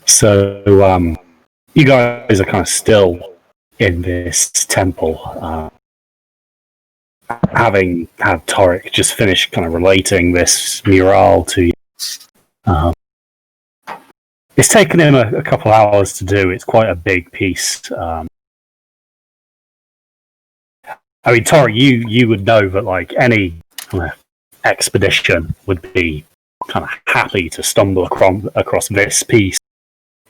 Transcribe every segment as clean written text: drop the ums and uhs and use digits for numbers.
So you guys are kind of still in this temple, having had Torek just finish kind of relating this mural to you. It's taken him a couple hours to do. It's quite a big piece. I mean, Torek, you would know that like any kind of expedition would be kind of happy to stumble across this piece,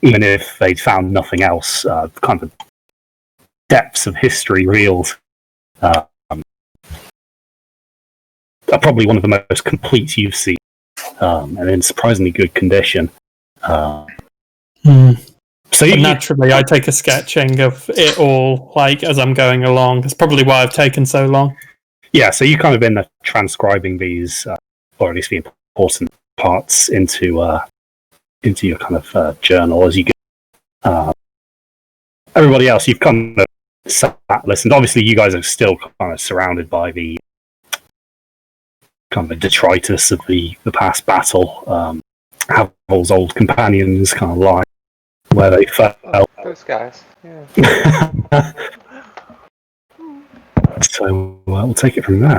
even if they'd found nothing else. Kind of depths of history revealed are probably one of the most complete you've seen, and in surprisingly good condition. So naturally, I take a sketching of it all, like as I'm going along. That's probably why I've taken so long. Yeah, so you kind of been transcribing these, or at least the important parts into your kind of journal as you go. Everybody else, you've kind of sat, listened. Obviously, you guys are still kind of surrounded by the kind of detritus of the past battle. Havel's old companions kind of lie where they fell. Those guys, yeah. So we'll take it from there.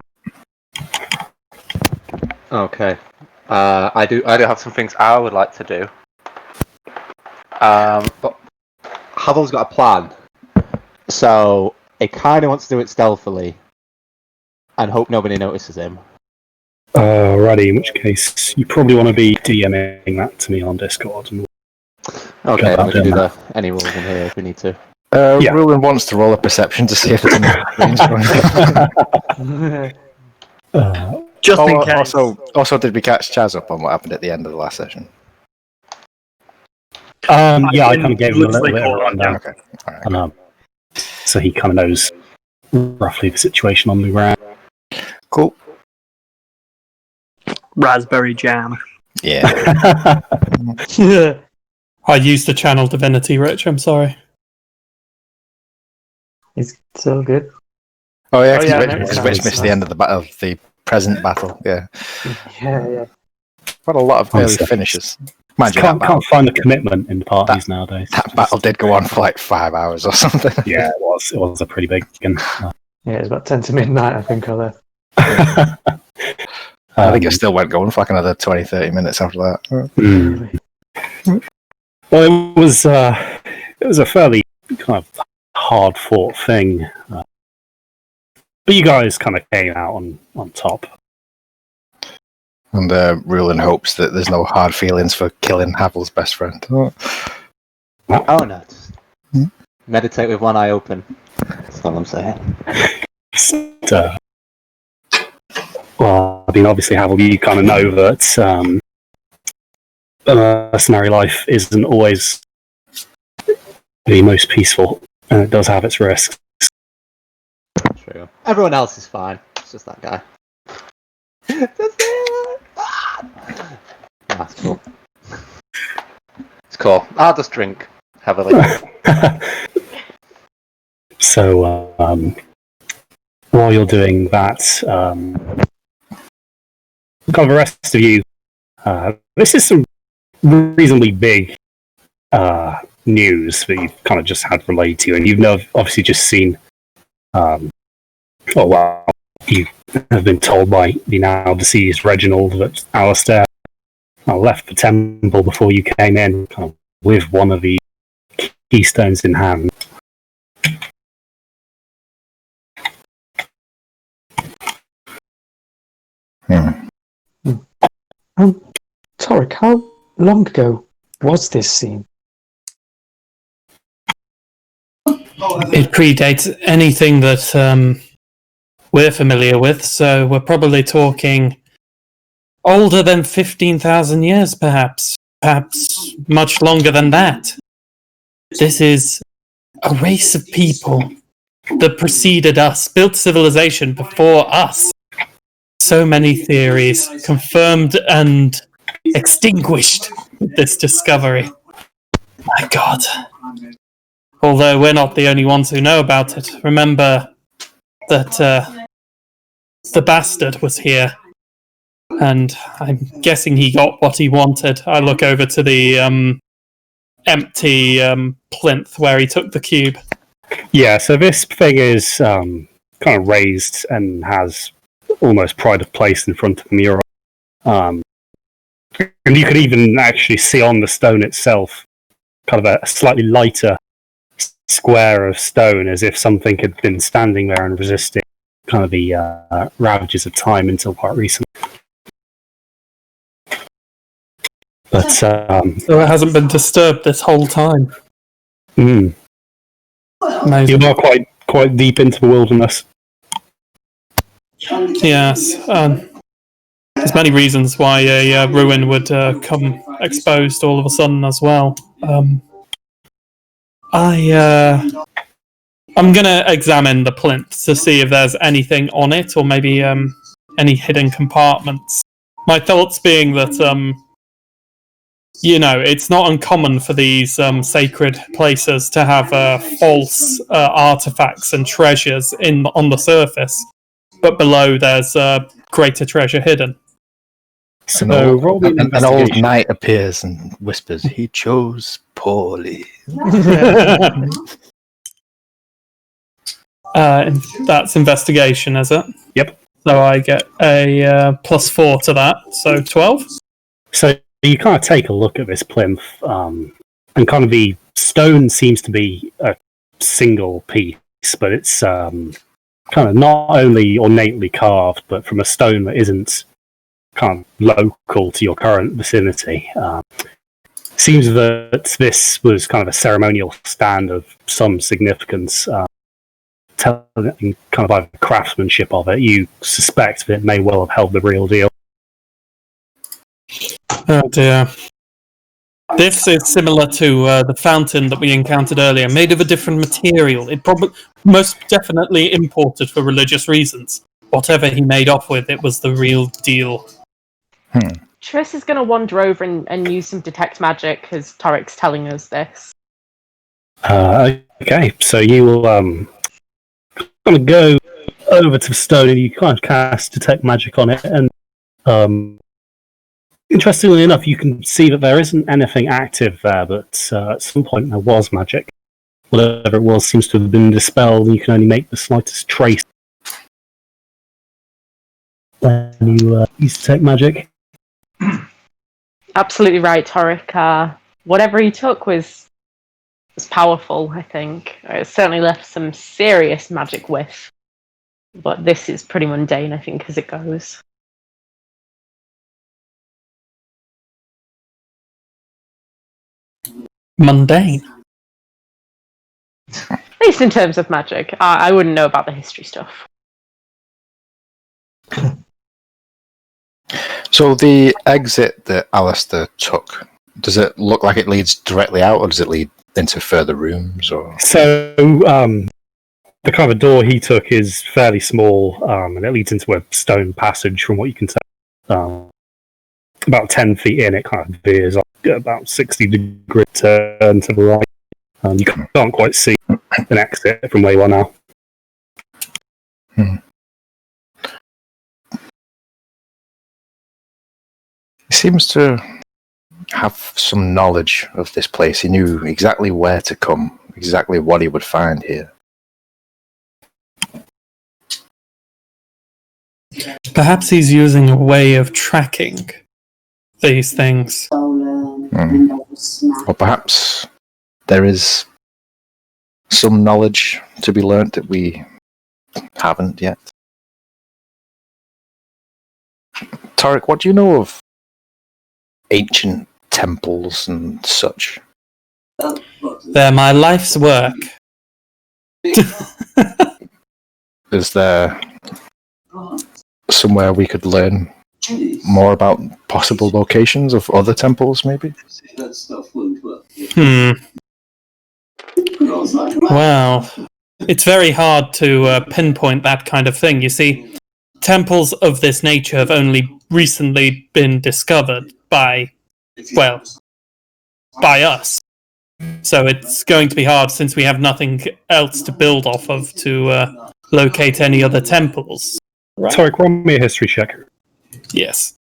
Okay. I do have some things I would like to do. But Havel's got a plan. So he kind of wants to do it stealthily and hope nobody notices him. Alrighty, in which case you probably want to be DMing that to me on Discord. Okay, we can do that. Any rules in here if we need to. Yeah. Ruben wants to roll a perception to see if there's any Just in case. Also, did we catch Chaz up on what happened at the end of the last session? Yeah, I kind of gave him a little bit of a rundown. Okay. All right. So he kind of knows roughly the situation on the ground. Cool. Raspberry jam. Yeah. I used the channel divinity, Rich. I'm sorry. It's so good. Oh yeah, no, Rich missed the end of the present battle. Yeah. Yeah. What a lot of early finishes. Mind you, Can't find the commitment in parties nowadays. That battle did go on for like 5 hours or something. Yeah, it was. It was a pretty big one. Yeah, it's about 10 to midnight, I think, I left. I think it still went going for like another 20-30 minutes after that. Well, it was a fairly kind of hard fought thing, but you guys kind of came out on top. And Rulin hopes that there's no hard feelings for killing Havel's best friend. Oh no, just meditate with one eye open. That's all I'm saying. Well, I mean, obviously, Havel, you kind of know that mercenary life isn't always the most peaceful, and it does have its risks. True. Everyone else is fine. It's just that guy. That's cool. It's cool. I'll just drink heavily. So, while you're doing that, kind of the rest of you, this is some reasonably big news that you've kind of just had relayed to you, and you've obviously just seen, you have been told by the now deceased Reginald that Alistair left the temple before you came in, kind of with one of the keystones in hand. Torek, how long ago was this scene? It predates anything that we're familiar with, so we're probably talking older than 15,000 years, perhaps. Perhaps much longer than that. This is a race of people that preceded us, built civilization before us. So many theories confirmed and extinguished with this discovery. My God. Although we're not the only ones who know about it. Remember that the bastard was here. And I'm guessing he got what he wanted. I look over to the empty plinth where he took the cube. Yeah, so this thing is kind of raised and has almost pride of place in front of the mural. And you could even actually see on the stone itself kind of a slightly lighter square of stone, as if something had been standing there and resisting kind of the ravages of time until quite recently. But So it hasn't been disturbed this whole time. you Amazing. are quite deep into the wilderness. Yes. There's many reasons why a ruin would come exposed all of a sudden as well. I'm going to examine the plinth to see if there's anything on it, or maybe any hidden compartments. My thoughts being that, it's not uncommon for these sacred places to have false artifacts and treasures on the surface, but below there's greater treasure hidden. So roll me an An old investigation. knight appears and whispers, "He chose poorly." That's investigation, is it? Yep. So I get a +4 to that, so 12. So you kind of take a look at this plinth, and kind of the stone seems to be a single piece, but it's kind of not only ornately carved, but from a stone that isn't kind of local to your current vicinity. Seems that this was kind of a ceremonial stand of some significance. Telling kind of like the craftsmanship of it, you suspect that it may well have held the real deal. Oh dear. This is similar to the fountain that we encountered earlier, made of a different material. It probably most definitely imported for religious reasons. Whatever he made off with, it was the real deal. Triss is going to wander over and use some detect magic as Torik's telling us this. Okay, so you will kind of go over to the stone and you kind of cast detect magic on it, and interestingly enough, you can see that there isn't anything active there, but at some point there was magic. Whatever it was seems to have been dispelled, and you can only make the slightest trace when you use detect magic. Absolutely right, Torik. Whatever he took was powerful, I think. It certainly left some serious magic whiff. But this is pretty mundane, I think, as it goes. Mundane. At least in terms of magic. I wouldn't know about the history stuff. So the exit that Alistair took, does it look like it leads directly out, or does it lead into further rooms? Or So the kind of door he took is fairly small, and it leads into a stone passage from what you can tell. About 10 feet in, it kind of veers off about 60-degree turn to the right. You can't quite see an exit from where you are now. He seems to have some knowledge of this place. He knew exactly where to come, exactly what he would find here. Perhaps he's using a way of tracking these things. Or perhaps there is some knowledge to be learnt that we haven't yet. Tarek, what do you know of ancient temples and such? They're my life's work. Is there somewhere we could learn more about possible locations of other temples, maybe? Well, it's very hard to pinpoint that kind of thing. You see, temples of this nature have only recently been discovered by us. So it's going to be hard, since we have nothing else to build off of, to locate any other temples. Tarek, roll me a history check. Yes.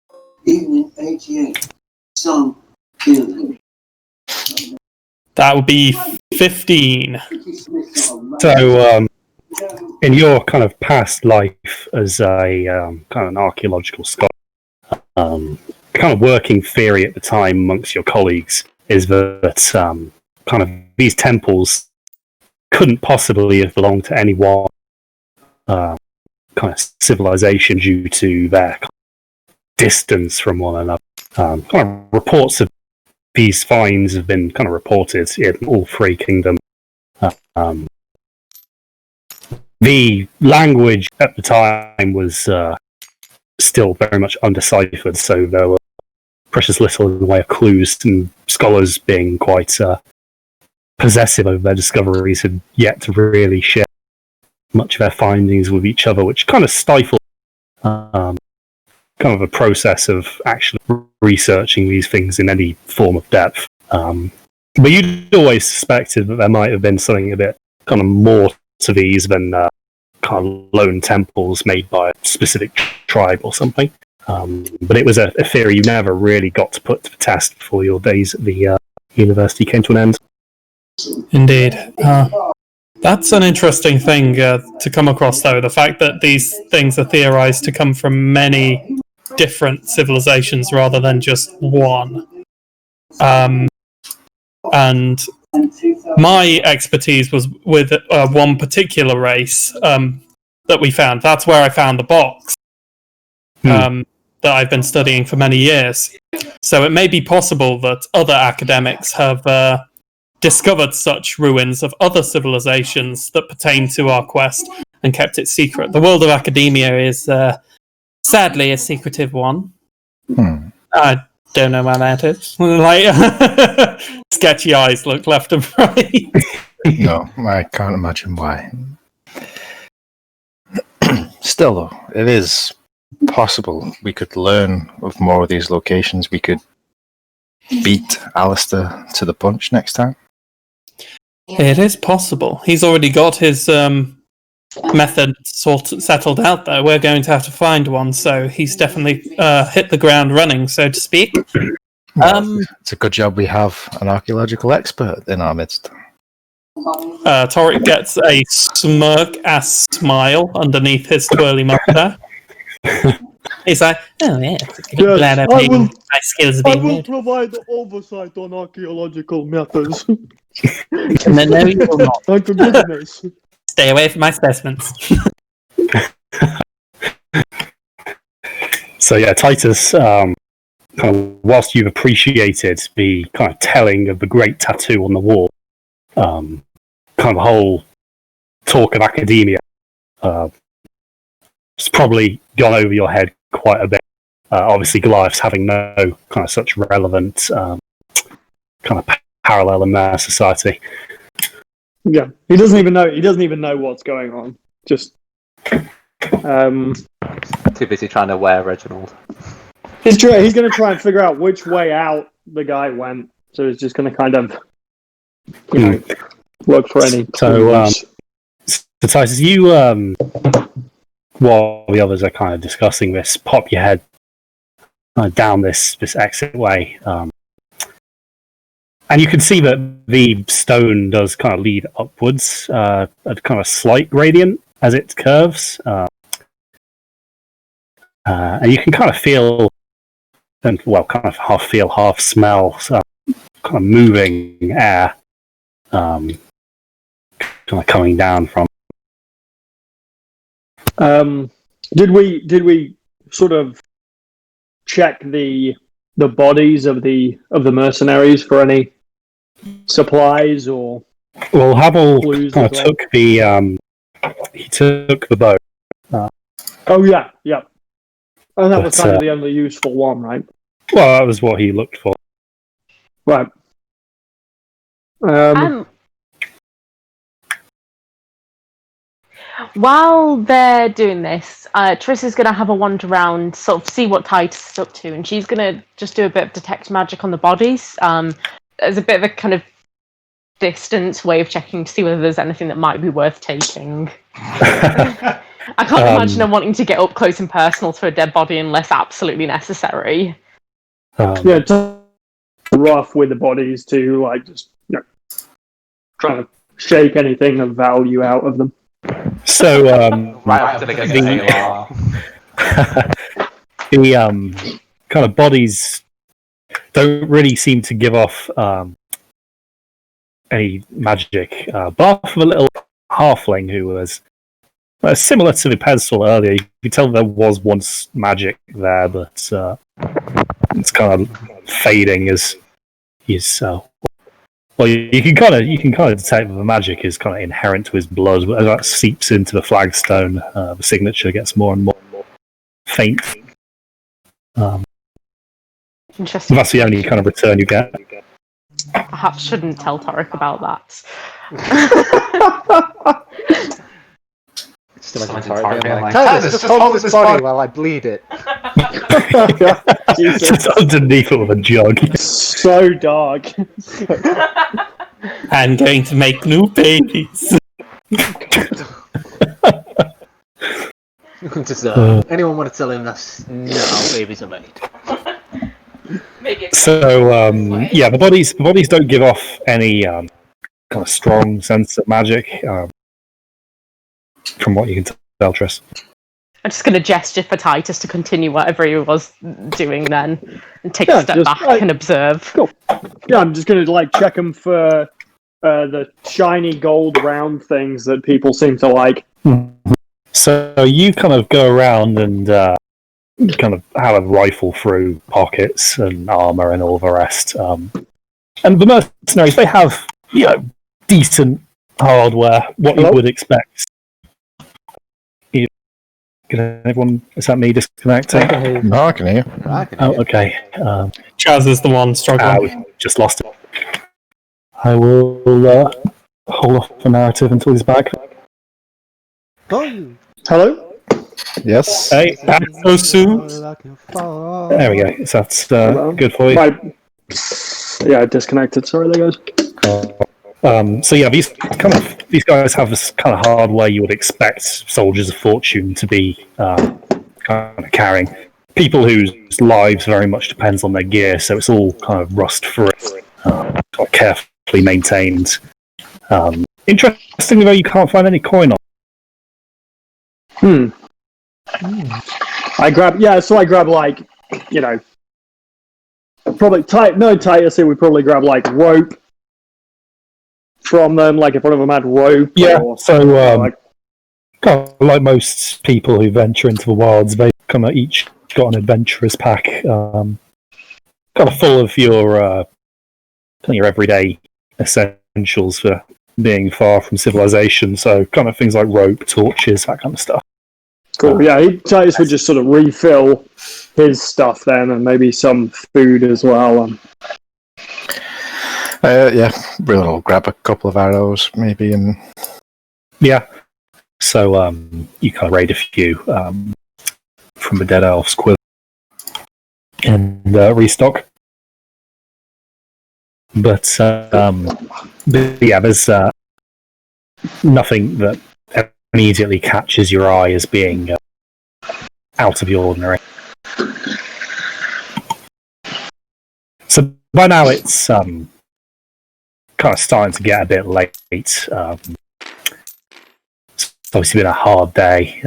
Evening 88. Some feeling. That would be 15. So, in your kind of past life as a kind of an archaeological scholar, kind of working theory at the time amongst your colleagues is that kind of these temples couldn't possibly have belonged to any one kind of civilization due to their distance from one another. Kind of reports of these finds have been kind of reported in all three kingdoms. The language at the time was still very much undeciphered, so there were precious little in the way of clues, and scholars being quite possessive over their discoveries had yet to really share much of their findings with each other, which kind of stifled kind of a process of actually researching these things in any form of depth. But you'd always suspected that there might have been something a bit kind of more to these than kind of lone temples made by a specific tribe or something. But it was a theory you never really got to put to the test before your days at the university came to an end. Indeed. That's an interesting thing to come across, though. The fact that these things are theorized to come from many different civilizations rather than just one. And my expertise was with one particular race that we found. That's where I found the box that I've been studying for many years. So it may be possible that other academics have discovered such ruins of other civilizations that pertain to our quest and kept it secret. The world of academia is sadly a secretive one. I don't know why that is. Like sketchy eyes look left and right. No, I can't imagine why. Still, though, it is possible we could learn of more of these locations. We could beat Alistair to the punch next time. It is possible. He's already got his method settled out, though. We're going to have to find one, so he's definitely hit the ground running, so to speak. Well, it's a good job we have an archaeological expert in our midst. Torrik gets a smirk-ass smile underneath his twirly mustache. He's like, oh yeah, glad my skills are being made. Provide the oversight on archaeological methods. No, you will not. Thank goodness. Stay away from my specimens. So yeah, Titus, kind of, whilst you've appreciated the kind of telling of the great tattoo on the wall, kind of the whole talk of academia, it's probably gone over your head quite a bit. Obviously, Goliath's having no kind of such relevant kind of parallel in their society. Yeah, he doesn't even know what's going on. Just Too busy trying to wear Reginald. he's going to try and figure out which way out the guy went. So he's just going to kind of, look for any. So Titus, you while the others are kind of discussing this, pop your head down this exit way. And you can see that the stone does kind of lead upwards at kind of a slight gradient as it curves. And you can kind of feel, kind of half feel, half smell, kind of moving air kind of coming down from. Did we sort of check the bodies of the mercenaries for any supplies or? Well, Havel clues kind of as well? took the he took the bow. Oh yeah. And that was But, kind of the only useful one, right? Well, that was what he looked for. Right. While they're doing this, Triss is going to have a wander around, sort of see what Titus is up to, and she's going to just do a bit of detect magic on the bodies. As a bit of a kind of distance way of checking to see whether there's anything that might be worth taking. I can't imagine her wanting to get up close and personal to a dead body unless absolutely necessary. Yeah, rough with the bodies to like just trying to shake anything of value out of them. So Right up to the the kind of bodies don't really seem to give off any magic, bar from a little halfling who was similar to the pedestal earlier. You could tell there was once magic there, but it's kind of fading as he's. Well, you can kind of detect that the magic is kind of inherent to his blood. As that seeps into the flagstone, the signature gets more and more faint. Interesting. That's the only kind of return you get. Perhaps shouldn't tell Torek about that. Just hold this body while I bleed it. Just underneath it with a jug. So dark. I'm going to make new babies. Anyone want to tell him that's not how babies are made? So yeah, the bodies don't give off any kind of strong sense of magic, from what you can tell, Triss. I'm just going to gesture for Titus to continue whatever he was doing then, and take a step back and observe. Cool. Yeah, I'm just going to check them for the shiny gold round things that people seem to like. So you kind of go around and kind of have a rifle through pockets and armor and all the rest. And the mercenaries, they have decent hardware, what you would expect. Everyone, is that me disconnecting? No, I can hear. Okay. Chaz is the one struggling. We just lost it. I will hold off the narrative until he's back. Hello? Yes. Hey, So soon. there we go. So that's good for you. Yeah, disconnected. Sorry, there goes. So yeah, these guys have this kind of hardware you would expect soldiers of fortune to be kind of carrying. People whose lives very much depends on their gear, so it's all kind of rust-free, carefully maintained. Interestingly, though, you can't find any coin on. I grab probably Titus. We probably grab rope from them, if one of them had rope. Yeah, or, so like most people who venture into the wilds, they kind of each got an adventurer's pack, kind of full of your everyday essentials for being far from civilization. So kind of things like rope, torches, that kind of stuff. Cool. Yeah, Titus would just sort of refill his stuff then, and maybe some food as well. Yeah, we'll grab a couple of arrows, maybe, and yeah. So you kind of raid a few from the dead elf's quiver and restock. But yeah, there's nothing that immediately catches your eye as being out of the ordinary. So by now it's kind of starting to get a bit late. It's obviously been a hard day,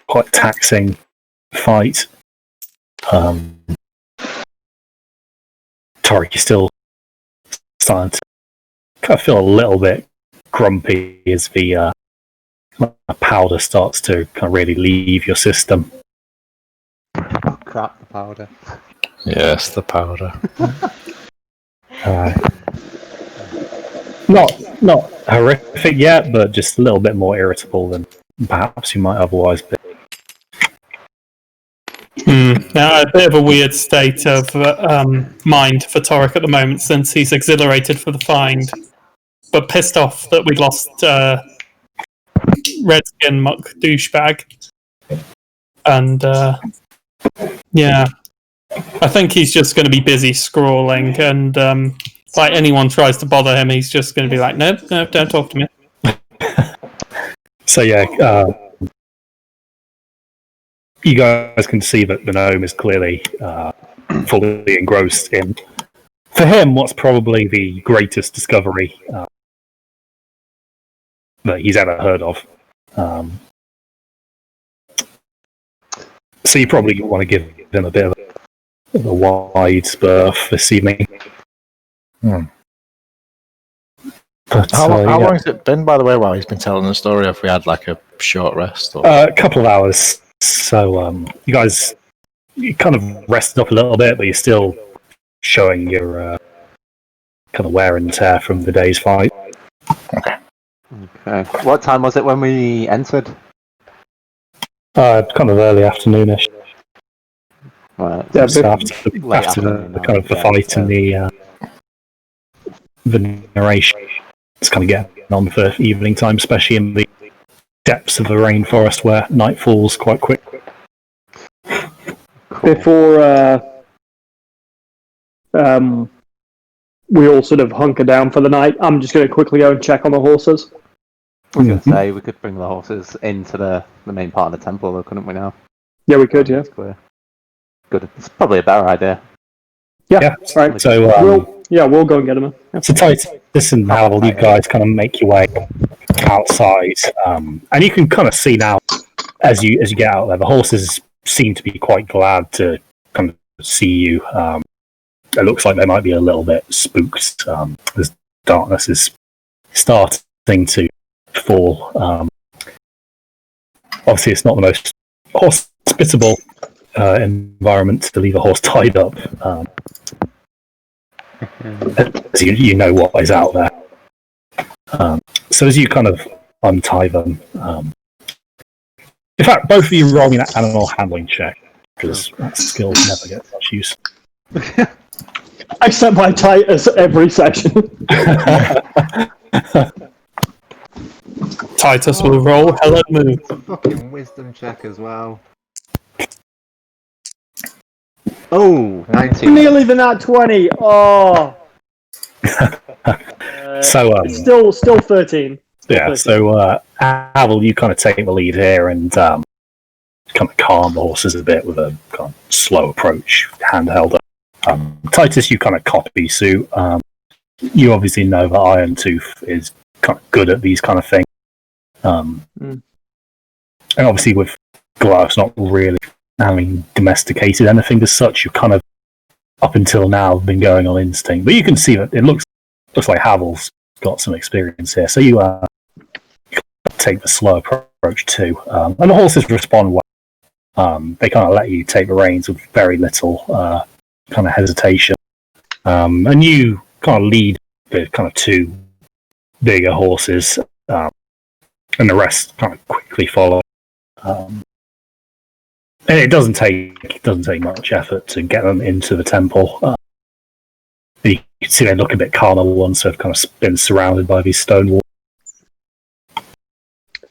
quite taxing fight. Torek, you're still starting to kind of feel a little bit grumpy as the powder starts to kind of really leave your system. Oh crap, the powder. yes, the powder. Not horrific yet, but just a little bit more irritable than perhaps you might otherwise be. Now, a bit of a weird state of mind for Torek at the moment, since he's exhilarated for the find, but pissed off that we lost Redskin Muck douchebag. And yeah, I think he's just going to be busy scrawling, and if anyone tries to bother him, he's just going to be like, no, don't talk to me. So yeah, you guys can see that the gnome is clearly fully engrossed in, for him, what's probably the greatest discovery that he's ever heard of. So you probably want to give him a bit of a wide berth this evening. But, How long has it been, by the way, while he's been telling the story? If we had like a short rest? Or... a couple of hours. So you guys, you kind of rested up a little bit, but you're still showing your kind of wear and tear from the day's fight. Okay. What time was it when we entered? Kind of early afternoonish. Right. Yeah, So after afternoon, the kind of the fight and the veneration, it's kind of getting on for evening time, especially in the depths of the rainforest where night falls quite quick. Cool. Before we all sort of hunker down for the night, I'm just going to quickly go and check on the horses. I was going to say, we could bring the horses into the main part of the temple, though, couldn't we now? Yeah, we could, yeah. It's clear. Good. It's probably a better idea. Yeah, right. So we'll go and get them. so Titus and Havel, you guys kind of make your way outside, and you can kind of see now as you get out there, the horses seem to be quite glad to kind of see you. It looks like they might be a little bit spooked as darkness is starting to fall. Obviously, it's not the most hospitable environment to leave a horse tied up. As you know what is out there. So as you kind of untie them, in fact, both of you roll me an animal handling check, because that skill never gets much use. Except by Titus every session. Titus will roll Helen move. Fucking wisdom check as well. Oh, 19. Nearly the nat 20. Oh. So Still 13. yeah, so Havel, you kind of take the lead here and kind of calm the horses a bit with a kind of slow approach, handheld. Titus, you kind of copy suit. You obviously know that Iron Tooth is kind of good at these kind of things. And obviously with Glass not really having domesticated anything as such, you kind of up until now been going on instinct. But you can see that it looks like Havel's got some experience here. So you take the slow approach too. And the horses respond well. They kind of let you take the reins with very little kind of hesitation. And you kind of lead the kind of two bigger horses, and the rest kind of quickly follow. And it doesn't take much effort to get them into the temple. You can see they look a bit calmer once they've kind of been surrounded by these stone walls.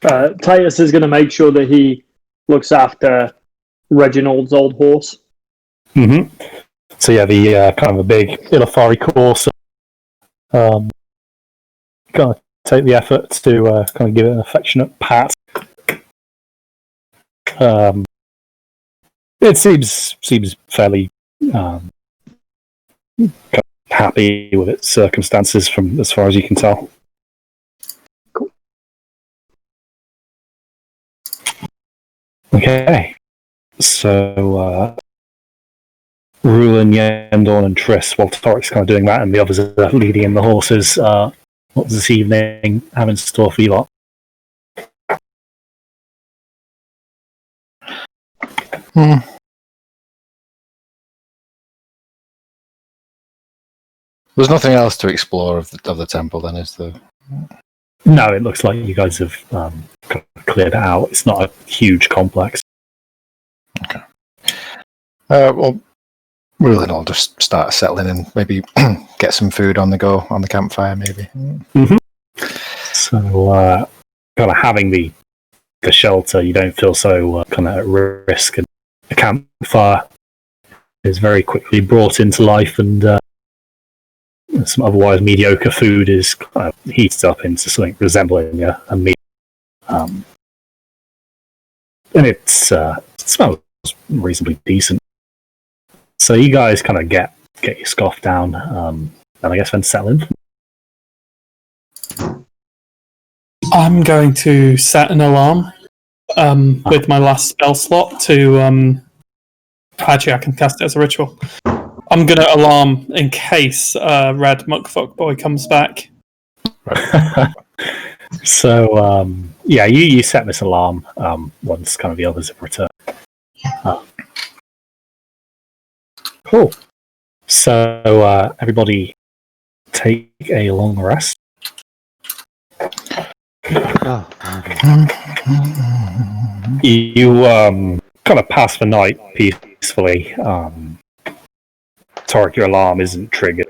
Titus is going to make sure that he looks after Reginald's old horse. Mm-hmm. So yeah, the kind of a big Ilafari course. Kind of take the effort to kind of give it an affectionate pat. It seems fairly kind of happy with its circumstances from as far as you can tell. Cool. Okay, so Rulin, Yendorn, and Triss, while Torik's kind of doing that, and the others are leading in the horses. What does this evening have in store for you lot? There's nothing else to explore of the temple, then, is there? No, it looks like you guys have cleared it out. It's not a huge complex. Okay. Well, we'll then all just start settling and maybe get some food on the go on the campfire, maybe. Mm-hmm. So, kind of having the shelter, you don't feel so kind of at risk, and the campfire is very quickly brought into life, and some otherwise mediocre food is kind of heated up into something resembling a meal. And it smells reasonably decent. So you guys kind of get your scoff down, and I guess then settle in. I'm going to set an alarm with my last spell slot to. Actually, I can cast it as a ritual. I'm going to alarm in case Red Muckfuck Boy comes back. So, you set this alarm once kind of the others have returned. Cool. So, everybody take a long rest. Oh, You kind of pass the night peacefully. Tarek, your alarm isn't triggered.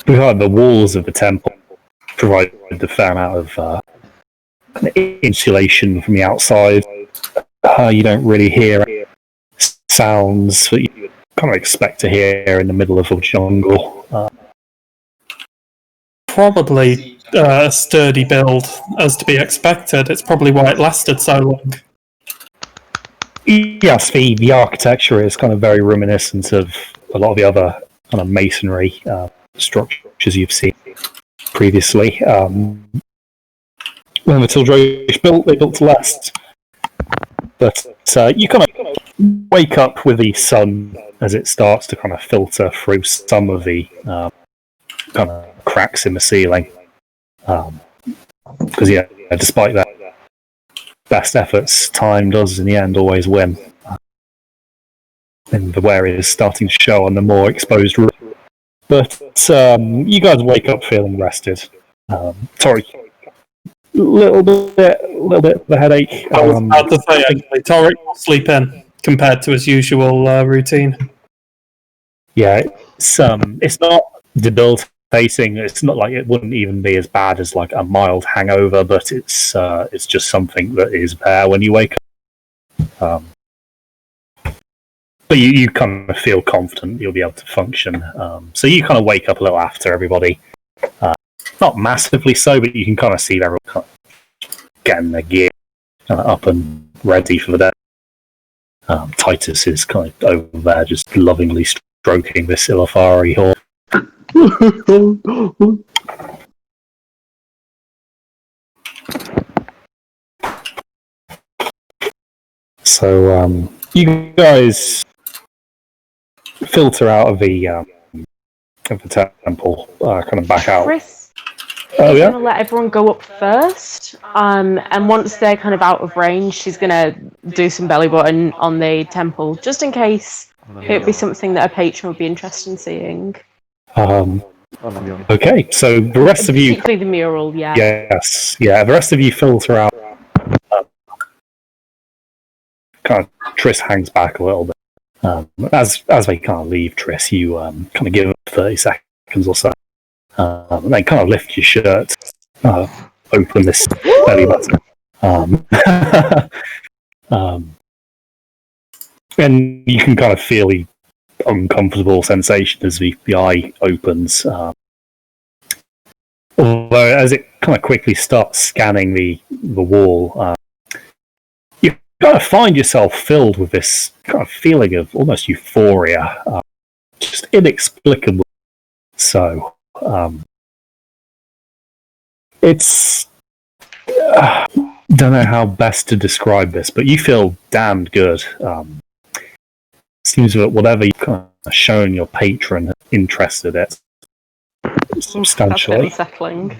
The walls of the temple provide a fair amount of insulation from the outside. You don't really hear sounds that you would kind of expect to hear in the middle of a jungle. Probably a sturdy build, as to be expected. It's probably why it lasted so long. Yes, the architecture is kind of very reminiscent of a lot of the other kind of masonry structures you've seen previously. When the Tildroish built, they built to last. But you kind of wake up with the sun as it starts to kind of filter through some of the kind of cracks in the ceiling. Because, despite that, best efforts, time does in the end always win. And the wear is starting to show on the more exposed roof. But you guys wake up feeling rested. Tori, little bit of a headache. I was about to say, actually, Torek will sleep in compared to his usual routine. Yeah, it's not debilitating. It's not like it wouldn't even be as bad as like a mild hangover, but it's just something that is there when you wake up. But you kind of feel confident you'll be able to function. So you kind of wake up a little after everybody. Not massively so, but you can kind of see everyone kind of getting their gear up and ready for the day. Titus is kind of over there just lovingly stroking this Ilafari horse. So you guys filter out of the temple, kind of back out. Chris Oh is yeah. going to let everyone go up first, and once they're kind of out of range, she's going to do some belly button on the temple, just in case it would be something that a patron would be interested in seeing. Okay, so the rest of you, Particularly the mural, yeah. yes, yeah, the rest of you filter out. Kind of, Triss hangs back a little bit. As they kind of leave, Triss, you kind of give it 30 seconds or so. And then kind of lift your shirt, open this belly button. And you can kind of feel the uncomfortable sensation as the eye opens. Although as it kind of quickly starts scanning the wall, you kind of find yourself filled with this kind of feeling of almost euphoria, just inexplicable. So, it's... don't know how best to describe this, but you feel damned good. Seems that whatever you've kind of shown your patron interested in substantially. That's unsettling.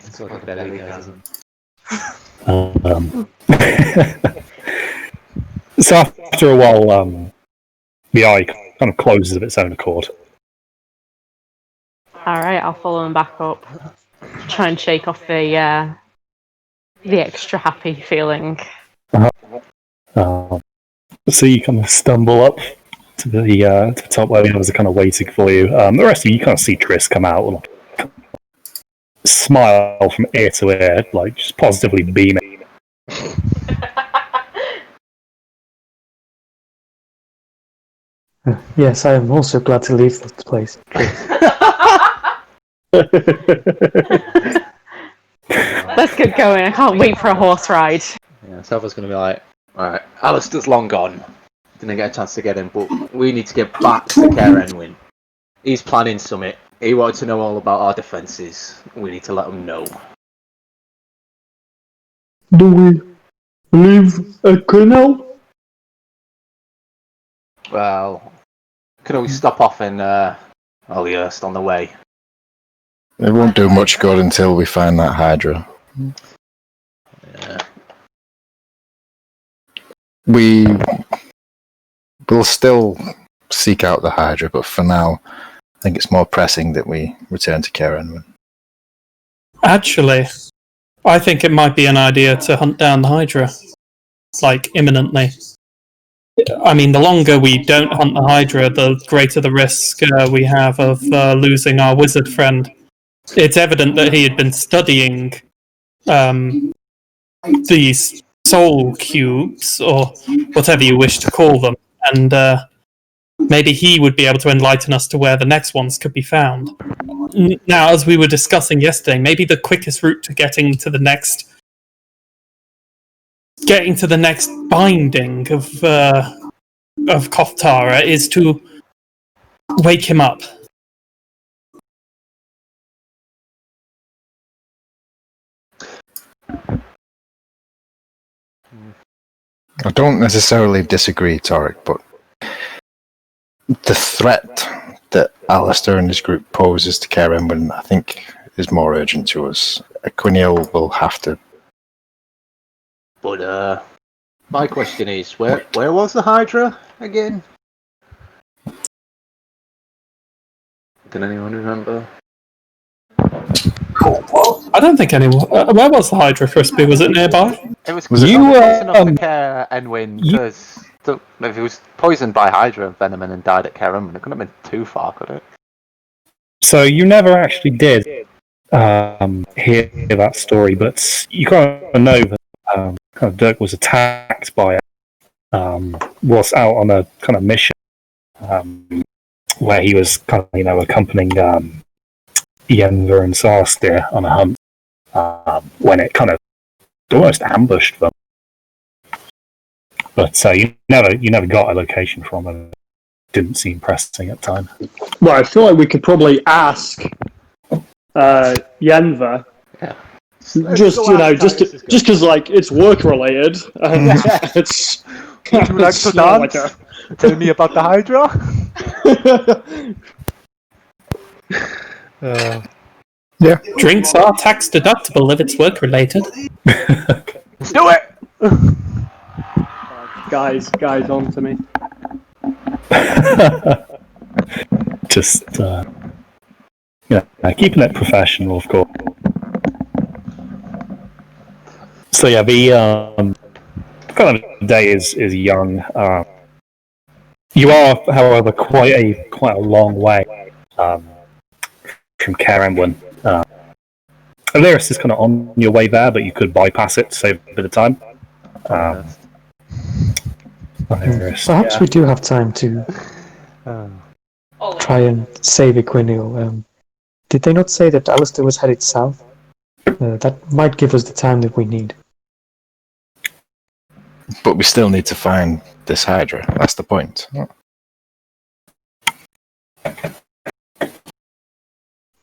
So after a while, the eye kind of closes of its own accord. Alright, I'll follow him back up. Try and shake off the extra happy feeling. So you kind of stumble up to the top where the others are kind of waiting for you. The rest of you kind of see Triss come out and smile from ear to ear, like just positively beaming. Yes, I am also glad to leave this place. Let's get going. I can't wait for a horse ride. Yeah, Selva's going to be like, alright, Alistair's long gone. Didn't get a chance to get him, but we need to get back to Care Enwyn. He's planning summit. He wanted to know all about our defences. We need to let him know. Do we leave a canal? Well, could always stop off in Olyhurst on the way. It won't do much good until we find that Hydra. Yeah. We will still seek out the Hydra, but for now, I think it's more pressing that we return to Karen. Actually, I think it might be an idea to hunt down the Hydra, like imminently. I mean, the longer we don't hunt the Hydra, the greater the risk we have of losing our wizard friend. It's evident that he had been studying these soul cubes, or whatever you wish to call them, and maybe he would be able to enlighten us to where the next ones could be found. Now, as we were discussing yesterday, maybe the quickest route to getting to the next binding of Koftara is to wake him up. I don't necessarily disagree, Torek, but the threat that Alistair and his group poses to Karen, I think, is more urgent to us. Quiniel will have to. But my question is, where was the Hydra again? Can anyone remember? I don't think anyone. Where was the Hydra, Crispy? Was it nearby? It was You, close enough to Care Enwyn, because if he was poisoned by Hydra venom and died at Care Enwyn, it couldn't have been too far, could it? So you never actually did hear that story, but you kind of know that kind of Dirk was attacked by it. Was out on a kind of mission where he was kind of accompanying Yenver and Sarstir on a hunt when it kind of almost ambushed them. But you never got a location from it. Didn't seem pressing at the time. Well, I feel like we could probably ask Yenver. Yeah. Just because like it's work related and it's. Would you like to dance? Tell me about the Hydra. Yeah. Drinks are tax deductible if it's work related. Let's do it! guys, on to me. Just keeping it professional, of course. So yeah, the kind of day is young. You are, however, quite a long way from Karenwin. Aliris is kind of on your way there, but you could bypass it to save a bit of time. Perhaps we do have time to try and save Equinil. Did they not say that Alistair was headed south? That might give us the time that we need. But we still need to find this Hydra. That's the point.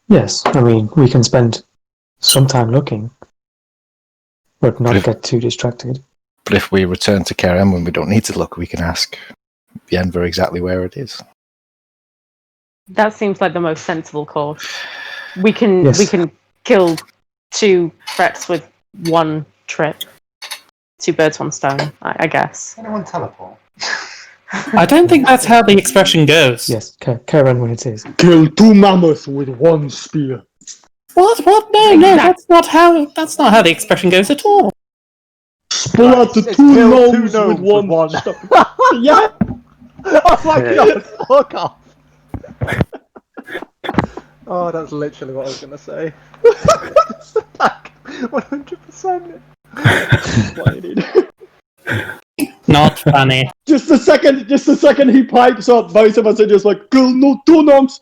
Yes, I mean, we can spend some time looking, but not get too distracted. But if we return to Karen when we don't need to look, we can ask Yenver exactly where it is. That seems like the most sensible course. We can Yes. we can kill two threats with one trip. Two birds, one stone, I guess. Anyone teleport? I don't think that's how the expression goes. Yes, Karen when it is. Kill two mammoths with one spear. What? No, that's not how the expression goes at all. Pull out the It's two kill gnomes two with gnomes one. with Yeah. Oh my god, fuck off! Oh, that's literally what I was gonna say. Like, 100%. What I need. Not funny. Just the second he pipes up, both of us are just like, kill no two gnomes.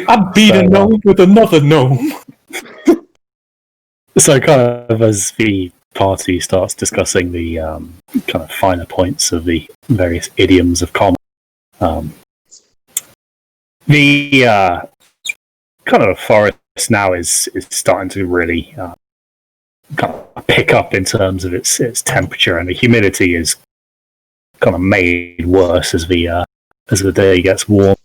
I beat a gnome with another gnome. So kind of as the party starts discussing the kind of finer points of the various idioms of common, the kind of forest now is starting to really kind of pick up in terms of its temperature, and the humidity is kind of made worse as the day gets warm.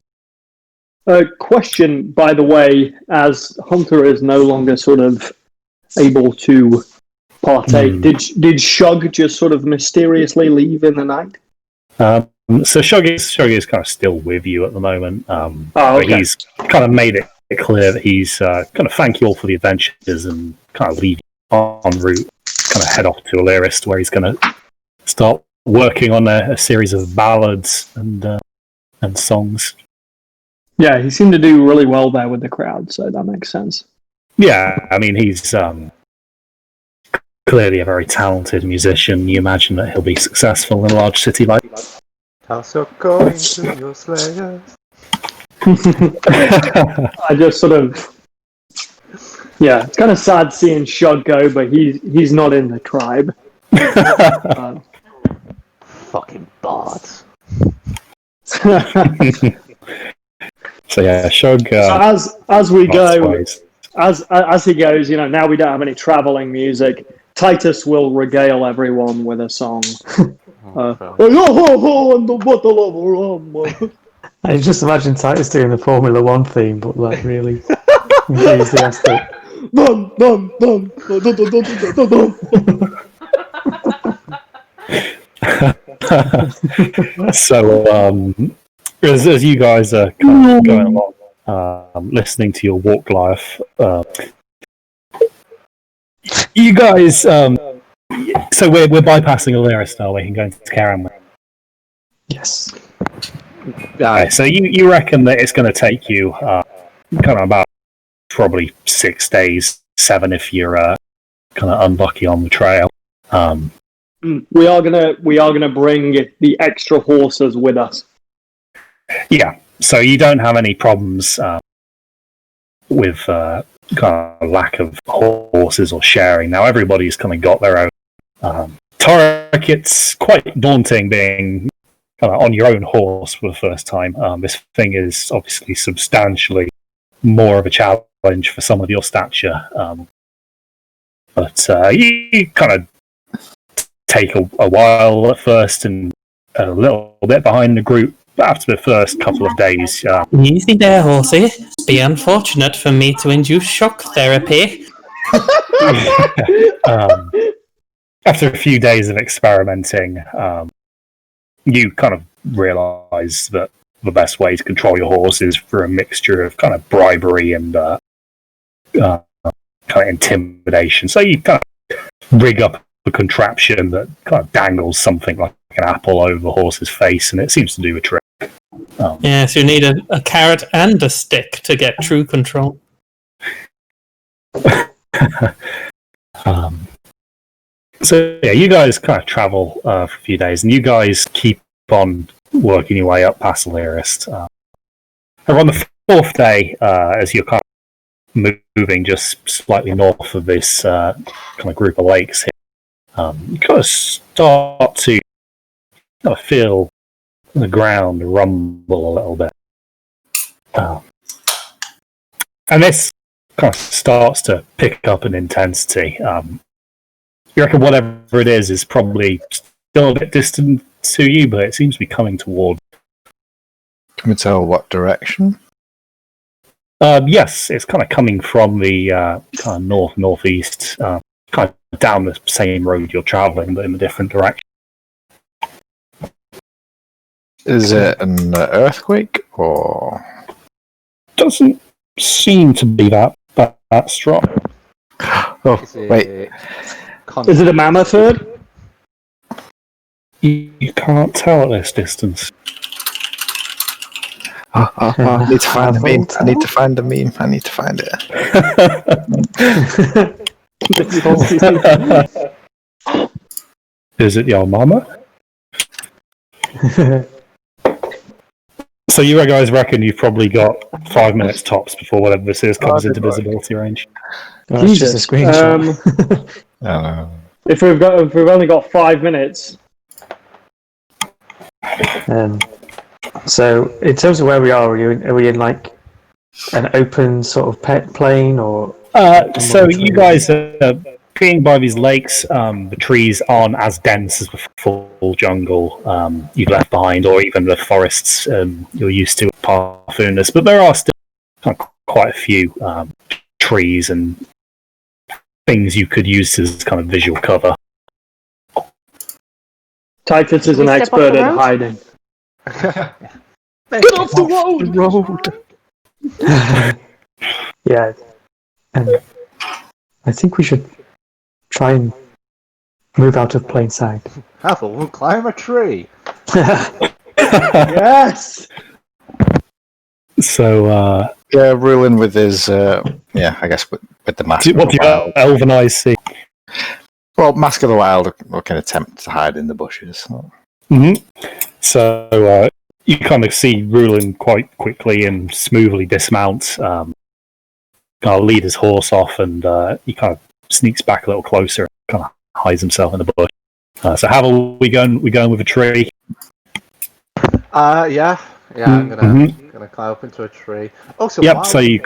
Question, by the way, as Hunter is no longer sort of able to partake, did Shug just sort of mysteriously leave in the night? So Shug is kind of still with you at the moment, okay. but he's kind of made it clear that he's kind of thank you all for the adventures and kind of leave you en route, kind of head off to Illyris, where he's going to start working on a series of ballads and songs. Yeah, he seemed to do really well there with the crowd, so that makes sense. Yeah, I mean, he's clearly a very talented musician. You imagine that he'll be successful in a large city like... Toss up going to your slayers. I just sort of... Yeah, it's kind of sad seeing Shug go, but he's not in the tribe. Fucking bards. So yeah, Shug... as we go, as he goes, now we don't have any travelling music, Titus will regale everyone with a song. And the bottle of rum. I just imagine Titus doing the Formula One theme, but like really enthusiastic. Dun, dun, dun, dun, dun, dun, dun, dun, dun. So, as you guys are kind of going along, listening to your walk life, you guys, so we're bypassing Illyris now, we can go into Karam. Yes. Okay, so you reckon that it's going to take you kind of about probably 6 days, 7 if you're kind of unlucky on the trail. We are gonna bring the extra horses with us. Yeah, so you don't have any problems with kind of lack of horses or sharing. Now everybody's kind of got their own. Torek, it's quite daunting being kind of on your own horse for the first time. This thing is obviously substantially more of a challenge for some of your stature. But you kind of take a while at first and a little bit behind the group. After the first couple of days... Easy there, horsey. It'd be unfortunate for me to induce shock therapy. After a few days of experimenting, you kind of realise that the best way to control your horse is through a mixture of kind of bribery and kind of intimidation. So you kind of rig up a contraption that kind of dangles something like an apple over the horse's face, and it seems to do a trick. Yes, you need a carrot and a stick to get true control. So yeah, you guys kind of travel for a few days, and you guys keep on working your way up past Illyris. And on the fourth day, as you're kind of moving just slightly north of this kind of group of lakes here, you kind of start to kind of feel the ground rumble a little bit. And this kind of starts to pick up in intensity. You reckon whatever it is probably still a bit distant to you, but it seems to be coming toward. Can we tell what direction? Yes, it's kind of coming from the kind of northeast, kind of down the same road you're travelling, but in a different direction. Is it an earthquake or? Doesn't seem to be that strong. Oh, wait. Is it a mammoth herd? You can't tell at this distance. I need to find the meme. I need to find the meme. I need to find it. Is it your mama? So you guys reckon you've probably got 5 minutes tops before whatever this is comes into visibility range? Oh, it's just a screenshot. If we've only got 5 minutes. So in terms of where we are we in like an open sort of plain, or so you guys are being by these lakes. The trees aren't as dense as the full jungle you've left behind, or even the forests you're used to at Parfunas. But there are still quite a few trees and things you could use as kind of visual cover. Titus is an expert at hiding. Get off the road! Yeah, and I think we should try and move out of plain sight. Havel will climb a tree. Yes! So, ruling with his, I guess with the Mask of What do the Wild. Elven eyes see? Well, Mask of the Wild can attempt to hide in the bushes. So, you kind of see Rulin quite quickly and smoothly dismount, kind of lead his horse off, and he kind of sneaks back a little closer and kind of hides himself in the bush. So Havel, we going with a tree? Yeah, I'm gonna climb up into a tree. Also, so you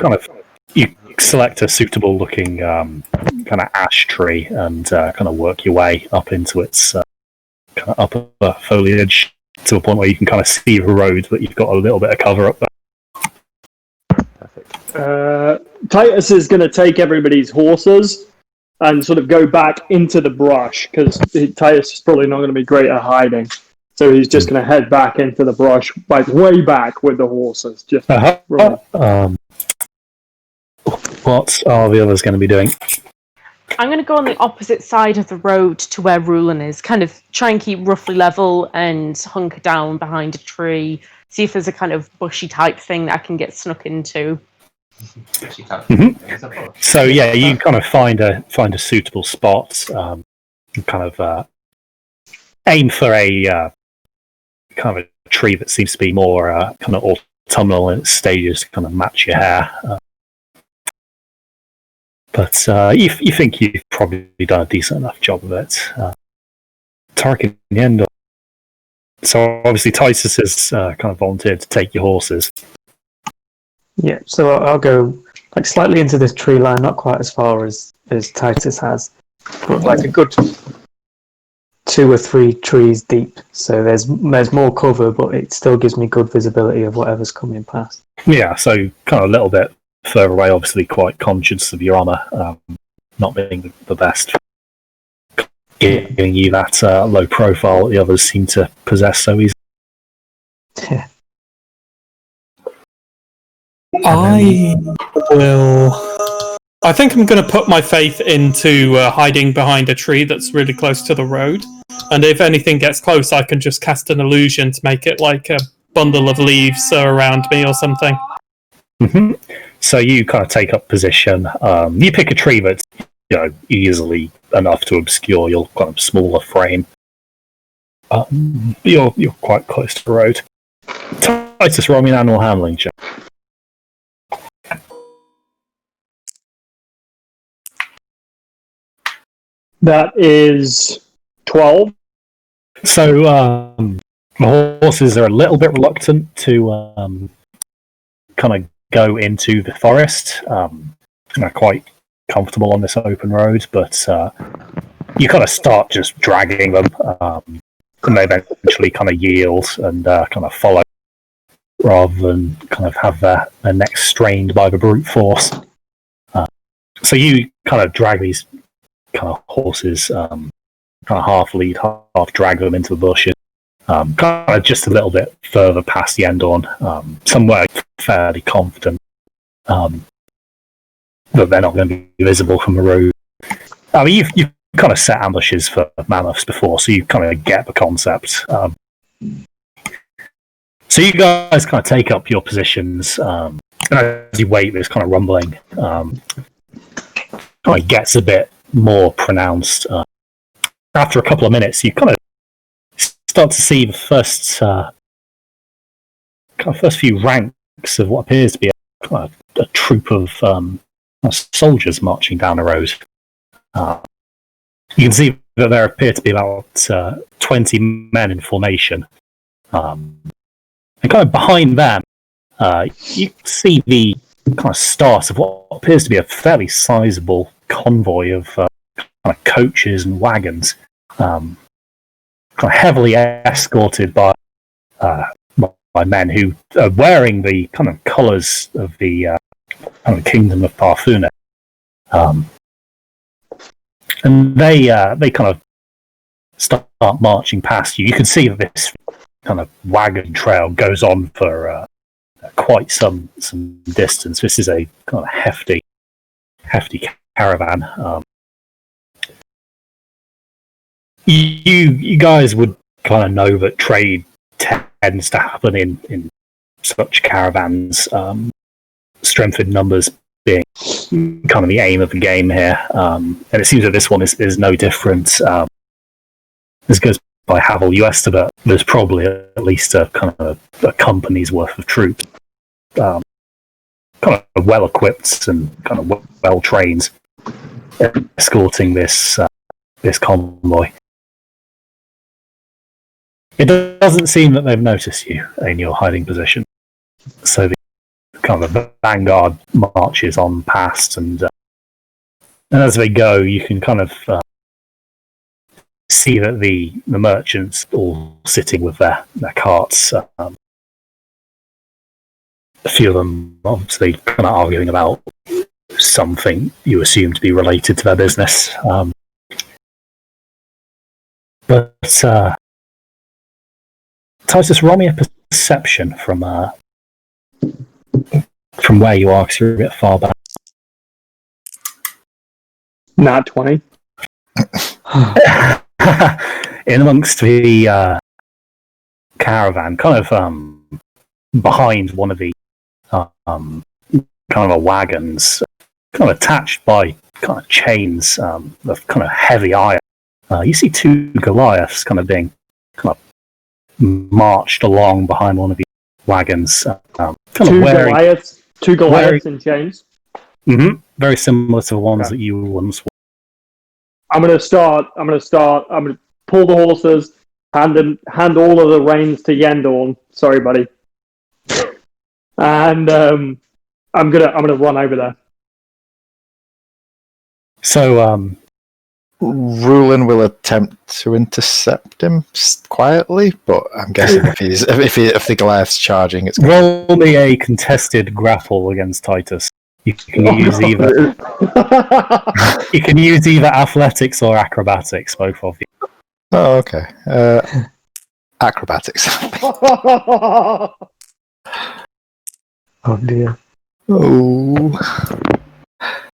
select a suitable looking kind of ash tree and kind of work your way up into its kind of upper foliage to a point where you can kind of see the road, but you've got a little bit of cover up there. Perfect. Titus is going to take everybody's horses and sort of go back into the brush, because Titus is probably not going to be great at hiding. So he's just going to head back into the brush, like way back with the horses. Just what are the others going to be doing? I'm going to go on the opposite side of the road to where Rulin is, kind of try and keep roughly level and hunker down behind a tree, see if there's a kind of bushy type thing that I can get snuck into. So yeah, you kind of find a suitable spot, kind of aim for a kind of a tree that seems to be more kind of autumnal in its stages to kind of match your hair. But you think you've probably done a decent enough job of it. Tarek, in the end, so obviously Titus has kind of volunteered to take your horses. Yeah, so I'll go like slightly into this tree line, not quite as far as Titus has, but like a good 2 or 3 trees deep. So there's more cover, but it still gives me good visibility of whatever's coming past. Yeah, so kind of a little bit further away, obviously quite conscious of your armour not being the best, giving you that low profile that the others seem to possess so easily. I think I'm going to put my faith into hiding behind a tree that's really close to the road, and if anything gets close, I can just cast an illusion to make it like a bundle of leaves around me or something. So you kind of take up position. You pick a tree that's easily enough to obscure your kind of smaller frame. You're quite close to the road. Titus, roll me an animal handling check. That is 12. So the horses are a little bit reluctant to kind of go into the forest. They're quite comfortable on this open road, but you kind of start just dragging them, and they eventually kind of yield and kind of follow, rather than kind of have their necks strained by the brute force. So you kind of drag these kind of horses, kind of half lead, half drag them into the bushes, kind of just a little bit further past the Endorn, somewhere fairly confident that they're not going to be visible from the road. I mean, you've kind of set ambushes for mammoths before, so you kind of get the concept. So you guys kind of take up your positions, and as you wait, there's kind of rumbling. Kind of gets a bit more pronounced. After a couple of minutes, you kind of start to see the first few ranks of what appears to be a troop of soldiers marching down the road. You can see that there appear to be about 20 men in formation. And kind of behind them, you see the kind of start of what appears to be a fairly sizable convoy of kind of coaches and wagons, kind of heavily escorted by men who are wearing the kind of colours of the kind of kingdom of Parfuna. And they kind of start marching past you. You can see that this kind of wagon trail goes on for quite some distance. This is a kind of hefty caravan. You guys would kind of know that trade tends to happen in such caravans. Strength in numbers being kind of the aim of the game here, and it seems that this one is no different. This goes by Havel. You estimate there's probably at least a kind of a company's worth of troops, kind of well equipped and kind of well trained, escorting this convoy. It doesn't seem that they've noticed you in your hiding position, so the kind of the vanguard marches on past, and as they go, you can kind of see that the merchants all sitting with their carts. A few of them obviously kind of arguing about something you assume to be related to their business. But Titus, roll me a perception from where you are, because you're a bit far back. Not 20. In amongst the caravan, kind of behind one of the kind of a wagons, kind of attached by kind of chains of kind of heavy iron. You see two Goliaths kind of being kind of marched along behind one of the wagons. Two Goliaths in chains. Mm-hmm, very similar to the ones that you once were. I'm gonna pull the horses, hand all of the reins to Yendorn. Sorry, buddy. And I'm gonna run over there. So Rulin will attempt to intercept him quietly, but I'm guessing if the Goliath's charging, it's roll me a contested grapple against Titus. You can use either. You can use either athletics or acrobatics, both of you. Oh, okay. Acrobatics. Oh dear. Oh.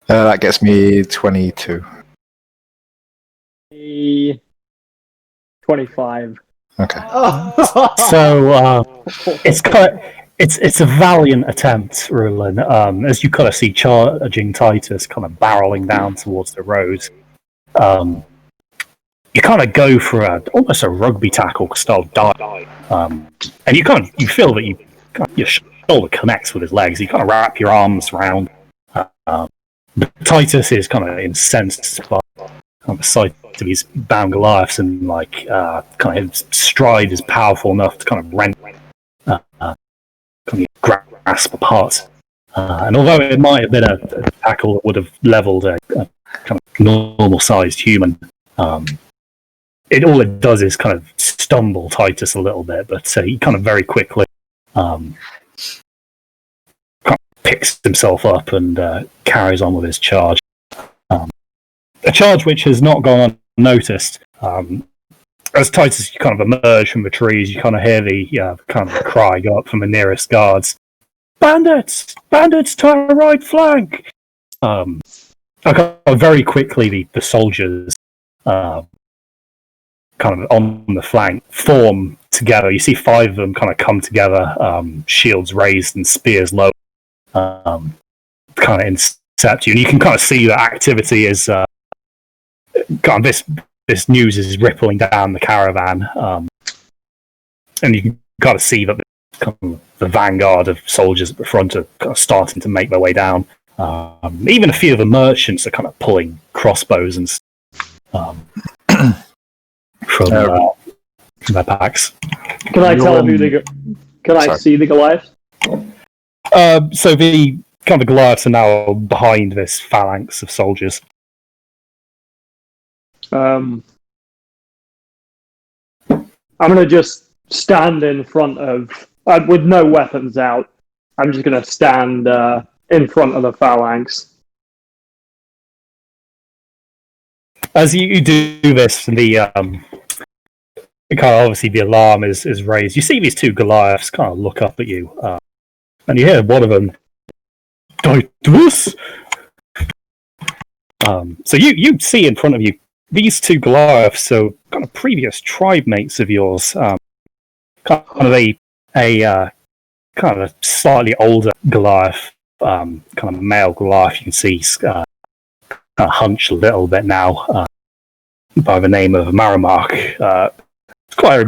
That gets me 22. 25. Okay. So it's a valiant attempt, Rulin. As you kind of see charging Titus, kind of barreling down towards the road. You kind of go for almost a rugby tackle style dive, and you feel that your shoulder connects with his legs. You kind of wrap your arms around. Titus is kind of incensed by the sight of these bound Goliaths, and kind of his stride is powerful enough to kind of rent, kind of grasp apart. And although it might have been a tackle that would have leveled a kind of normal-sized human, all it does is kind of stumble Titus a little bit, but he kind of very quickly kind of picks himself up and carries on with his charge. A charge which has not gone unnoticed. As Titus kind of emerge from the trees, you kind of hear the kind of cry go up from the nearest guards. Bandits! Bandits to our right flank! Very quickly, the soldiers kind of on the flank form together. You see 5 of them kind of come together, shields raised and spears low, kind of intercept you. And you can kind of see that activity is kind of this news is rippling down the caravan, and you can kind of see that the vanguard of soldiers at the front are kind of starting to make their way down. Even a few of the merchants are kind of pulling crossbows and from their packs. Can I tell Can I see the Goliath? So the kind of the Goliaths are now behind this phalanx of soldiers. I'm gonna just stand in front of, with no weapons out. I'm just gonna stand in front of the phalanx. As you do this, the kind of obviously the alarm is raised. You see these two Goliaths kind of look up at you, and you hear one of them, Titus! So you see in front of you these two Goliaths, so kind of previous tribe mates of yours, kind of a kind of a slightly older Goliath, kind of male Goliath. You can see kind of hunched a little bit now, by the name of Maramark. Quite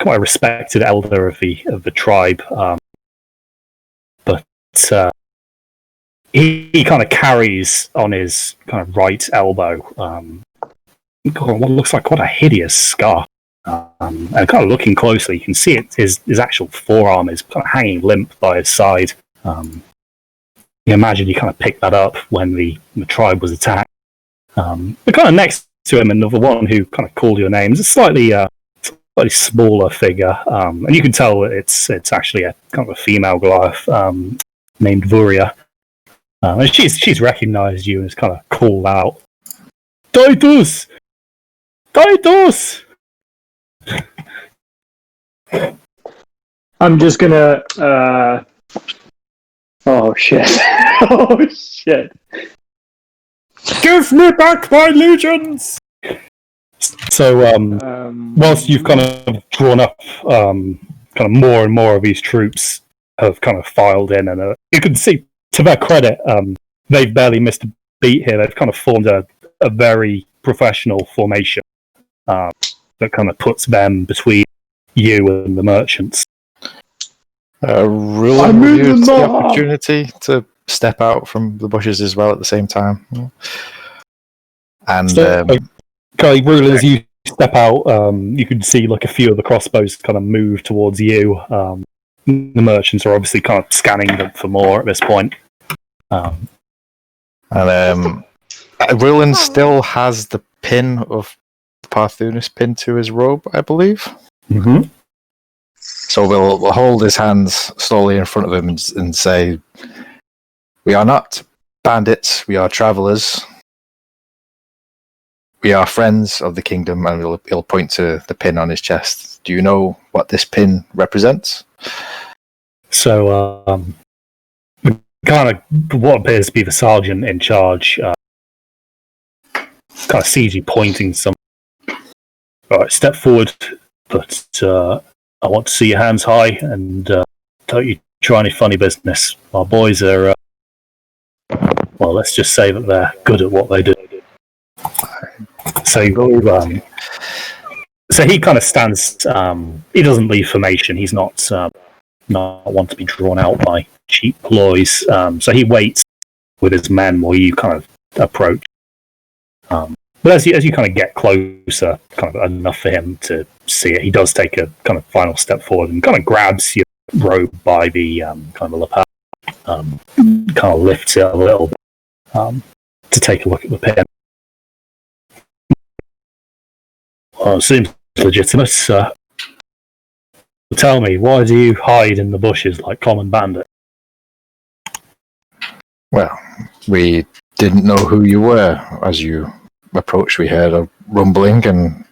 a respected elder of the tribe, but he kind of carries on his kind of right elbow what looks like quite a hideous scar. And kind of looking closely, you can see it. His actual forearm is kind of hanging limp by his side. You imagine you kind of picked that up when the tribe was attacked. But kind of next to him, another one who kind of called your name is a slightly smaller figure, and you can tell that it's actually a kind of a female Goliath named Vuria. And she's recognised you and has kind of called out, Titus! Titus! I'm just gonna. Oh shit! Oh shit! Give me back my legions! So, whilst you've kind of drawn up, kind of more and more of these troops have kind of filed in, and you can see, to their credit, they've barely missed a beat here. They've kind of formed a very professional formation that kind of puts them between you and the merchants. Rule used the opportunity to step out from the bushes as well at the same time. And Rule, as you step out, you can see like a few of the crossbows kind of move towards you. The merchants are obviously kind of scanning them for more at this point. Ruland still has the pin of Parthunis pinned to his robe, I believe. Mm-hmm. So we'll hold his hands slowly in front of him and say, "We are not bandits. We are travelers. We are friends of the kingdom." And he'll point to the pin on his chest. Do you know what this pin represents? So, kind of what appears to be the sergeant in charge kind of sees you pointing some. All right, step forward, but I want to see your hands high, and don't you try any funny business. Our boys are, well, let's just say that they're good at what they do. So he kind of stands. He doesn't leave formation. He's not one to be drawn out by cheap ploys. So he waits with his men while you kind of approach. But as you kind of get closer, kind of enough for him to see it, he does take a kind of final step forward and kind of grabs your robe by the kind of the lapel, kind of lifts it a little bit to take a look at the pin. Well, it seems legitimate. Tell me, why do you hide in the bushes like common bandit? Well, we didn't know who you were. As you approached, we heard a rumbling, and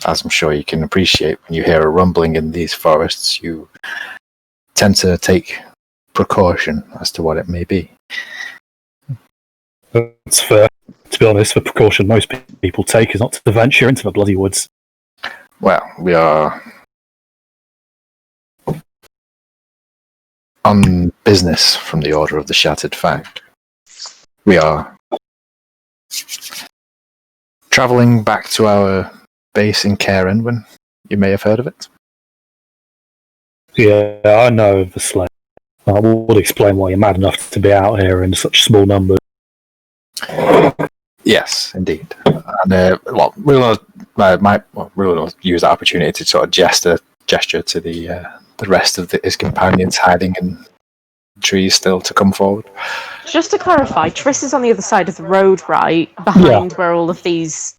as I'm sure you can appreciate, when you hear a rumbling in these forests, you tend to take precaution as to what it may be. That's fair. To be honest, the precaution most people take is not to venture into the bloody woods. Well, we are on business from the Order of the Shattered Fang. We are travelling back to our base in Carenwyn. You may have heard of it. Yeah, I know of the slave. I would explain why you're mad enough to be out here in such small numbers. Yes, indeed. And we'll use that opportunity to sort of gesture to the rest of his companions hiding in trees still to come forward. Just to clarify, Triss is on the other side of the road, right? Behind where all of these...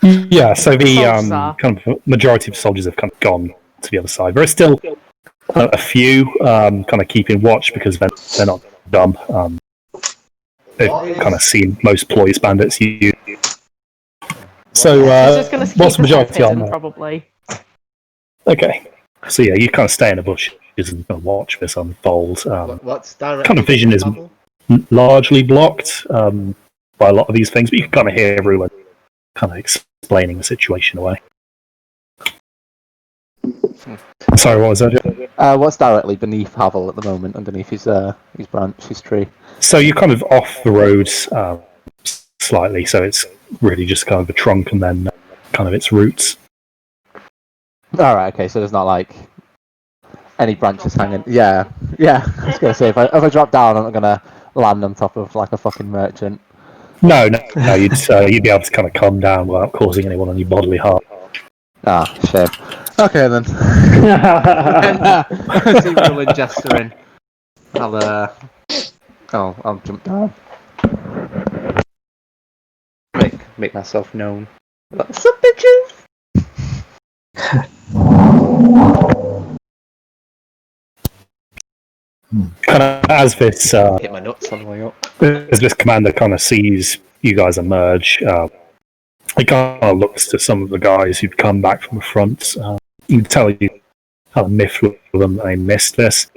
Yeah, so the soldiers are. kind of majority of soldiers have kind of gone to the other side. There are still a few kind of keeping watch because they're not dumb. They've kind of seen most Ploys bandits use. So, She's just going to what's keep the herself majority on hidden, there? probably. Okay. So yeah, you kind of stay in the bushes and kind of watch this unfold. What's direct? Kind of vision is largely blocked by a lot of these things, but you can kind of hear everyone kind of explaining the situation away. Sorry, what was that? What's directly beneath Havel at the moment, underneath his branch, his tree? So you're kind of off the road slightly, so it's really just kind of the trunk and then kind of its roots. Alright, okay, so there's not like any branches hanging. Yeah. I was gonna say if I drop down, I'm not gonna land on top of like a fucking merchant. No, you'd be able to kind of come down without causing anyone any bodily harm. Ah, shame. Okay then. See Will and Jester in. I'll jump down. Make myself known. What's up, bitches? Kind of as this Hit my nuts on the way up. as this commander kind of sees you guys emerge, he kind of looks to some of the guys who'd come back from the front. You can tell you kind of miffed with them that they missed this.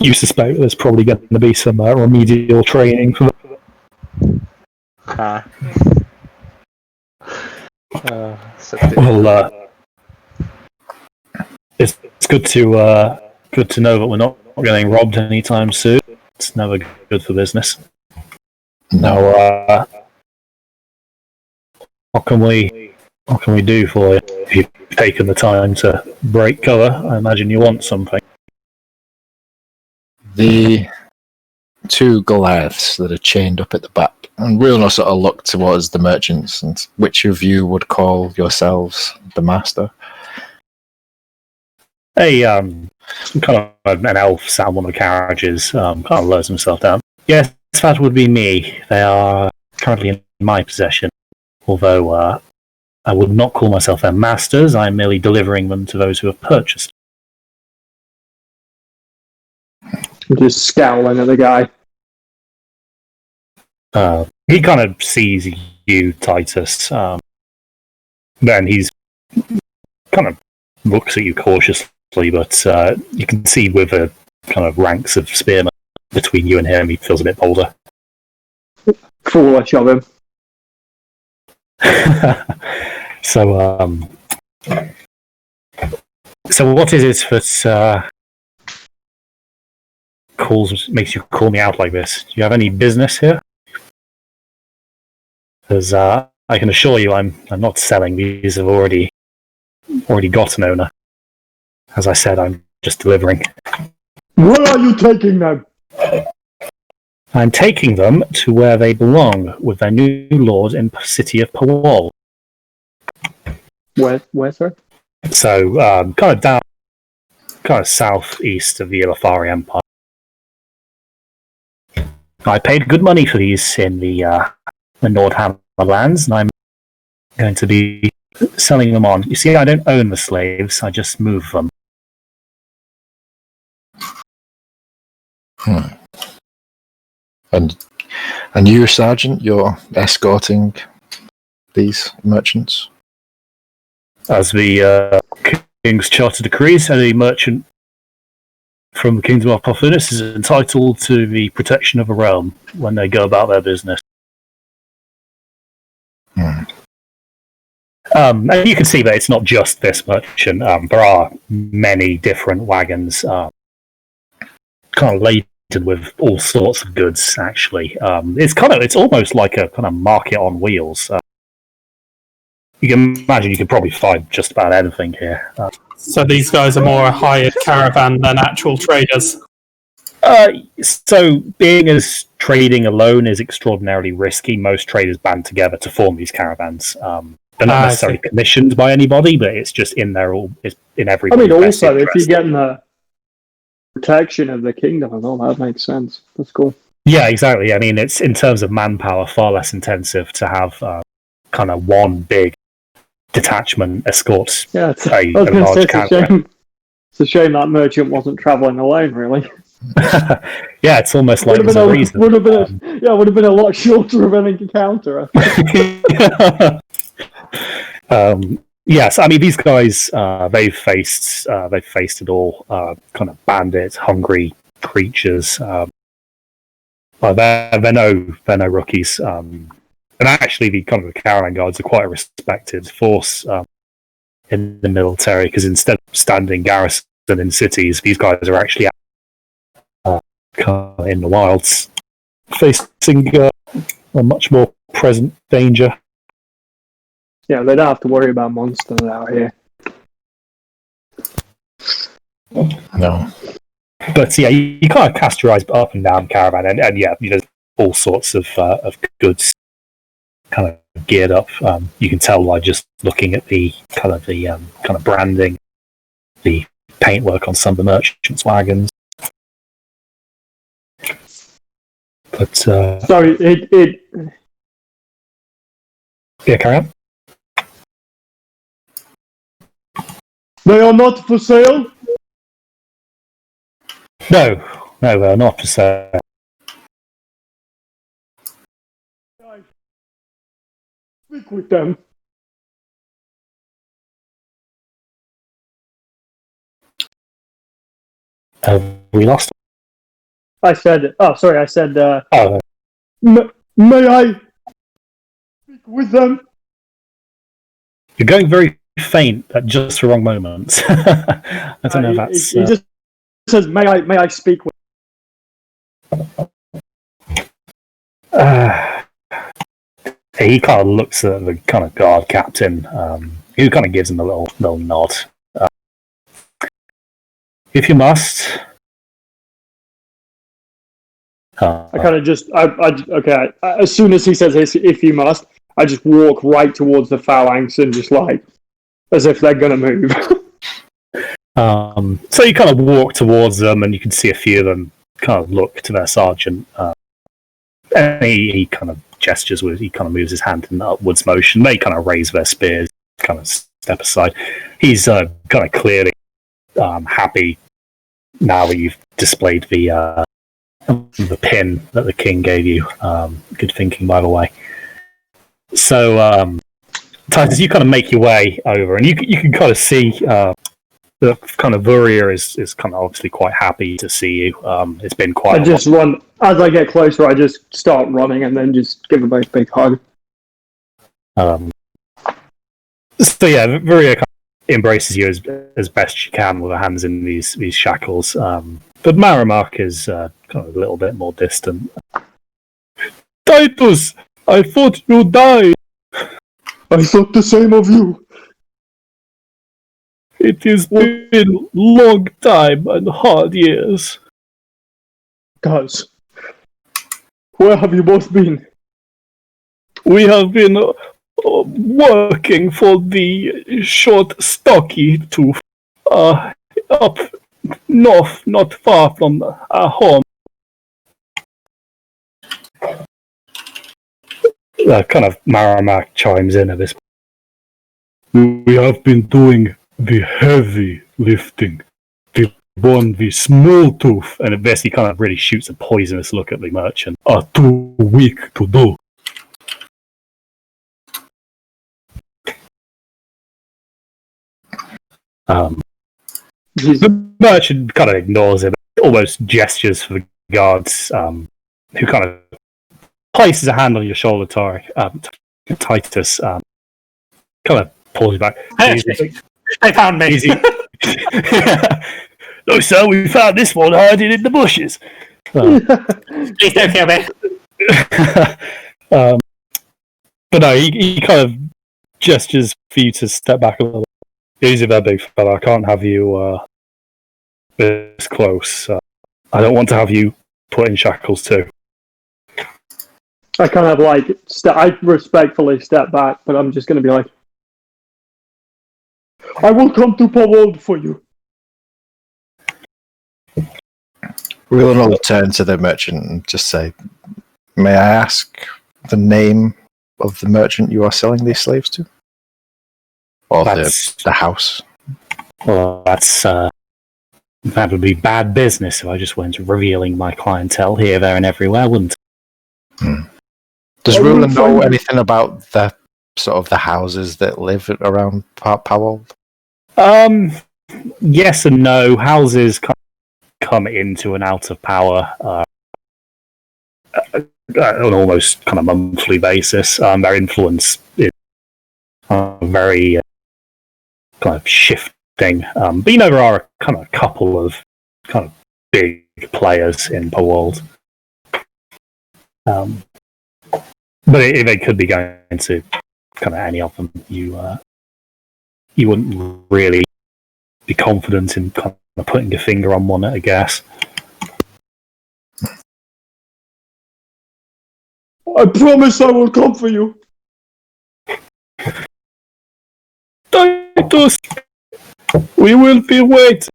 You suspect there's probably going to be some remedial training for them. Well, it's good to know that we're not getting robbed anytime soon. It's never good for business. Now, what can we do for you? If you've taken the time to break cover, I imagine you want something. The two Goliaths that are chained up at the back, and we'll not sort of look towards the merchants, and which of you would call yourselves the master? Hey, kind of an elf sat on one of the carriages, kind of lowers himself down. Yes, that would be me. They are currently in my possession, although I would not call myself their masters. I'm merely delivering them to those who have purchased. Just scowling at the guy. He kind of sees you, Titus. Then he's kind of looks at you cautiously, but you can see with the kind of ranks of spearmen between you and him, he feels a bit bolder. Foolish of him. So what is it that makes you call me out like this? Do you have any business here? Because I can assure you, I'm not selling. These have already got an owner. As I said, I'm just delivering. Where are you taking them? I'm taking them to where they belong, with their new lord in the city of Powol. Where, sir? So, kind of southeast of the Ilafari Empire. I paid good money for these in the Nordhammer lands, and I'm going to be selling them on. You see, I don't own the slaves; I just move them. And you, Sergeant, you're escorting these merchants? As the King's Charter decrees, any merchant from the Kingdom of Pothinus is entitled to the protection of a realm when they go about their business. And you can see that it's not just this merchant. There are many different wagons kind of laden with all sorts of goods, actually. It's almost like a kind of market on wheels. You can imagine you could probably find just about anything here. So these guys are more a hired caravan than actual traders? So being as trading alone is extraordinarily risky, most traders band together to form these caravans. They're not necessarily commissioned by anybody, but it's just in every. I mean, also if you're getting protection of the kingdom and all that makes sense. That's cool. Yeah, exactly. I mean, it's in terms of manpower far less intensive to have kind of one big detachment escorts Yeah, a large caravan. It's a shame that merchant wasn't traveling alone, really. Yeah, it's almost like there's a reason. Would have been a lot shorter of an encounter. Yes, I mean these guys. They've faced it all. Kind of bandit, hungry creatures. But they're no rookies. And actually, the kind of the caravan guards are quite a respected force in the military because instead of standing garrison in cities, these guys are actually in the wilds, facing a much more present danger. Yeah, they don't have to worry about monsters out here. No. But yeah, you kind of cast your eyes up and down caravan, and yeah, there's all sorts of goods kind of geared up. You can tell by just looking at the kind of branding, the paintwork on some of the merchants' wagons. But Sorry, yeah, carry on. They are not for sale. No, not for sale. Speak with them. We lost. I said. Oh, sorry. I said. Oh, May I speak with them? you're going very faint at just the wrong moments. I don't know if that's. He just says, "May I speak with?" He kind of looks at the kind of guard captain, who kind of gives him a little nod. If you must. I kind of just. Okay. As soon as he says, "If you must," I just walk right towards the phalanx and just like, as if they're gonna move. So you kind of walk towards them, and you can see a few of them kind of look to their sergeant. And he kind of gestures with, he kind of moves his hand in the upwards motion. They kind of raise their spears, kind of step aside. He's kind of clearly happy now that you've displayed the pin that the king gave you. Good thinking, by the way. So, Titus, you kind of make your way over, and you can kind of see the kind of Vuria is kind of obviously quite happy to see you. It's been quite. I just run as I get closer. I just start running and then just give them both a big hug. So yeah, Vuria kind of embraces you as best she can with her hands in these shackles. But Marimark is kind of a little bit more distant. Titus, I thought you died. I thought the same of you. It has been long time and hard years. Guys, where have you both been? We have been working for the short, stocky tooth up north, not far from our home. Kind of Marimark chimes in at this point. We have been doing the heavy lifting. The one, the small tooth, and basically kind of really shoots a poisonous look at the merchant, are too weak to do. The merchant kind of ignores him, almost gestures for the guards, who kind of places a hand on your shoulder, Titus, kind of pulls you back. They found me. No, sir, we found this one hiding in the bushes. Please don't kill me. But no, he kind of gestures for you to step back a little. Easy there, big fella. I can't have you this close. I don't want to have you put in shackles too. I kind of like, I respectfully step back, but I'm just going to be like, I will come to Powwold for you. Rulon will turn to the merchant and just say, "May I ask the name of the merchant you are selling these slaves to, or the house?" Well, that would be bad business if I just went revealing my clientele here, there, and everywhere, wouldn't it? Does Rulon know anything about the sort of the houses that live around Powell? Yes and no. Houses come into and out of power on an almost kind of monthly basis. Their influence is very kind of shifting. But there are a couple of kind of big players in the world. But they could be going to kind of any of them. You wouldn't really be confident in kind of putting your finger on one, I guess. I promise I will come for you. Titus, we will be waiting.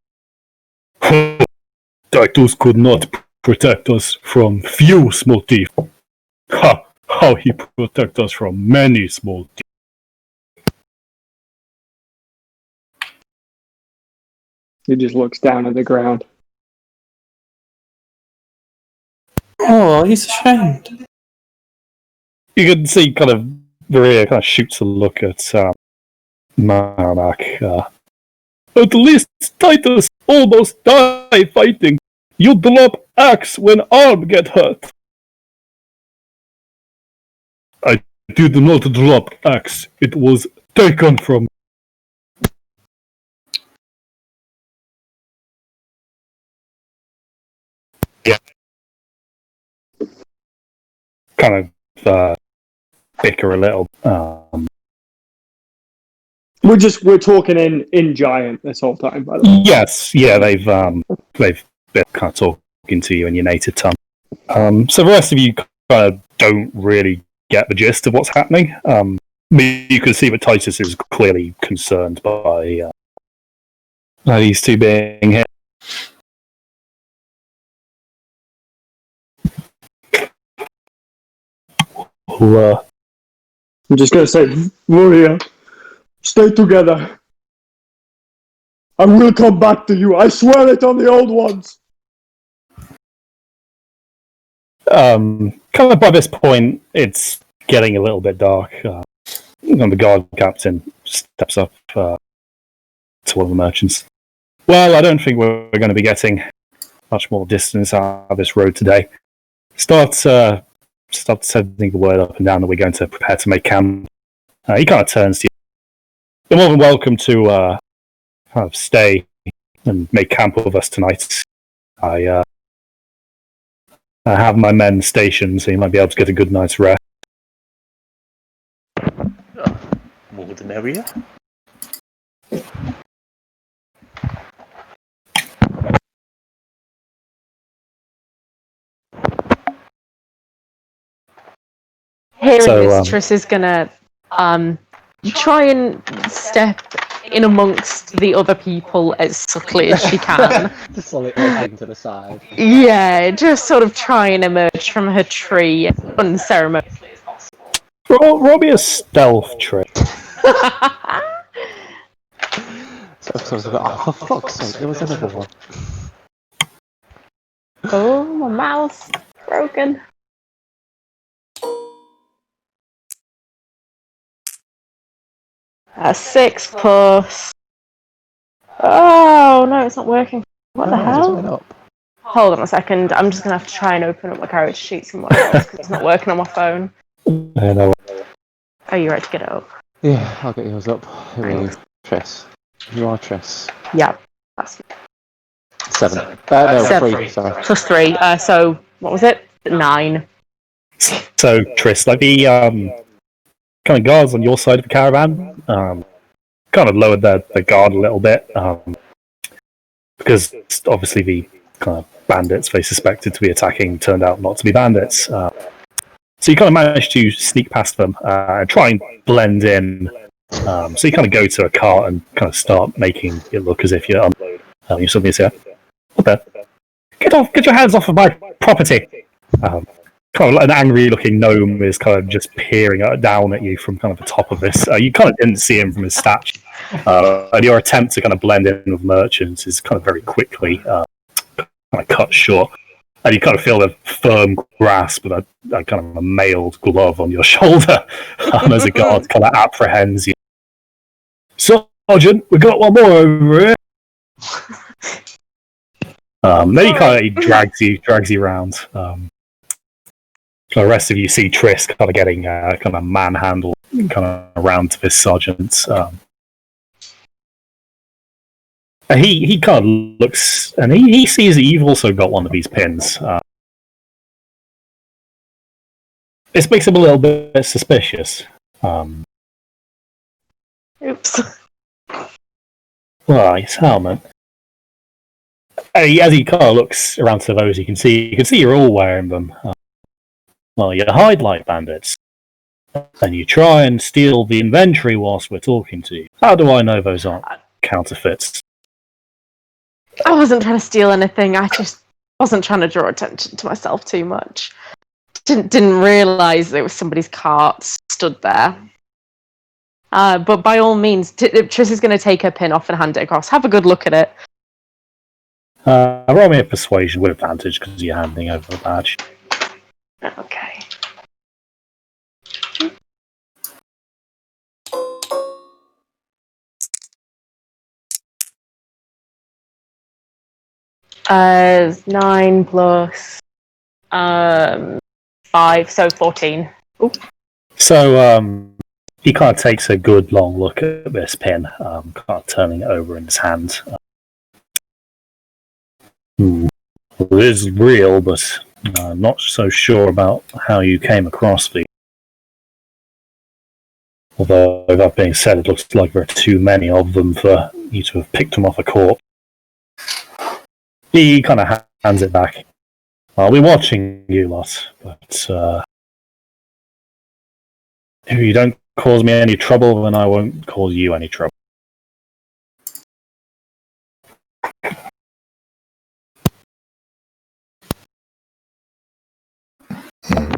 Titus could not protect us from few small thieves. How he protect us from many small thieves. He just looks down at the ground. Oh, he's ashamed. You can see kind of Maria kind of shoots a look at Marmak. At least Titus almost die fighting. You drop axe when arm get hurt. I did not drop axe. It was taken from. Yeah. Kind of bicker a little. We're talking in giant this whole time, by the way. Yes, yeah, they've been kind of talking to you in your native tongue. So the rest of you kind of don't really get the gist of what's happening. You can see that Titus is clearly concerned by these two being here. I'm just going to say, Maria, stay together. I will come back to you. I swear it on the old ones. Kind of by this point, it's getting a little bit dark. And the guard captain steps up to one of the merchants. Well, I don't think we're going to be getting much more distance out of this road today. Start sending the word up and down that we're going to prepare to make camp. He kind of turns to you. You're more than welcome to kind of stay and make camp with us tonight. I have my men stationed, so you might be able to get a good night's rest. More the merrier. Hearing So, this, Triss is gonna try and step in amongst the other people as subtly as she can. Just slowly edging to the side. Yeah, just sort of try and emerge from her tree unceremoniously as possible. Roll me a stealth trick. Oh, for fuck's sake, there was another one. Oh, my mouse broken. A 6 plus. Oh no, it's not working. What the hell? Hold on a second. I'm just gonna have to try and open up my character sheet somewhere else because it's not working on my phone. I know. Are you ready to get it up? Yeah, I'll get yours up. Who are you? Triss. You are Triss. Yeah, that's 7. No, 7. 3, sorry. Plus 3. So what was it? 9. So, Triss, like the kind of guards on your side of the caravan kind of lowered their guard a little bit because obviously the kind of bandits they suspected to be attacking turned out not to be bandits. So you kind of managed to sneak past them and try and blend in. So you kind of go to a cart and kind of start making it look as if you're unloading. You suddenly say, "Okay." Get your hands off of my property! Kind of an angry-looking gnome is kind of just peering down at you from kind of the top of this. You kind of didn't see him from his statue, and your attempt to kind of blend in with merchants is kind of very quickly kind of cut short. And you kind of feel a firm grasp of a kind of a mailed glove on your shoulder as a guard kind of apprehends you. Sergeant, we got one more over here. Then he drags you around. The rest of you see Triss kind of getting kind of manhandled kind of around to this sergeant. And he kind of looks, and he sees that you've also got one of these pins. This makes him a little bit suspicious. Oops. Well, his helmet. As he kind of looks around to those, you can see you're all wearing them. Well, you hide like bandits, and you try and steal the inventory whilst we're talking to you. How do I know those aren't counterfeits? I wasn't trying to steal anything. I just wasn't trying to draw attention to myself too much. Didn't realise there was somebody's cart stood there. But by all means, Triss is going to take her pin off and hand it across. Have a good look at it. Roll me a persuasion with advantage because you're handing over the badge. Okay. Uh, 9 plus 5, so 14. Ooh. So he kind of takes a good long look at this pin, kind of turning it over in his hand. It is real, but I'm not so sure about how you came across these. Although, that being said, it looks like there are too many of them for you to have picked them off a corpse. He kind of hands it back. I'll be watching you lot, but if you don't cause me any trouble, then I won't cause you any trouble.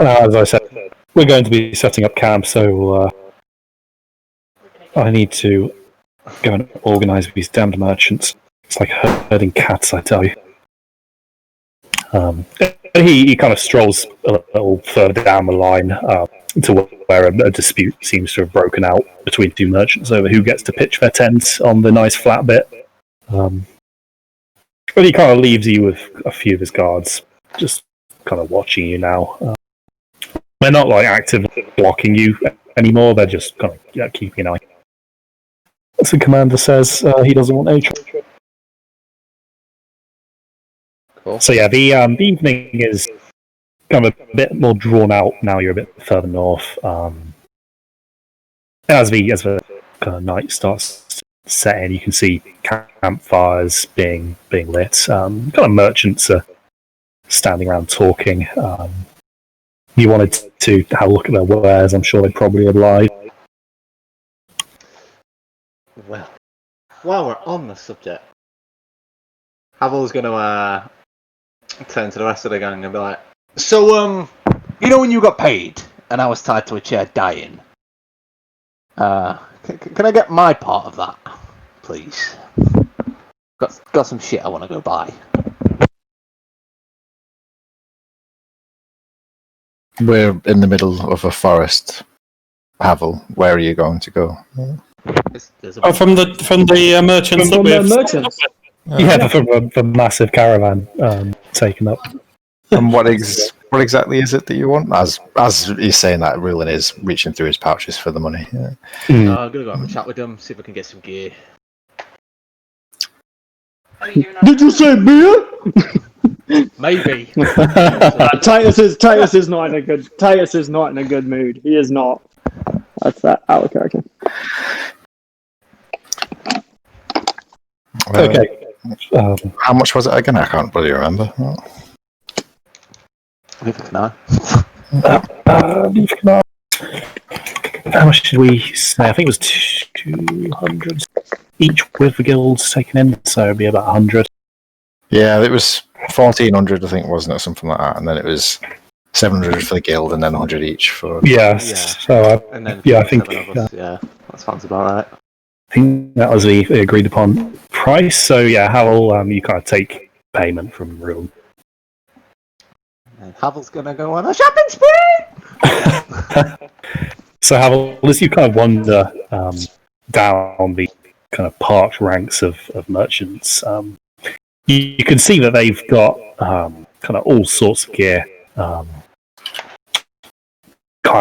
As I said, we're going to be setting up camp, so I need to go and organise these damned merchants. It's like herding cats, I tell you. He kind of strolls a little further down the line to where a dispute seems to have broken out between two merchants over who gets to pitch their tent on the nice flat bit. But he kind of leaves you with a few of his guards, just kind of watching you now. They're not like actively blocking you anymore, they're just kind of keeping an eye. As the commander says, he doesn't want any trouble. Cool. So yeah, the evening is kind of a bit more drawn out now. You're a bit further north. As the kind of night starts setting, you can see campfires being lit. Kind of merchants are standing around talking. You wanted to have a look at their wares. I'm sure they probably would lie. Well, while we're on the subject, Havel's going to turn to the rest of the gang and be like, so, you know when you got paid and I was tied to a chair dying? Can I get my part of that, please? Got some shit I want to go buy. We're in the middle of a forest. Havel, where are you going to go? From the merchants that From we've... the merchants. Yeah, from the massive caravan taken up. And what exactly is it that you want? As he's saying that, Rulin is reaching through his pouches for the money. Yeah. I'm going to go have a chat with them, see if I can get some gear. Did you say beer? Maybe. Titus is not in a good mood. He is not. That's that out of character. Okay. How much was it again? I can't really remember. How much did we say? I think it was 200 each with the guilds taken in, so it'd be about 100. Yeah, it was 1,400, I think, wasn't it? Something like that. And then it was 700 for the guild and then 100 each for... Yes. Yeah. So, And then I think 7 of us, yeah. That sounds about right. I think that was the agreed upon price. So, yeah, Havel, you kind of take payment from the room. And Havel's gonna go on a shopping spree! So, Havel, as you kind of wander down the kind of parked ranks of merchants, you can see that they've got kind of all sorts of gear, kind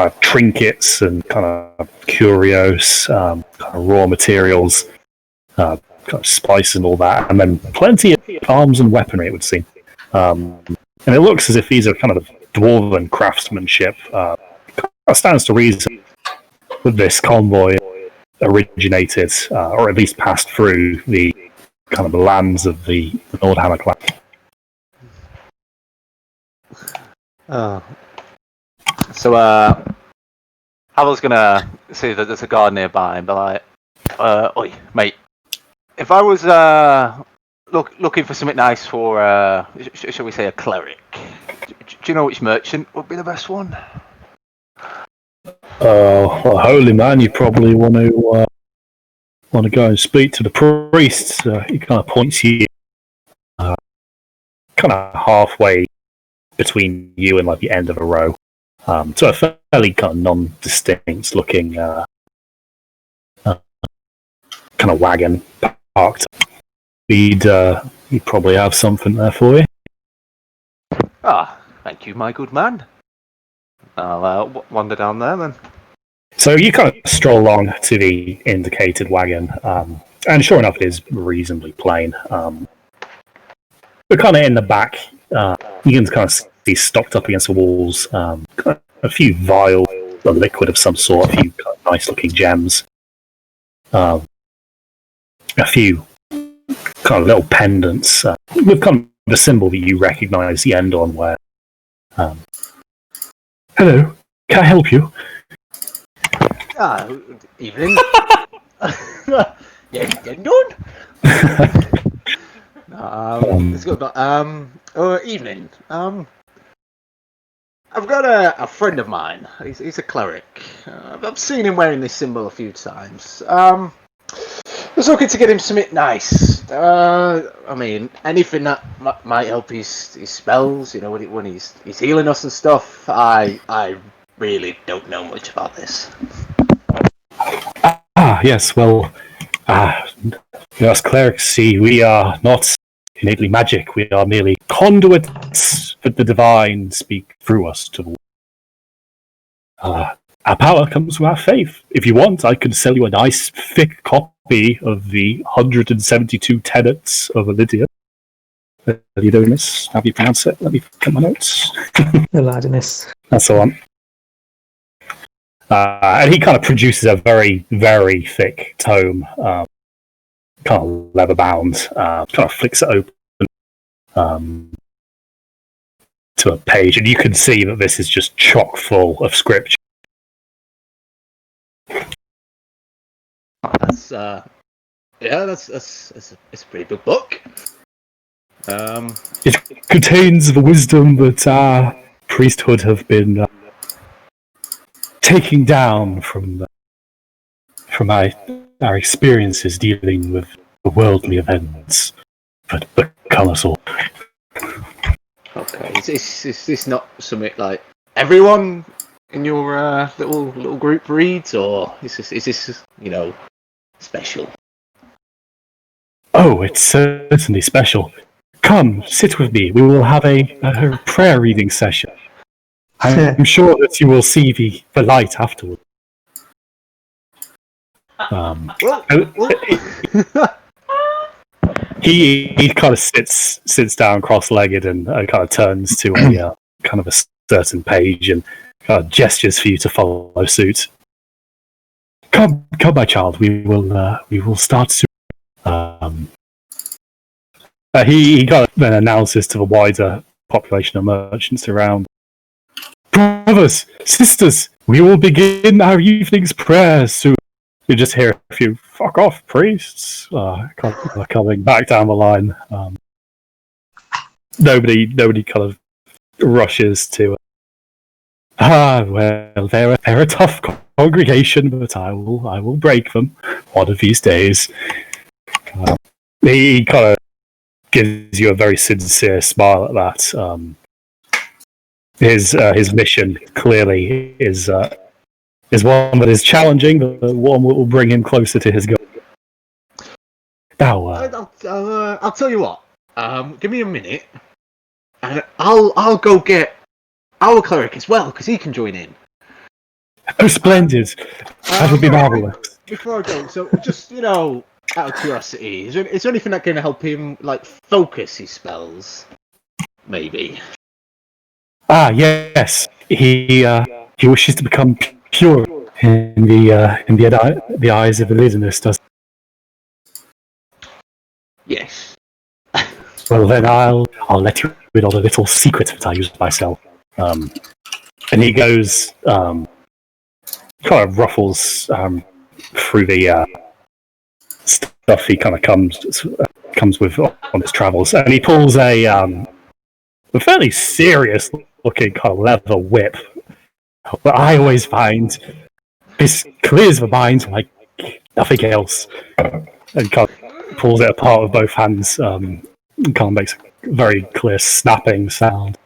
of trinkets and kind of curios, kind of raw materials, kind of spice and all that, and then plenty of arms and weaponry, it would seem. And it looks as if these are kind of dwarven craftsmanship. That stands to reason that this convoy originated, or at least passed through the kind of lands of the Nordhammer clan. Oh. So, Havel's gonna see that there's a guard nearby and be like, oi, mate, if I was looking for something nice for, shall we say, a cleric, do you know which merchant would be the best one? Well, holy man, you probably want to go and speak to the priest. He kind of points you kind of halfway between you and like the end of a row to a fairly kind of non-distinct looking kind of wagon parked. He'd probably have something there for you. Ah, thank you, my good man. I'll wander down there then. So you kind of stroll along to the indicated wagon, and sure enough, it is reasonably plain. But kind of in the back, you can kind of see stocked up against the walls a few vials of liquid of some sort, a few kind of nice-looking gems, a few kind of little pendants with kind of the symbol that you recognise the end on. Where, hello, can I help you? Evening. Yeah, getting done. It's good, but evening. I've got a friend of mine. He's a cleric. I've seen him wearing this symbol a few times. I was looking to get him something nice. I mean, anything that might help his spells. You know, when he's healing us and stuff. I really don't know much about this. Yes, well, as clerics, see, we are not innately magic. We are merely conduits that the divine speak through us to the world. Our power comes from our faith. If you want, I could sell you a nice, thick copy of the 172 tenets of Lydia. Are you doing this? How do you pronounce it? Let me get my notes. Aladdinus. That's the one. And he kind of produces a very, very thick tome, kind of leather bound, kind of flicks it open to a page, and you can see that this is just chock full of scripture. That's it's a pretty big book. It contains the wisdom that our priesthood have been taking down from our experiences dealing with the worldly events that become us all. Okay, is this not something like everyone in your little group reads, or is this special? Oh, it's certainly special. Come, sit with me. We will have a prayer reading session. I'm sure that you will see the light afterward. He kind of sits down cross-legged and kind of turns to a kind of a certain page and kind of gestures for you to follow suit. Come, my child. We will start soon. He kind of then announces to the wider population of merchants around. Brothers, sisters, we will begin our evening's prayers soon. You just hear a few "fuck off, priests" coming back down the line. nobody kind of rushes to. Well, they're a tough congregation, but I will break them one of these days. He kind of gives you a very sincere smile at that. His mission clearly is one that is challenging, but one that will bring him closer to his goal. Now, I'll tell you what. Give me a minute, and I'll go get our cleric as well, because he can join in. Oh, splendid! That would be marvelous. Before I go, so just out of curiosity, is there anything that can help him focus his spells? Maybe. Yes. He wishes to become pure in the eyes of the listeners. Does. Yes. Well, then I'll let you in on a little secret that I use myself. And he goes, kind of ruffles through the stuff he kind of comes with on his travels, and he pulls a fairly serious looking kind of leather whip. But I always find this clears the mind like nothing else, and kind of pulls it apart with both hands. And kind of makes a very clear snapping sound.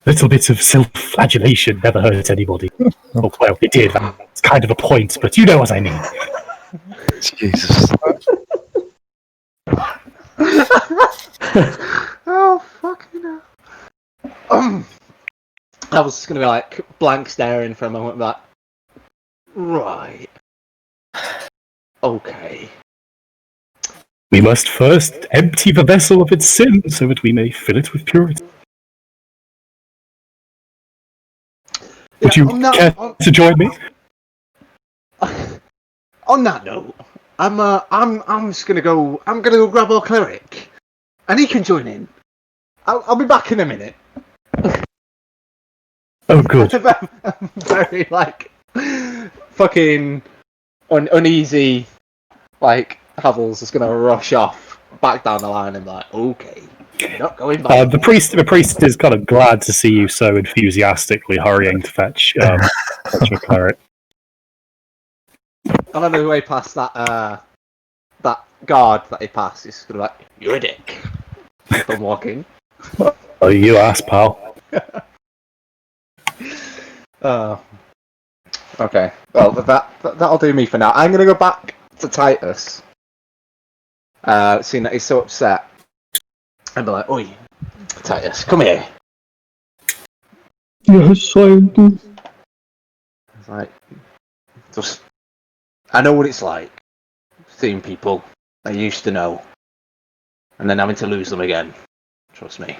Little bits of self-flagellation never hurt anybody. Oh, well, it did. It's kind of a point, but you know what I mean. Jesus. Oh, fucking hell. I was just going to be blank staring for a moment, right. Okay. We must first empty the vessel of its sin so that we may fill it with purity. Would you care to join me? On that note, I'm just gonna go. I'm gonna go grab our cleric, and he can join in. I'll be back in a minute. Oh, good. Very fucking uneasy. Havel's just gonna rush off back down the line and okay, you're not going back. The priest is kind of glad to see you so enthusiastically hurrying to fetch your cleric. And on the way past that guard that he passed, he's gonna you're a dick. I'm walking. Oh, you ass, pal. Okay. Well, that'll do me for now. I'm gonna go back to Titus. Seeing that he's so upset, and be oi, Titus, come here. Yes, I do. It's I know what it's like, seeing people I used to know, and then having to lose them again. Trust me.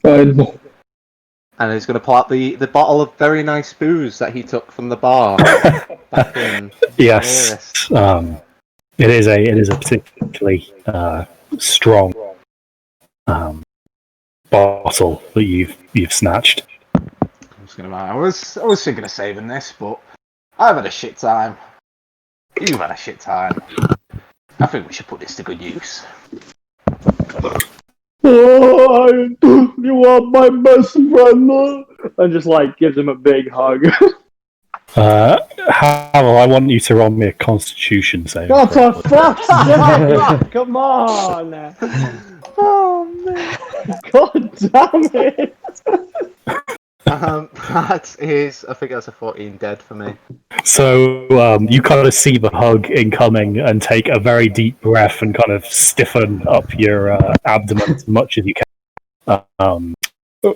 I know. And he's going to pull out the bottle of very nice booze that he took from the bar back in. Yes. It is a particularly strong bottle that you've snatched. I was thinking of saving this, but I've had a shit time. You've had a shit time. I think we should put this to good use. Oh, you are my best friend. And just gives him a big hug. Harold, I want you to roll me a Constitution save. What the fuck? Come on! Oh man! God damn it! That is, I think that's a 14 dead for me. So you kind of see the hug incoming and take a very deep breath and kind of stiffen up your abdomen as much as you can.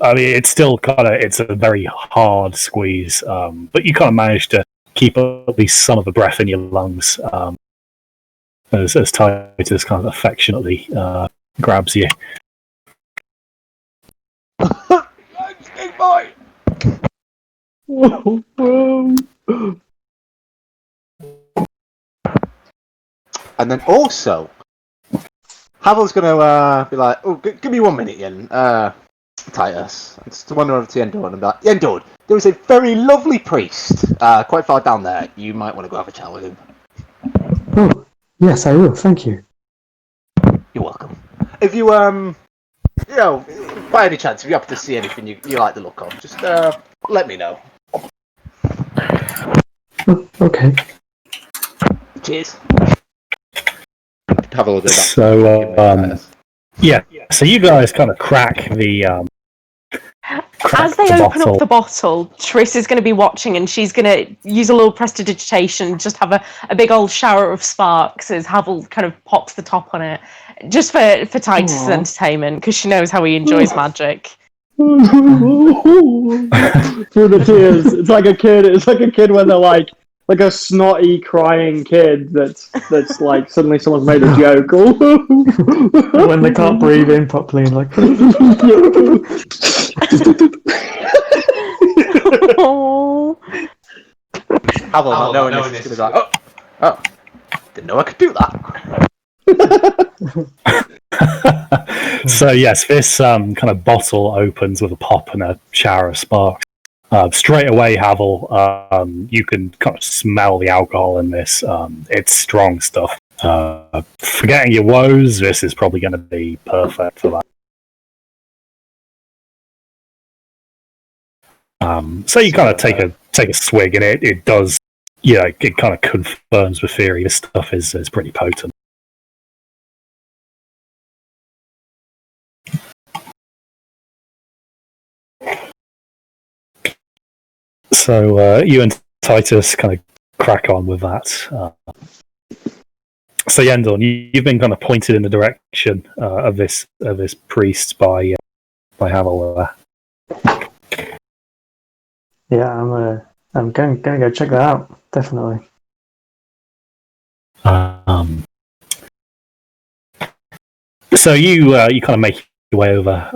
I mean, it's still it's a very hard squeeze, but you kind of manage to keep at least some of the breath in your lungs as Titus kind of affectionately grabs you. Big boy! And then also, Havel's going to be oh, give me 1 minute, Ian. Titus. Just to wander over to Yendord and be Yendord, there is a very lovely priest quite far down there. You might want to go have a chat with him. Oh, yes, I will. Thank you. You're welcome. If you you know, by any chance, if you happen to see anything you like the look of, just let me know. Okay. Cheers. Have a look at that. So, yeah. So you guys kind of crack the. As they open up the bottle, Triss is going to be watching, and she's going to use a little prestidigitation, just have a big old shower of sparks as Havel kind of pops the top on it, just for Titus' entertainment, because she knows how he enjoys magic. Through the tears. It's like a kid. It's like a kid when they're like a snotty crying kid that's like suddenly someone's made a joke. When they can't breathe in properly, and like. Oh. Havel not knowing this is going to be like, oh, didn't know I could do that. So yes, this kind of bottle opens with a pop and a shower of sparks. Straight away, Havel, you can kind of smell the alcohol in this. It's strong stuff. Forgetting your woes, this is probably going to be perfect for that. So you kind of take a swig, and it does, it kind of confirms the theory. This stuff is pretty potent. So you and Titus kind of crack on with that. So Yendon, you've been kind of pointed in the direction of this priest by Havel. Yeah, I'm going to go check that out. Definitely. So you kind of make your way over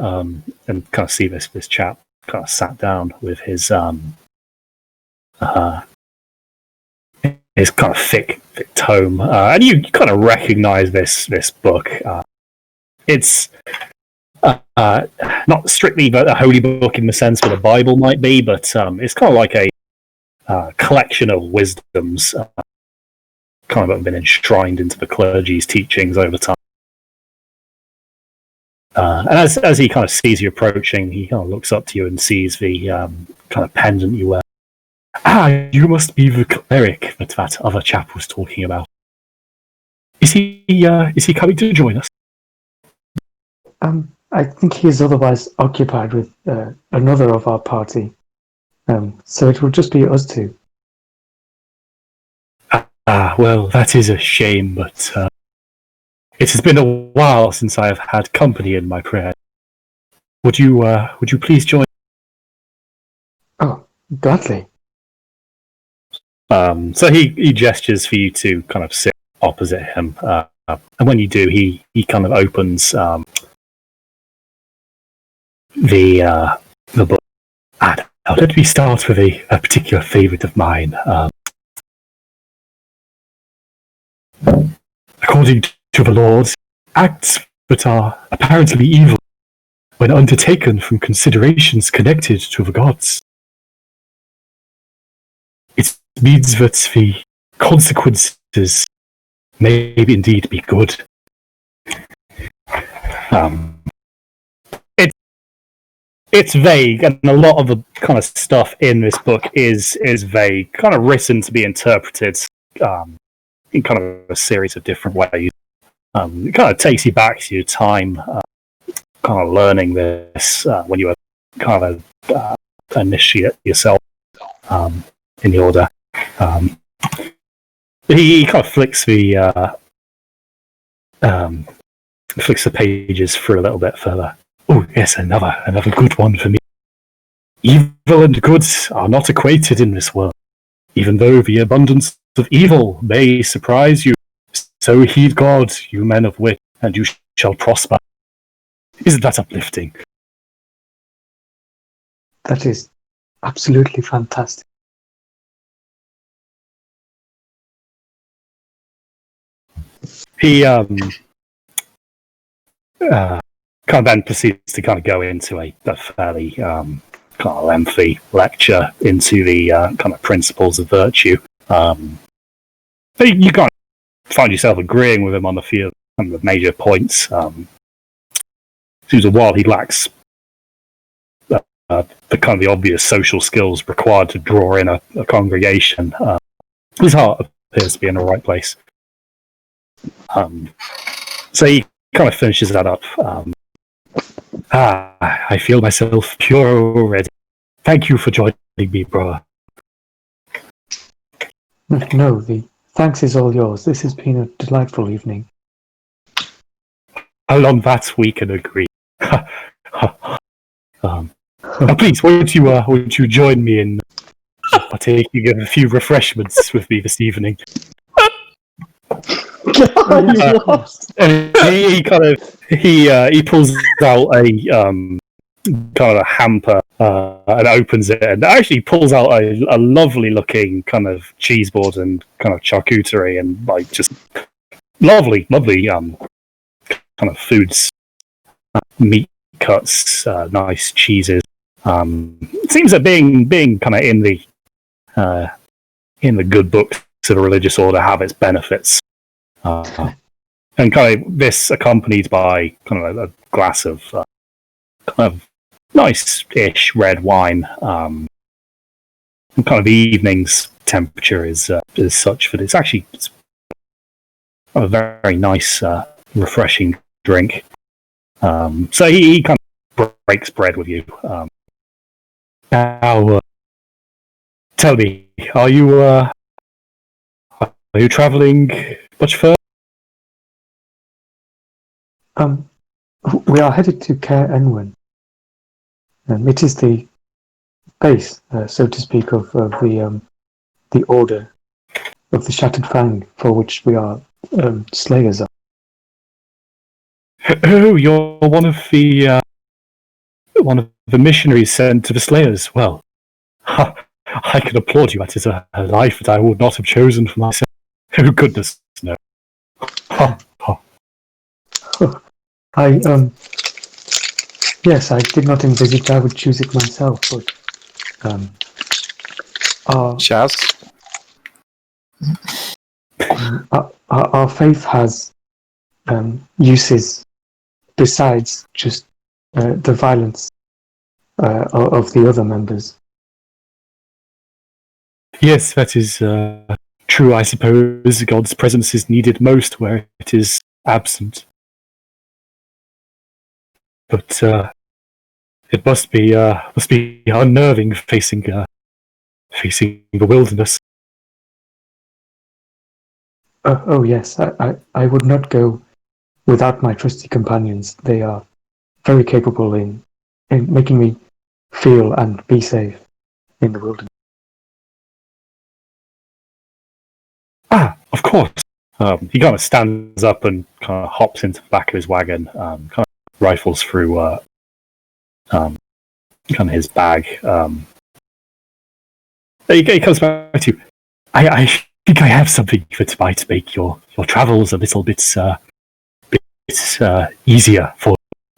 and kind of see this chap kind of sat down with his kind of thick tome, and you kind of recognize this book. It's not strictly a holy book in the sense that a Bible might be, but it's kind of like a collection of wisdoms, kind of been enshrined into the clergy's teachings over time. And as he kind of sees you approaching, he kind of looks up to you and sees the kind of pendant you wear. You must be the cleric that other chap was talking about. Is he coming to join us? I think he's otherwise occupied with another of our party. So it will just be us two. Well, that is a shame, but it has been a while since I have had company in my prayer. Would you please join? Oh, gladly. So he gestures for you to kind of sit opposite him, and when you do, he kind of opens the book. Now let me start with a particular favourite of mine. According to the Lord, acts that are apparently evil, when undertaken from considerations connected to the gods, it means that the consequences may indeed be good. It's vague, and a lot of the kind of stuff in this book is vague, kind of written to be interpreted in kind of a series of different ways. It kind of takes you back to your time, kind of learning this when you were kind of initiate yourself in the order. He kind of flicks the pages through a little bit further. Oh yes, another good one for me. Evil and good are not equated in this world. Even though the abundance of evil may surprise you, so heed God, you men of wit, and you shall prosper. Isn't that uplifting? That is absolutely fantastic. He kind of then proceeds to kind of go into a fairly kind of lengthy lecture into the kind of principles of virtue. You kind of find yourself agreeing with him on a few of the major points. seems a while he lacks the kind of the obvious social skills required to draw in a congregation. His heart appears to be in the right place. So he kind of finishes that up. I feel myself pure already. Thank you for joining me, brother. No, the thanks is all yours. This has been a delightful evening. On that we can agree. Please, won't you join me in partaking of a few refreshments with me this evening? God, you lost. And he pulls out a kind of a hamper and opens it, and actually pulls out a lovely looking kind of cheese board and kind of charcuterie and like just lovely kind of foods, meat cuts, nice cheeses. It seems that being kind of in the good books of a religious order have its benefits. And kind of this accompanied by kind of a glass of kind of nice-ish red wine. And kind of the evening's temperature is such that it's a very nice, refreshing drink. So he kind of breaks bread with you. Now, tell me, are you traveling much further? We are headed to Caer Enwen. It is the base, so to speak, of the order of the Shattered Fang, for which we are slayers of. Oh, you're one of the missionaries sent to the Slayers. Well, I can applaud you. That is a life that I would not have chosen for myself. Oh, goodness, no. Yes, I did not envisage I would choose it myself, but Chaz? Our faith has uses besides just the violence of the other members. Yes, that is true. I suppose God's presence is needed most where it is absent. But it must be unnerving facing the wilderness. Oh yes, I would not go without my trusty companions. They are very capable in making me feel and be safe in the wilderness. Of course. He kind of stands up and kind of hops into the back of his wagon, kind of rifles through kind of his bag. He comes back to you. I think I have something that might make your travels a little bit easier for.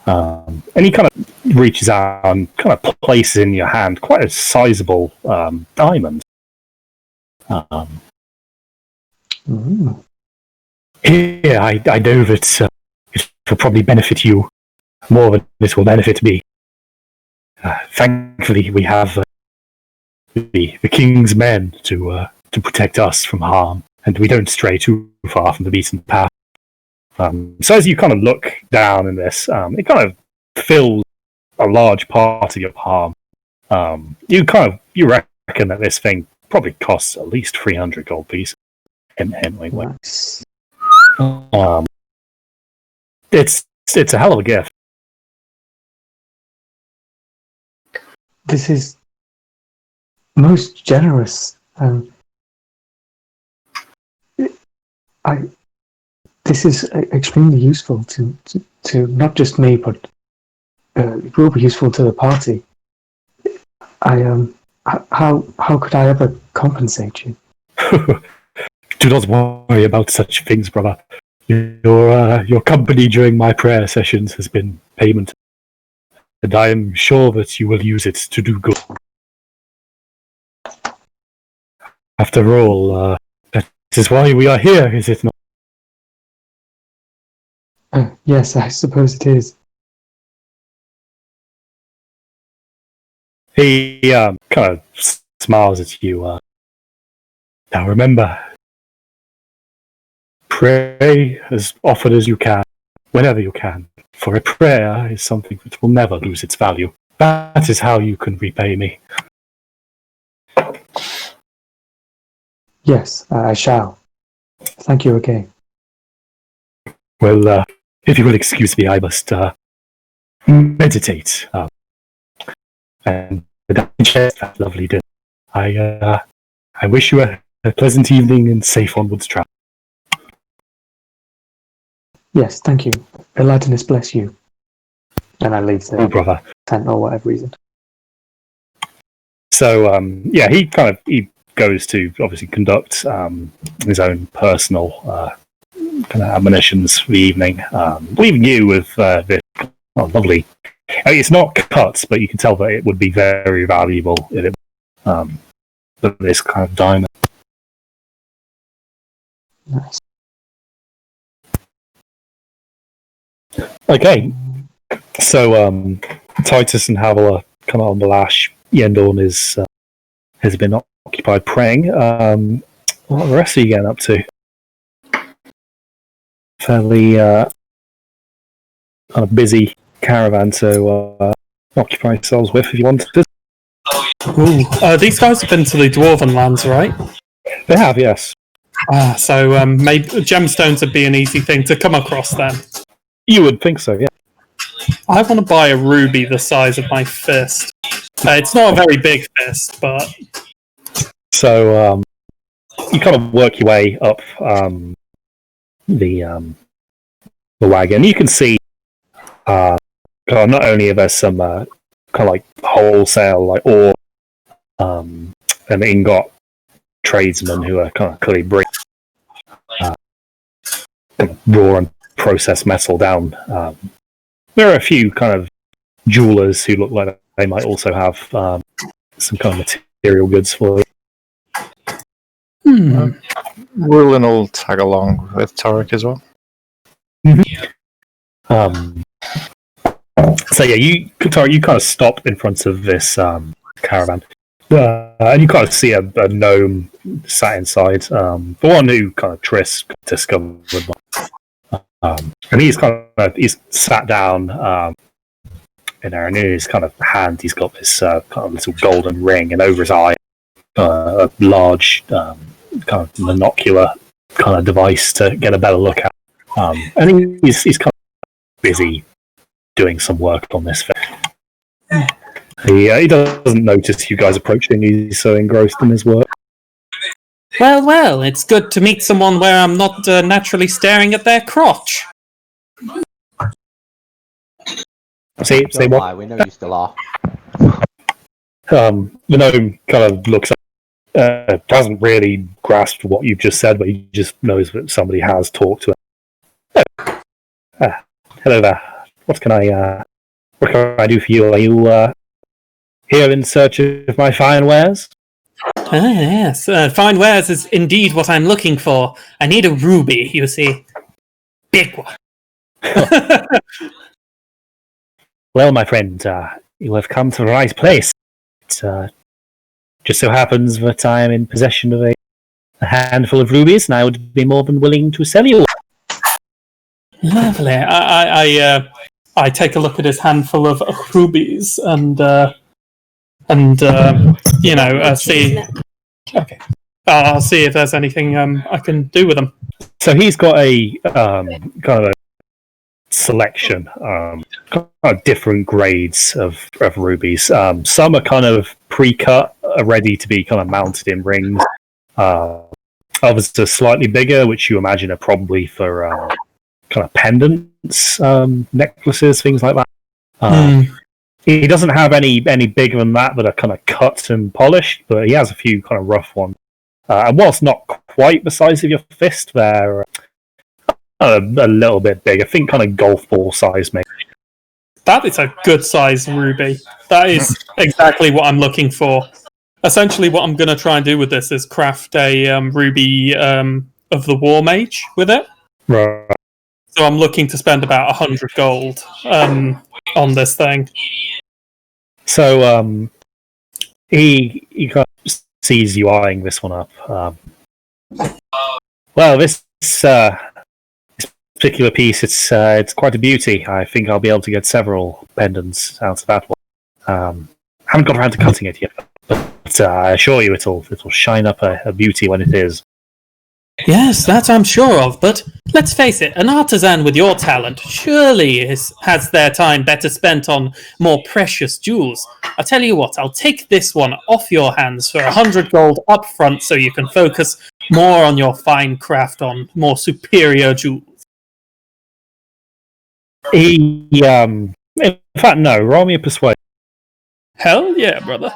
And he kind of reaches out and kind of places in your hand quite a sizable diamond. Yeah, I know that it will probably benefit you more than this will benefit me. Thankfully, we have the king's men to protect us from harm, and we don't stray too far from the beaten path. So as you kind of look down in this, it kind of fills a large part of your palm. You reckon that this thing probably costs at least 300 gold pieces. Nice. It's a hell of a gift. This is most generous. This is extremely useful to not just me, but it will be useful to the party. How could I ever compensate you? Do not worry about such things, brother. Your company during my prayer sessions has been payment, and I am sure that you will use it to do good. After all, that is why we are here, is it not? Yes, I suppose it is. He kind of smiles at you. Now remember, pray as often as you can, whenever you can, for a prayer is something that will never lose its value. That is how you can repay me. Yes, I shall. Thank you again. Well, if you will excuse me, I must meditate and digest that lovely dinner. I wish you a pleasant evening and safe onwards travel. Yes, thank you. Aladdinus bless you. And I leave the Oh, brother. tent or whatever reason. So, he goes to obviously conduct his own personal kind of admonitions for the evening, leaving you with this lovely. It's not cuts, but you can tell that it would be very valuable if it for this kind of diamond. Nice. Okay, so Titus and Havilah come out on the lash. Yendorn has been occupied praying. What are the rest of you getting up to? Fairly kind of busy caravan to occupy yourselves with if you wanted to. Ooh, these guys have been to the Dwarven lands, right? They have, yes. So maybe gemstones would be an easy thing to come across then. You would think so, yeah. I want to buy a ruby the size of my fist. It's not a very big fist, but... So you kind of work your way up the wagon. You can see not only are there some kind of like wholesale like ore and ingot tradesmen who are kind of clearly bringing raw and processed metal down. There are a few kind of jewelers who look like they might also have some kind of material goods for you. Rulin will tag along with Torek as well. So yeah, you kind of stop in front of this caravan, and you kind of see a gnome sat inside. The one who kind of Triss discovered, and he's sat down in there, and in his kind of hand, he's got this kind of little golden ring, and over his eye, a large kind of monocular kind of device to get a better look at. And he's kind of busy doing some work on this thing. He doesn't notice you guys approaching. He's so engrossed in his work. Well, it's good to meet someone where I'm not naturally staring at their crotch. Say Don't what? lie, we know you still are. The gnome kind of looks up, doesn't really grasp what you've just said, but he just knows that somebody has talked to him. Hello there. What can I do for you? Are you here in search of my fine wares? Yes. Fine wares is indeed what I'm looking for. I need a ruby, you see. Big one. Well, my friend, you have come to the right place. It just so happens that I am in possession of a handful of rubies, and I would be more than willing to sell you. Lovely. I take a look at his handful of rubies and see. Okay. I'll see if there's anything I can do with them. So he's got a kind of a selection, kind of different grades of rubies. Some are kind of pre-cut, ready to be kind of mounted in rings. Others are slightly bigger, which you imagine are probably for kind of pendants, necklaces, things like that. He doesn't have any bigger than that are kind of cut and polished, but he has a few kind of rough ones. And whilst not quite the size of your fist, they're a little bit big. I think kind of golf ball size, maybe. That is a good size ruby. That is exactly what I'm looking for. Essentially, what I'm going to try and do with this is craft a ruby of the War Mage with it. Right. So I'm looking to spend about 100 gold on this thing. So He kind of sees you eyeing this one up. Well, this particular piece, it's quite a beauty. I think I'll be able to get several pendants out of that one. Haven't got around to cutting it yet, but I assure you it'll shine up a beauty when it is. Yes, that I'm sure of, but let's face it, an artisan with your talent surely has their time better spent on more precious jewels. I'll tell you what, I'll take this one off your hands for 100 gold up front so you can focus more on your fine craft on more superior jewels. In fact, no, roll me a persuasion. Hell yeah, brother.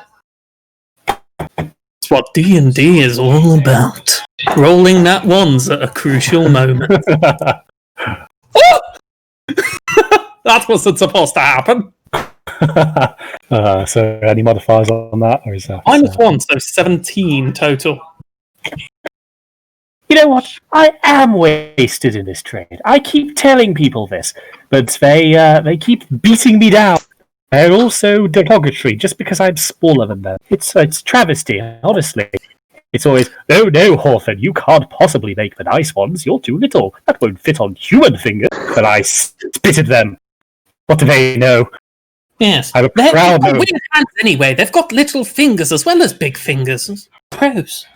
It's what D&D is all about. Rolling nat ones at a crucial moment. Oh! That wasn't supposed to happen. So any modifiers on that, or is that -1, so 17 total. You know what? I am wasted in this trade. I keep telling people this, but they keep beating me down. They're also derogatory just because I'm smaller than them. It's travesty, honestly. It's always, no, Hawthorne, you can't possibly make the nice ones. You're too little. That won't fit on human fingers. But I spit at them. What do they know? Yes. I'm a They've proud got weird hands anyway. They've got little fingers as well as big fingers. Gross.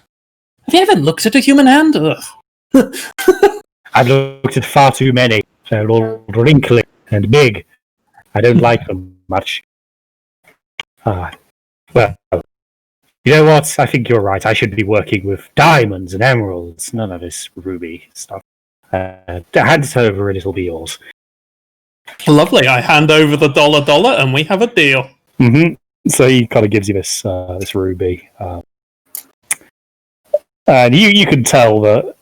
Have you ever looked at a human hand? Ugh. I've looked at far too many. They're all wrinkly and big. I don't like them much. Well, you know what? I think you're right. I should be working with diamonds and emeralds. None of this ruby stuff. Hand it over and it'll be yours. Lovely. I hand over the dollar and we have a deal. Mm-hmm. So he kind of gives you this ruby. And you can tell that,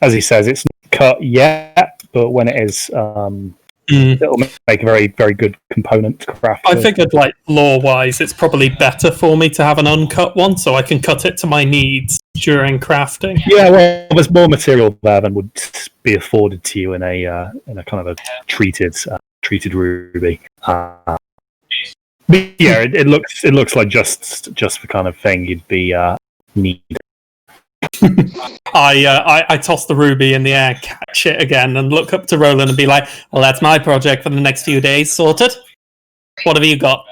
as he says, it's not cut yet, but when it is, it'll make a very, very good component to craft. I figured, like, lore-wise, it's probably better for me to have an uncut one, so I can cut it to my needs during crafting. Yeah, well, there's more material there than would be afforded to you in a kind of a treated ruby. But yeah, it looks like just the kind of thing you'd be need. I toss the ruby in the air, catch it again, and look up to Roland and be like, well, that's my project for the next few days, sorted. What have you got?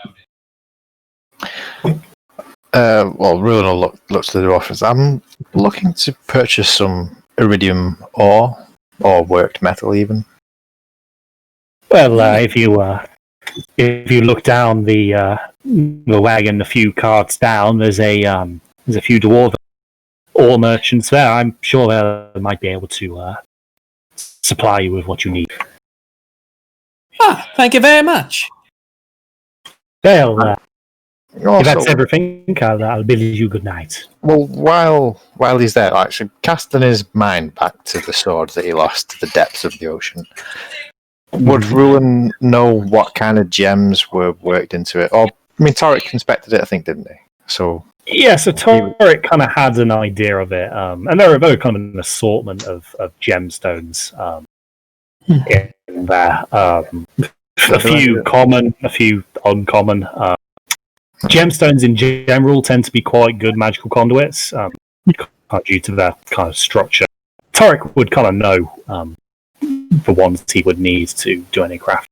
Well, Roland looks to the office. I'm looking to purchase some iridium ore, or worked metal even. Well, if you look down the wagon a few carts down, there's a few dwarven ore merchants there. I'm sure they might be able to supply you with what you need. Thank you very much. Well, if that's everything, I'll bid you good night. Well, while he's there, actually casting his mind back to the sword that he lost to the depths of the ocean, would Ruin know what kind of gems were worked into it? Or, I mean, Torek inspected it, I think, didn't he? So yeah, so Torek kind of had an idea of it, and there are kind of an assortment of gemstones in there. A few common, a few uncommon. Gemstones in general tend to be quite good magical conduits, due to their kind of structure. Torek would kind of know the ones he would need to do any craft.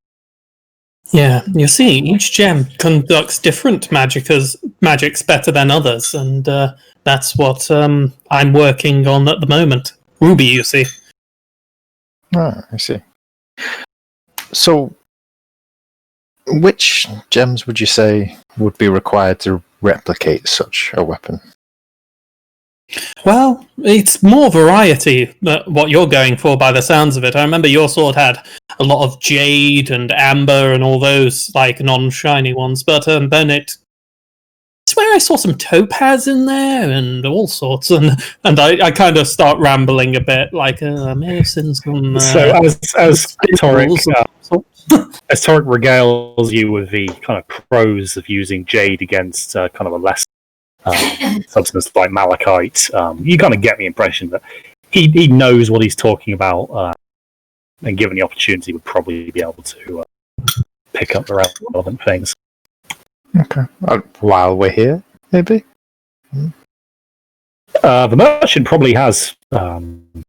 Yeah, you see, each gem conducts different magics better than others, and that's what I'm working on at the moment. Ruby, you see. Ah, I see. So, which gems would you say would be required to replicate such a weapon? Well, it's more variety than what you're going for by the sounds of it. I remember your sword had a lot of jade and amber and all those, like, non-shiny ones, but then I swear I saw some topaz in there and all sorts, and I kind of start rambling a bit, like, I may have seen some... So as Torek regales you with the kind of pros of using jade against kind of a less substance like malachite, you kind of get the impression that he knows what he's talking about, and given the opportunity would probably be able to pick up the relevant things. Okay. While we're here, maybe? The merchant probably has, in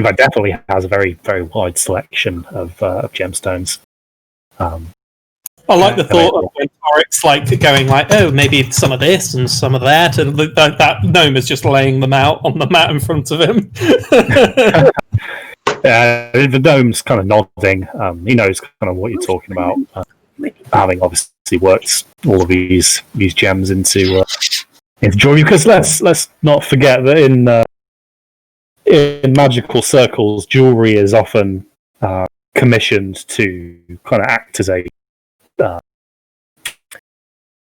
fact, definitely has a very, very wide selection of gemstones. I like the thought of when Torik's like going like, oh, maybe some of this and some of that, and that gnome is just laying them out on the mat in front of him. The gnome's kind of nodding. He knows kind of what you're talking about, having obviously worked all of these gems into jewelry. Because let's not forget that in magical circles, jewelry is often commissioned to kind of act as a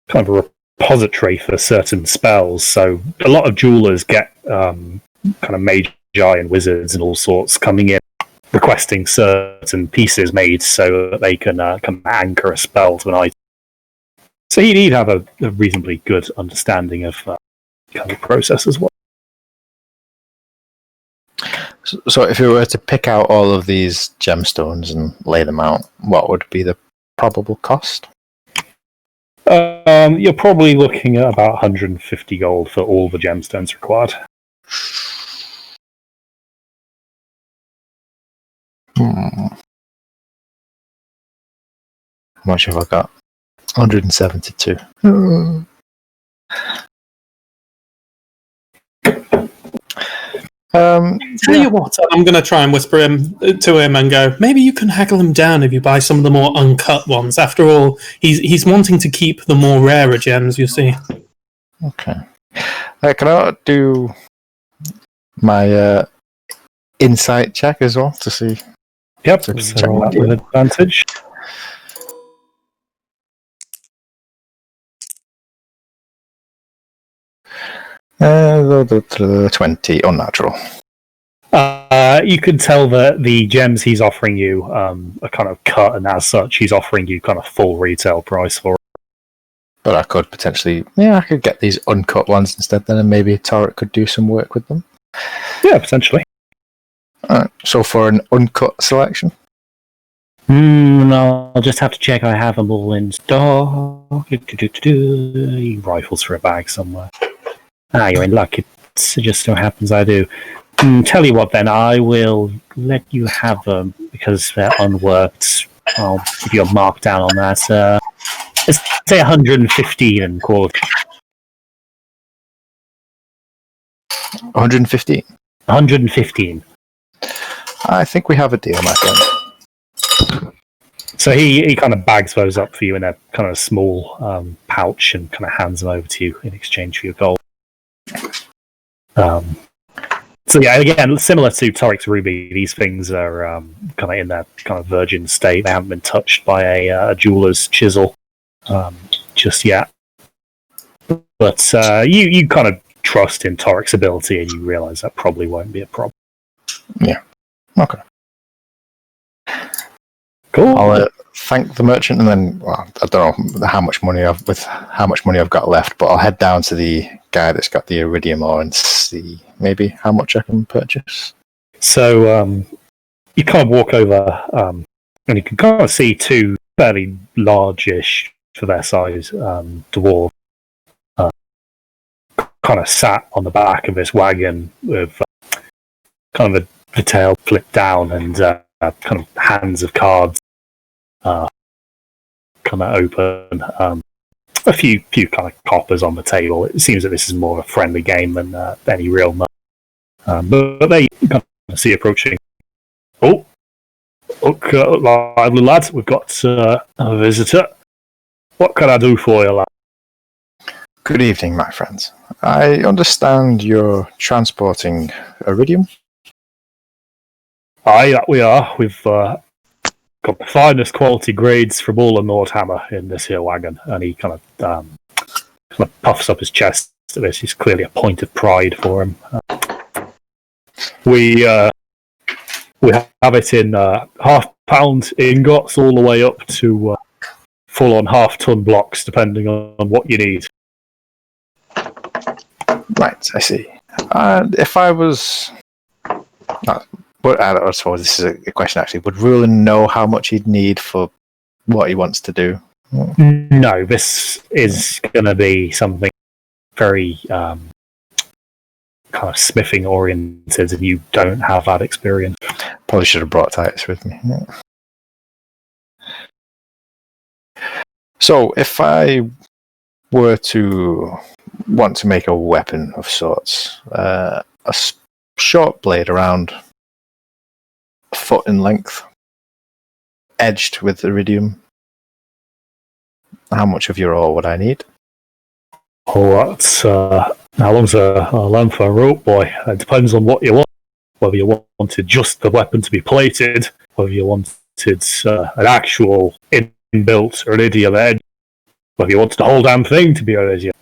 kind of a repository for certain spells. So a lot of jewelers get kind of magi and wizards and all sorts coming in requesting certain pieces made so that they can anchor a spell to an item. So he'd have a reasonably good understanding of kind of process as well. So if you were to pick out all of these gemstones and lay them out, what would be the probable cost? You're probably looking at about 150 gold for all the gemstones required. How much have I got? 172. Tell you what, I'm going to try and whisper to him and go, maybe you can haggle him down if you buy some of the more uncut ones. After all, he's wanting to keep the more rarer gems, you see. Okay. Can I do my insight check as well to see? Yep, to so check roll that that with advantage. The 20 unnatural. You can tell that the gems he's offering you are kind of cut, and as such, he's offering you kind of full retail price for it. But I could potentially, I could get these uncut ones instead then, and maybe Torek could do some work with them. Yeah, potentially. Alright, so for an uncut selection? No, I'll just have to check I have them all in stock. He rifles for a bag somewhere. You're in luck. It just so happens I do. Tell you what then, I will let you have them because they're unworked. I'll give you a markdown on that. Let's say 115 in quality. 115? 115. I think we have a deal, my friend. So he kind of bags those up for you in a kind of small pouch and kind of hands them over to you in exchange for your gold. So yeah, again, similar to Torik's Ruby, these things are kind of in their kind of virgin state. They haven't been touched by a jeweler's chisel just yet. But you kind of trust in Torik's ability, and you realise that probably won't be a problem. Yeah. Okay. Cool. I'll thank the merchant, and then I don't know how much money I've got left, but I'll head down to the guy that's got the iridium ore and see maybe how much I can purchase. So you kind of walk over, and you can kind of see two fairly large-ish for their size dwarves kind of sat on the back of this wagon with kind of the tail flipped down and kind of hands of cards kind of open. A few kind of coppers on the table. It seems that this is more a friendly game than any real money. But they kind of see approaching. Oh, look, lively lads, we've got a visitor. What can I do for you, lad? Good evening, my friends. I understand you're transporting iridium? Aye, that we are. We've got the finest quality grades from all of Nordhammer in this here wagon. And he kind of puffs up his chest at this. It's clearly a point of pride for him. We have it in half-pound ingots all the way up to full-on half-ton blocks, depending on what you need. Right, I see. If I was... I suppose this is a question, actually. Would Rulin know how much he'd need for what he wants to do? No, this is going to be something very kind of smithing oriented, and you don't have that experience. Probably should have brought Titus with me. So, if I were to want to make a weapon of sorts, short blade around a foot in length, edged with iridium, how much of your ore would I need? Oh, that's how long's a length of a rope, boy? It depends on what you want. Whether you wanted just the weapon to be plated, whether you wanted an actual inbuilt iridium edge, whether you wanted the whole damn thing to be iridium.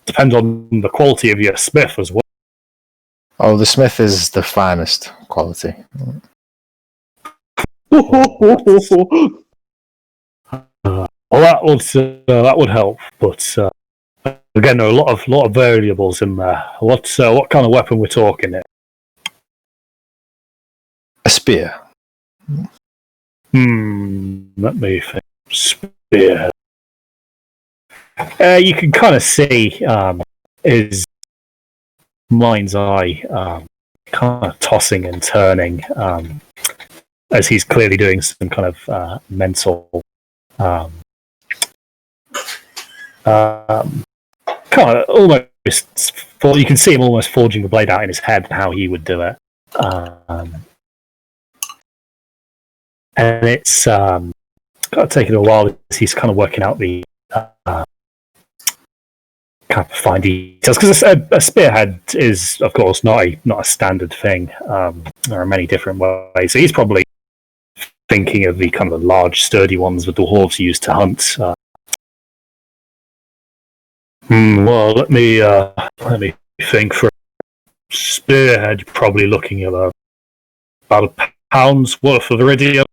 Depends on the quality of your smith as well. Oh, the smith is the finest quality. Well, that would help, but again, there are a lot of variables in there. What kind of weapon we're talking here? A spear. Let me think. Spear. You can kind of see his mind's eye kind of tossing and turning as he's clearly doing some kind of mental kind of almost. You can see him almost forging the blade out in his head how he would do it, and it's kind of taken a while as he's kind of working out the kind of fine details, because a spearhead is, of course, not a standard thing. There are many different ways. So he's probably thinking of the kind of the large, sturdy ones that the dwarves used to hunt. Well, let me think. For a spearhead, you're probably looking at about a pound's worth of iridium,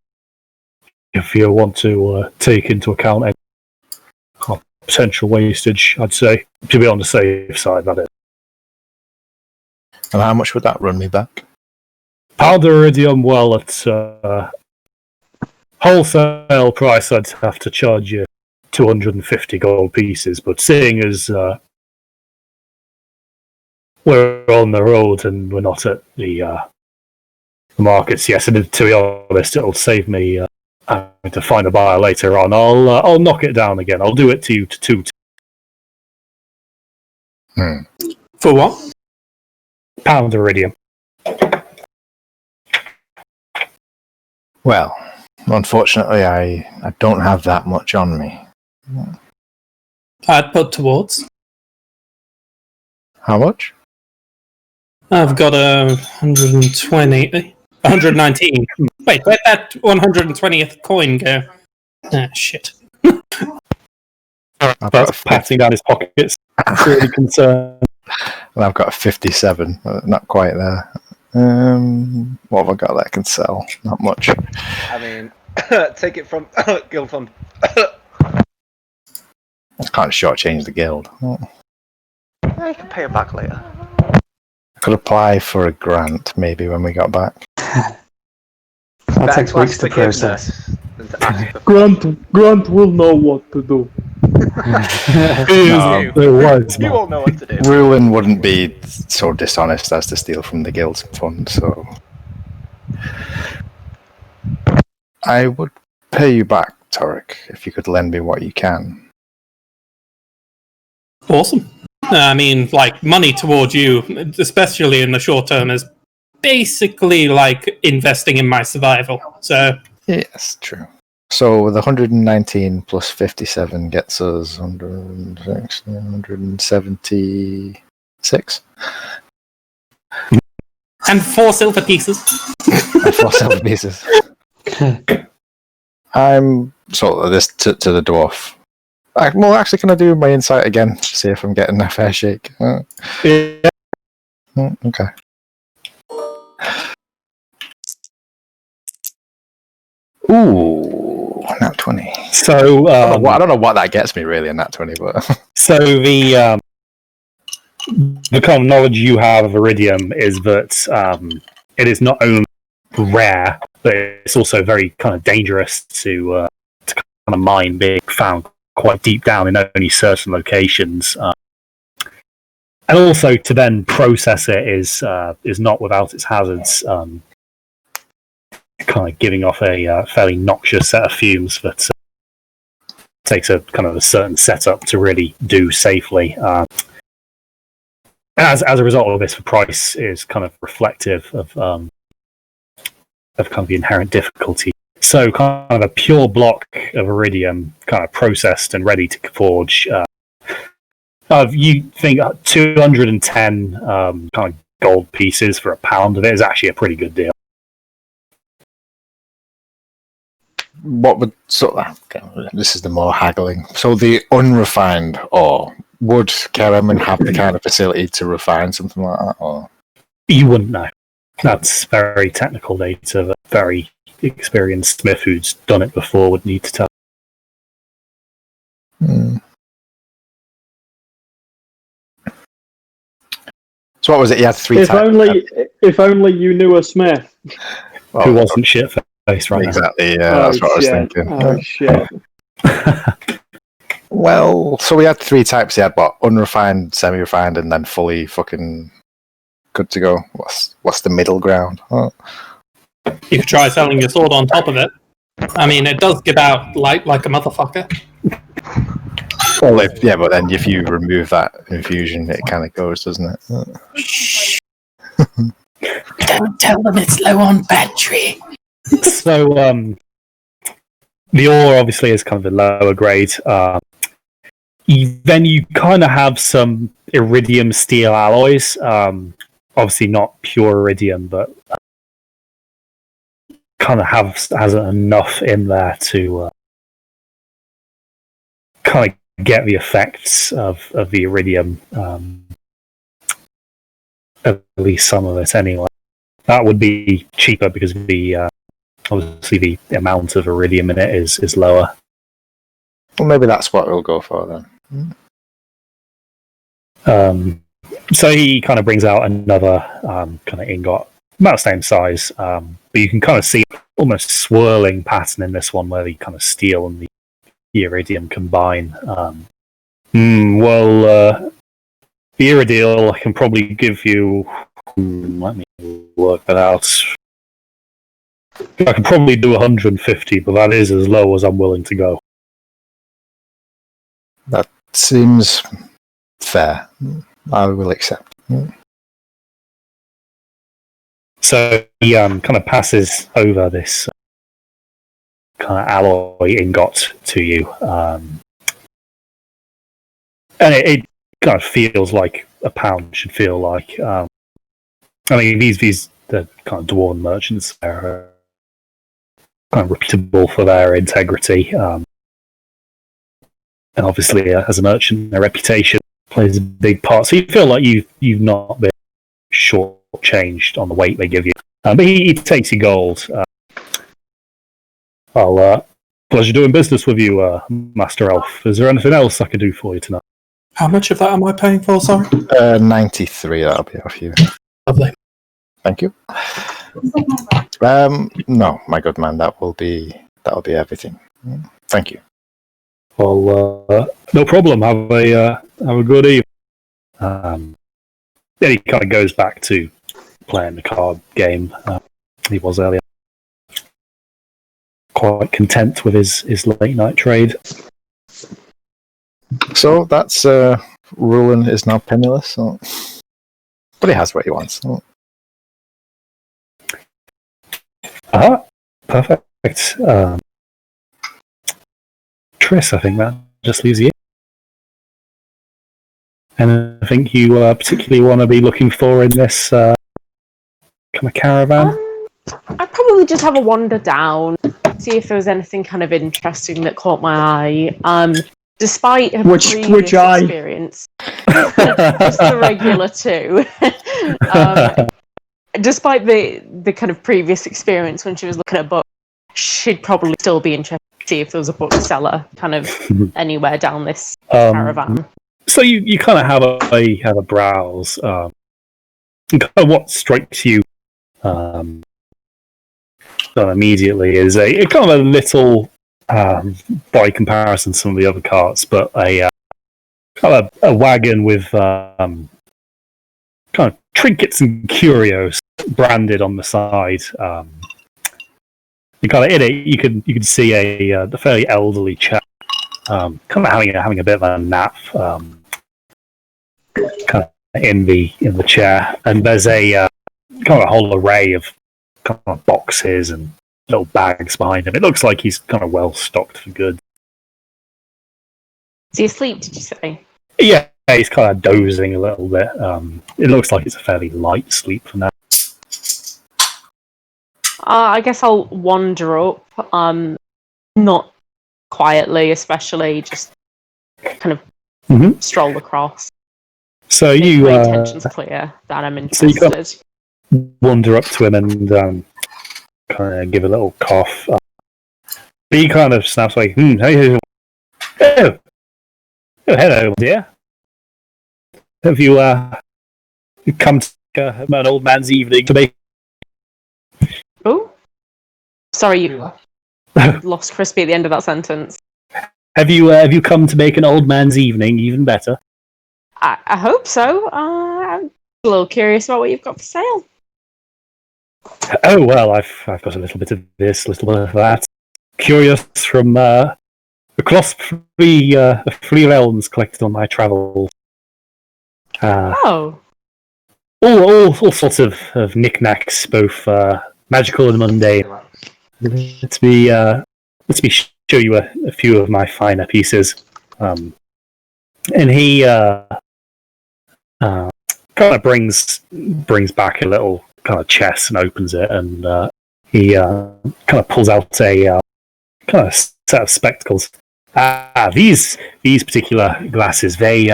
if you want to take into account any potential wastage. I'd say, to be on the safe side, that is. And how much would that run me back? Pound of iridium, well, at wholesale price, I'd have to charge you 250 gold pieces, but seeing as we're on the road and we're not at the markets, yes, and to be honest, it'll save me having to find a buyer later on. I'll knock it down again. I'll do it to you to 2. For what? Pound of iridium. Well, unfortunately, I don't have that much on me. I'd put towards. How much? I've got a 119. Wait, where'd that 120th coin go? Ah, shit. That's patting down his pockets. Really concerned. And I've got a 57. Not quite there. What have I got that I can sell? Not much. I mean, take it from Guild Fund. I can't shortchange the guild. Yeah, you can pay it back later. I could apply for a grant maybe when we got back. That takes weeks to process. Grant will know what to do. No, You won't know what to do. Ruin wouldn't be so dishonest as to steal from the guild's fund, so I would pay you back, Torek, if you could lend me what you can. Awesome. I mean, like, money towards you, especially in the short term, is basically like investing in my survival. So Yes, true. So the 119 plus 57 gets us 176. And 4 silver pieces. And 4 silver pieces. I'm sort of this to the dwarf. Well, actually, can I do my insight again to see if I'm getting a fair shake? Yeah. Okay. Ooh, nat 20. So I don't know what that gets me really in nat 20, but so the kind of knowledge you have of iridium is that it is not only rare, but it's also very kind of dangerous to kind of mine, being found quite deep down in only certain locations. and also to then process it is not without its hazards. Kind of giving off a fairly noxious set of fumes that takes a kind of a certain setup to really do safely. As a result of this, the price is kind of reflective of kind of the inherent difficulty. So, kind of a pure block of iridium, kind of processed and ready to forge. You think 210 kind of gold pieces for a pound of it is actually a pretty good deal. What would this is the more haggling. So the unrefined ore, would KRM have the kind of facility to refine something like that? Or you wouldn't know. That's very technical data that very experienced smith who's done it before would need to tell. So what was it? You had three. If only you knew a smith who wasn't shit faced right exactly. Yeah, that's what I was thinking. Oh shit. Well, so we had three types. You had what? Unrefined, semi-refined, and then fully fucking good to go. What's the middle ground? Oh. You could try selling your sword on top of it. I mean, it does give out light like a motherfucker. Well, but then if you remove that infusion, it kind of goes, doesn't it? Shh. Don't tell them it's low on battery. So, the ore obviously is kind of a lower grade. Then you kind of have some iridium steel alloys. Obviously not pure iridium, but kind of has enough in there to kind of get the effects of the iridium. At least some of it, anyway. That would be cheaper because the obviously the amount of iridium in it is lower. Well, maybe that's what we'll go for then. So he kind of brings out another kind of ingot, about the same size, but you can kind of see almost swirling pattern in this one where the kind of steel and the iridium combine. The iridium I can probably give you. Let me work that out. I can probably do 150, but that is as low as I'm willing to go. That seems fair. I will accept. So he kind of passes over this kind of alloy ingot to you, and it kind of feels like a pound should feel like. I mean, these the kind of dwarven merchants are kind of reputable for their integrity, and obviously as a merchant, their reputation plays a big part. So you feel like you've not been shortchanged on the weight they give you. But he takes your gold. Pleasure doing business with you, Master Elf. Is there anything else I could do for you tonight? How much of that am I paying for, sorry? 93, that'll be off you. Lovely. Thank you. No, my good man, that'll be everything. Thank you. Well, no problem. Have a good evening. Then he kind of goes back to playing the card game he was earlier. Quite content with his late night trade. So that's Rulen is now penniless, so. But he has what he wants. So. Perfect. Triss, I think that just leaves you. And I think you particularly want to be looking for in this kind of caravan? I'd probably just have a wander down, see if there was anything kind of interesting that caught my eye. Despite her previous experience, just the regular two. Despite the kind of previous experience when she was looking at books, she'd probably still be interested to see if there was a bookseller kind of anywhere down this caravan. So you kind of have a browse. And kind of what strikes you immediately is a kind of a little, by comparison to some of the other carts, but a kind of a wagon with trinkets and curios branded on the side. You kind of in it, you can see a fairly elderly chap, kind of having a bit of a nap, kind of in the chair, and there's a kind of a whole array of kind of boxes and little bags behind him. It looks like he's kind of well stocked for goods. Is he asleep, did you say? Yeah, he's kind of dozing a little bit. It looks like it's a fairly light sleep for now. I guess I'll wander up, not quietly, especially, just kind of stroll across. So Make you my intentions clear that I'm so you interested. wander up to him and kind of give a little cough. But he kind of snaps like, hey, oh, hello, dear. Have you come to an old man's evening to make? Oh, sorry, you lost Crispy at the end of that sentence. Have you come to make an old man's evening even better? I hope so. I'm a little curious about what you've got for sale. Oh well, I've got a little bit of this, a little bit of that. Curious from across three realms collected on my travels. Oh, All sorts of knickknacks, both magical and mundane. Let me show you a few of my finer pieces. And he kind of brings back a little kind of chest and opens it, and he kind of pulls out a kind of set of spectacles. These particular glasses, they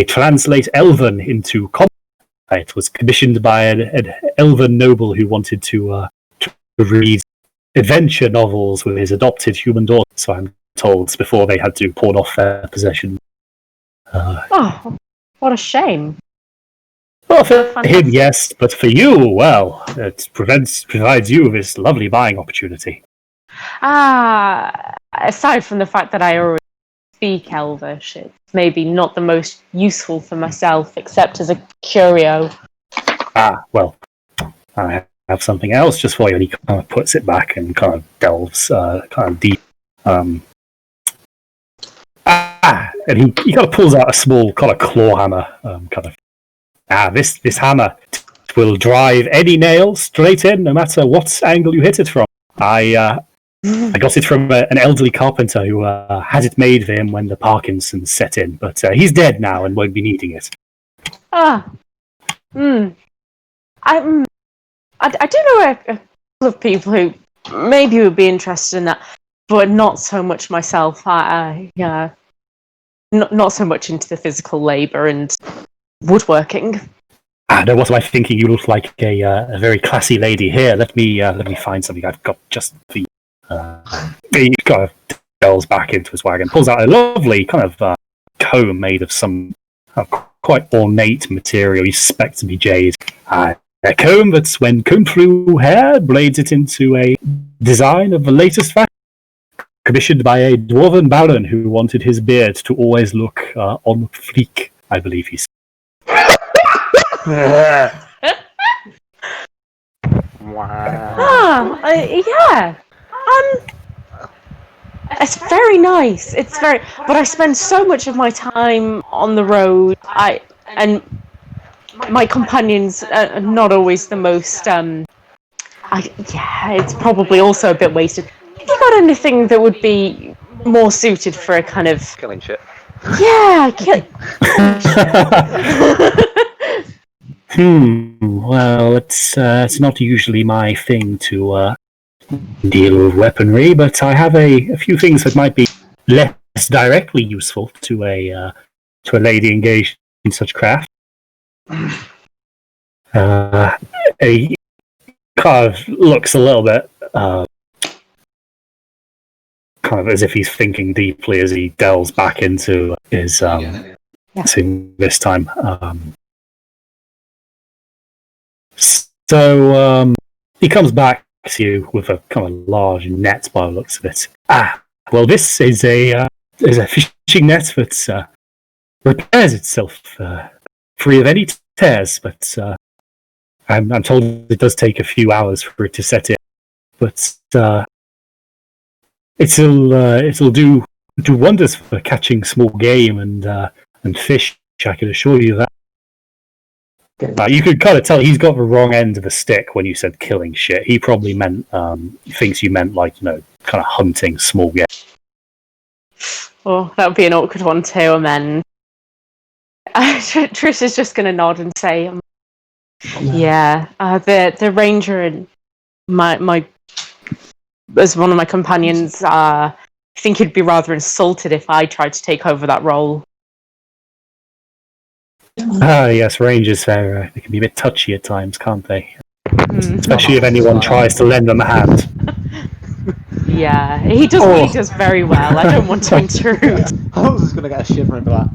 translate Elven into common. It was commissioned by an Elven noble who wanted to read adventure novels with his adopted human daughter. So I'm told before they had to pawn off their possession. oh, what a shame. Well, for him, yes, but for you, well, it provides you with this lovely buying opportunity. Aside from the fact that I already speak Elvish, it's maybe not the most useful for myself, except as a curio. Well, I have something else just for you. And he kind of puts it back and kind of delves kind of deep. And he kind of pulls out a small kind of claw hammer, this hammer will drive any nail straight in, no matter what angle you hit it from. I got it from an elderly carpenter who had it made for him when the Parkinson's set in, but he's dead now and won't be needing it. I do know a couple of people who maybe would be interested in that, but not so much myself. Not so much into the physical labour and woodworking. No, what am I thinking? You look like a very classy lady. Here, let me find something I've got just for you. He kind of delves back into his wagon, pulls out a lovely kind of comb made of some quite ornate material. You suspect to be jade. A comb that's, when combed through hair, blades it into a design of the latest fashion. Commissioned by a dwarven baron who wanted his beard to always look on fleek, I believe he said. Wow. Yeah. It's very nice. It's very, but I spend so much of my time on the road. And my companions are not always the most. It's probably also a bit wasted. Have you got anything that would be more suited for a kind of Killing shit. yeah? Well, it's not usually my thing to deal with weaponry, but I have a few things that might be less directly useful to a lady engaged in such craft. He kind of looks a little bit kind of as if he's thinking deeply as he delves back into his thing this time. So he comes back to you with a kind of large net by the looks of it. Well, this is a fishing net that repairs itself free of any tears, but I'm told it does take a few hours for it to set in. But it'll do wonders for catching small game and fish. I can assure you that. You could kind of tell he's got the wrong end of the stick when you said killing shit. He probably meant thinks you meant like kind of hunting small game. Oh, that would be an awkward one too. And then Trish is just going to nod and say, "Yeah, the ranger and my as one of my companions, I think he'd be rather insulted if I tried to take over that role." Yes, rangers they can be a bit touchy at times, can't they? Especially if anyone tries to lend them a hand. Yeah, he does what he does very well. I don't want to intrude. I was just going to get a shiver and be like,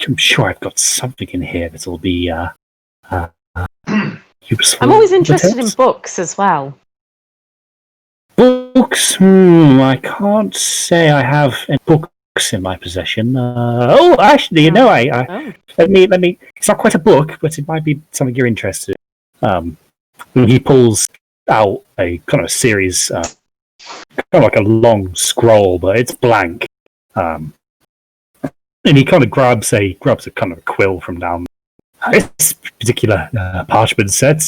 I'm sure I've got something in here that'll be useful. I'm always interested in books as well. Books? I can't say I have any books in my possession. Actually, let me. It's not quite a book, but it might be something you're interested in. He pulls out a kind of series, kind of like a long scroll, but it's blank. And he kind of grabs a kind of quill from down. This particular parchment set.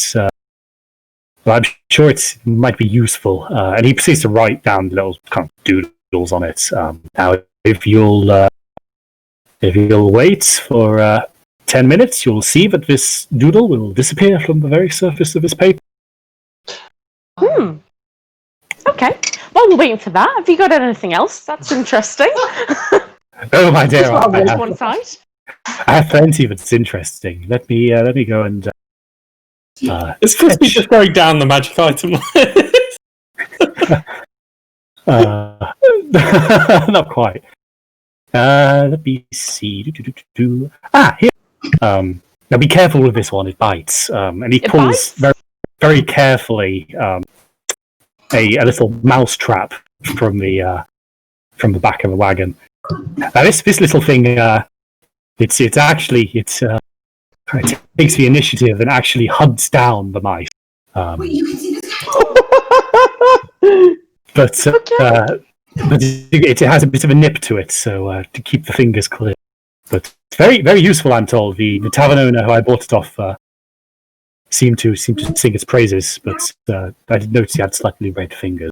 I'm sure it might be useful. And he proceeds to write down little kind of doodles on it. Now, if you'll wait for 10 minutes, you'll see that this doodle will disappear from the very surface of this paper. Okay. Well, we're waiting for that. Have you got anything else that's interesting? Oh my dear! One side. I have plenty that's interesting. Let me go and. It's just me just going down the magic item list. Not quite. Let me see. Here. Now be careful with this one. It bites. And he pulls very, very carefully a little mouse trap from the back of the wagon. Now this little thing, it takes the initiative and actually hunts down the mice. You can see this. But it has a bit of a nip to it, so to keep the fingers clear. But it's very, very useful, I'm told. The tavern owner who I bought it off seemed to sing its praises, but I did notice he had slightly red fingers.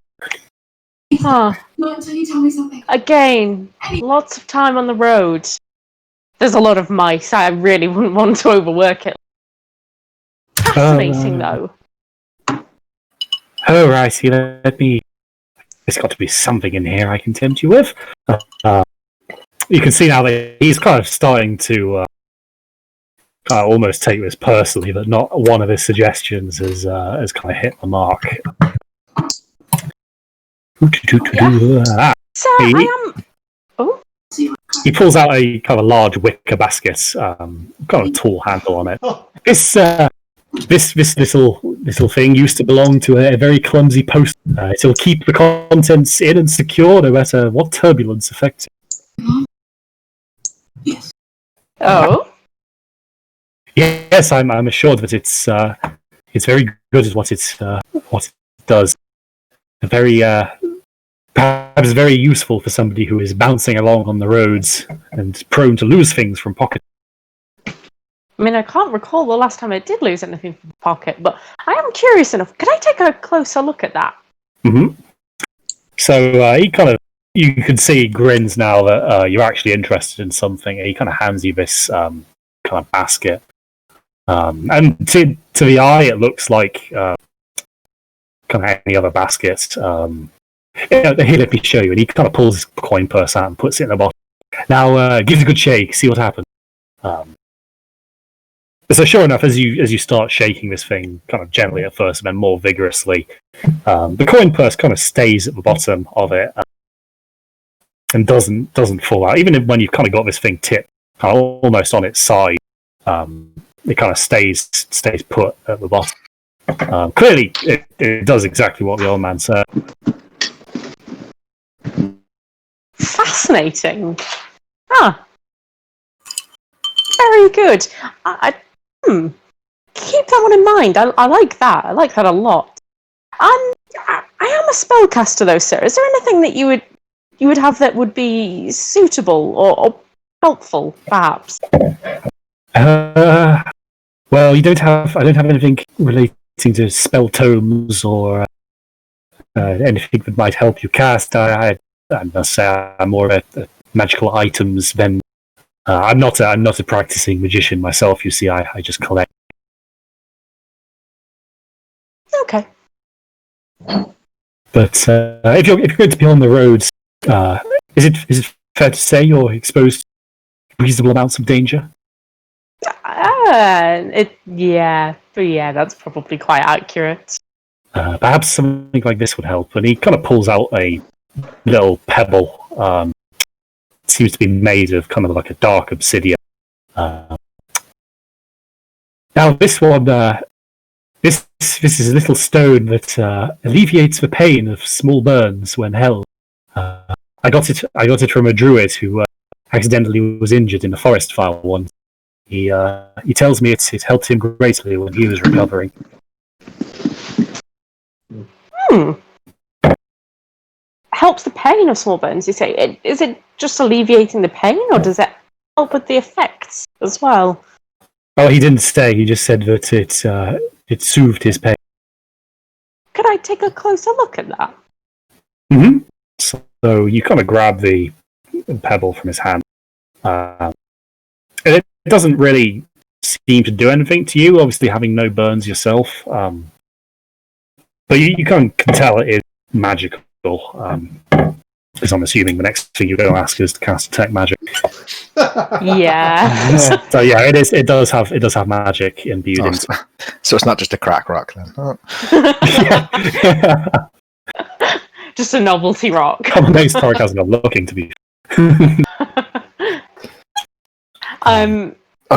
Huh. Not until you tell me something. Again, lots of time on the road. There's a lot of mice. I really wouldn't want to overwork it. Fascinating, though. Oh, righty. There's got to be something in here I can tempt you with. You can see now that he's kind of starting to almost take this personally, that not one of his suggestions has kind of hit the mark. Yeah. So I am. Oh. He pulls out a kind of large wicker basket, got a tall handle on it. This little thing used to belong to a very clumsy post. It'll keep the contents in and secure no matter what turbulence affects it. Yes. Oh. Yes, I'm assured that it's very good at what it does. Perhaps very useful for somebody who is bouncing along on the roads and prone to lose things from pocket. I mean, I can't recall the last time I did lose anything from the pocket, but I am curious enough. Could I take a closer look at that? Mm-hmm. So you can see he grins now that you're actually interested in something. He kind of hands you this kind of basket. And to the eye, it looks like kind of any other basket. Here, let me show you. And he kind of pulls his coin purse out and puts it in the bottom. Now, give it a good shake. See what happens. So sure enough, as you start shaking this thing, kind of gently at first, and then more vigorously, the coin purse kind of stays at the bottom of it and doesn't fall out. Even when you've kind of got this thing tipped almost on its side, it kind of stays put at the bottom. Clearly, it does exactly what the old man said. Fascinating. Ah, very good. Keep that one in mind. I like that. I like that a lot. I am a spellcaster, though, sir. Is there anything that you would have that would be suitable or helpful, perhaps? Well, I don't have anything relating to spell tomes or anything that might help you cast. I must say I'm more of a magical items than I'm not a practicing magician myself. You see, I just collect. Okay. But if you're going to be on the roads, is it fair to say you're exposed to reasonable amounts of danger? Yeah, that's probably quite accurate. Perhaps something like this would help. And he kind of pulls out a little pebble. It seems to be made of kind of like a dark obsidian. Now this one, this is a little stone that alleviates the pain of small burns when held. I got it from a druid who accidentally was injured in a forest fire once. He tells me it helped him greatly when he was recovering. Helps the pain of small burns, you say? Is it just alleviating the pain, or does it help with the effects as well? Oh, he didn't say. He just said that it soothed his pain. Could I take a closer look at that? Mm-hmm. So you kind of grab the pebble from his hand. It doesn't really seem to do anything to you, obviously having no burns yourself. But you kind of can tell it is magical. Because I'm assuming the next thing you're going to ask is to cast detect magic. Yeah. So yeah, it is. It does have magic imbued into. So it's not just a crack rock then. Oh. Just a novelty rock. Common name Torek hasn't gone looking to be.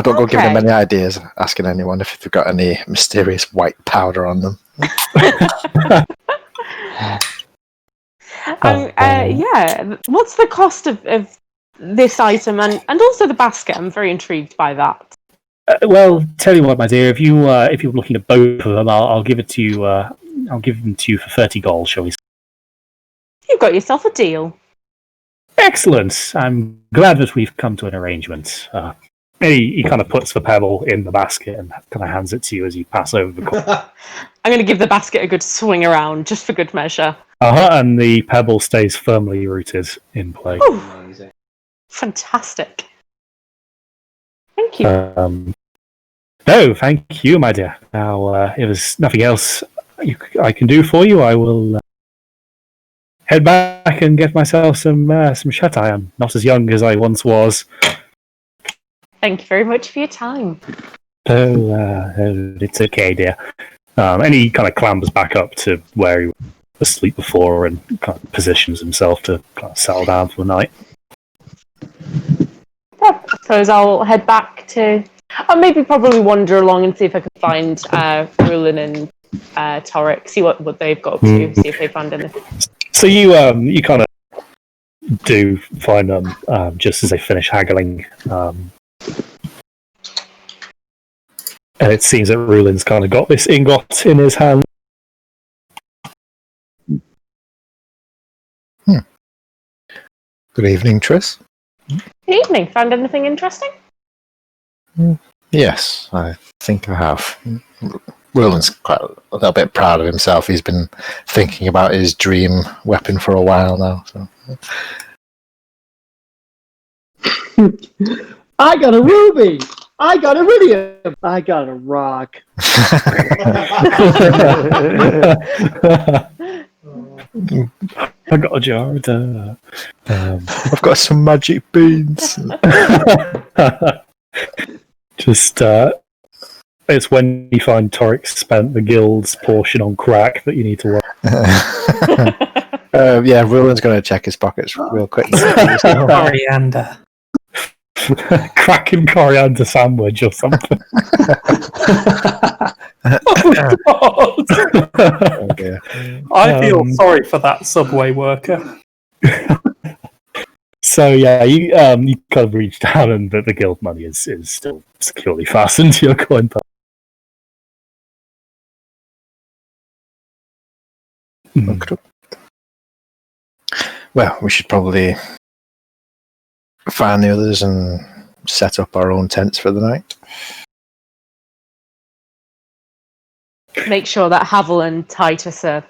Don't go giving them any ideas, asking anyone if they've got any mysterious white powder on them. Yeah. What's the cost of this item and also the basket? I'm very intrigued by that. Well, tell you what, my dear. If you're looking at both of them, I'll give it to you. I'll give them to you for 30 gold, shall we say? You've got yourself a deal. Excellent. I'm glad that we've come to an arrangement. He kind of puts the pebble in the basket and kind of hands it to you as you pass over the corner. I'm going to give the basket a good swing around, just for good measure. And the pebble stays firmly rooted in place. Amazing. Fantastic. Thank you. No, thank you, my dear. Now, if there's nothing else I can do for you, I will head back and get myself some shut eye. I'm not as young as I once was. Thank you very much for your time. It's okay, dear. And he kind of clambers back up to where he was asleep before and kind of positions himself to kind of settle down for the night. Yeah, I suppose I'll head back to... I'll maybe probably wander along and see if I can find Rulin and Torek, see what they've got up to, see if they found anything. So you kind of do find them just as they finish haggling. And it seems that Rulin's kind of got this ingot in his hand. Good evening, Triss. Good evening. Found anything interesting? Yes, I think I have. Roland's quite a little bit proud of himself. He's been thinking about his dream weapon for a while now. So. I got a ruby! I got iridium! I got a rock. I got a jar of I've got some magic beans. Just, it's when you find Torek spent the guild's portion on crack that you need to work. Yeah, Roland's going to check his pockets real quick. Coriander. Crack and coriander sandwich or something. Oh, God. Oh, dear. I feel sorry for that subway worker. So yeah, you kind of reach down, and the guild money is still securely fastened to your coin purse. Okay. Well, we should probably find the others and set up our own tents for the night. Make sure that Havel and Titus are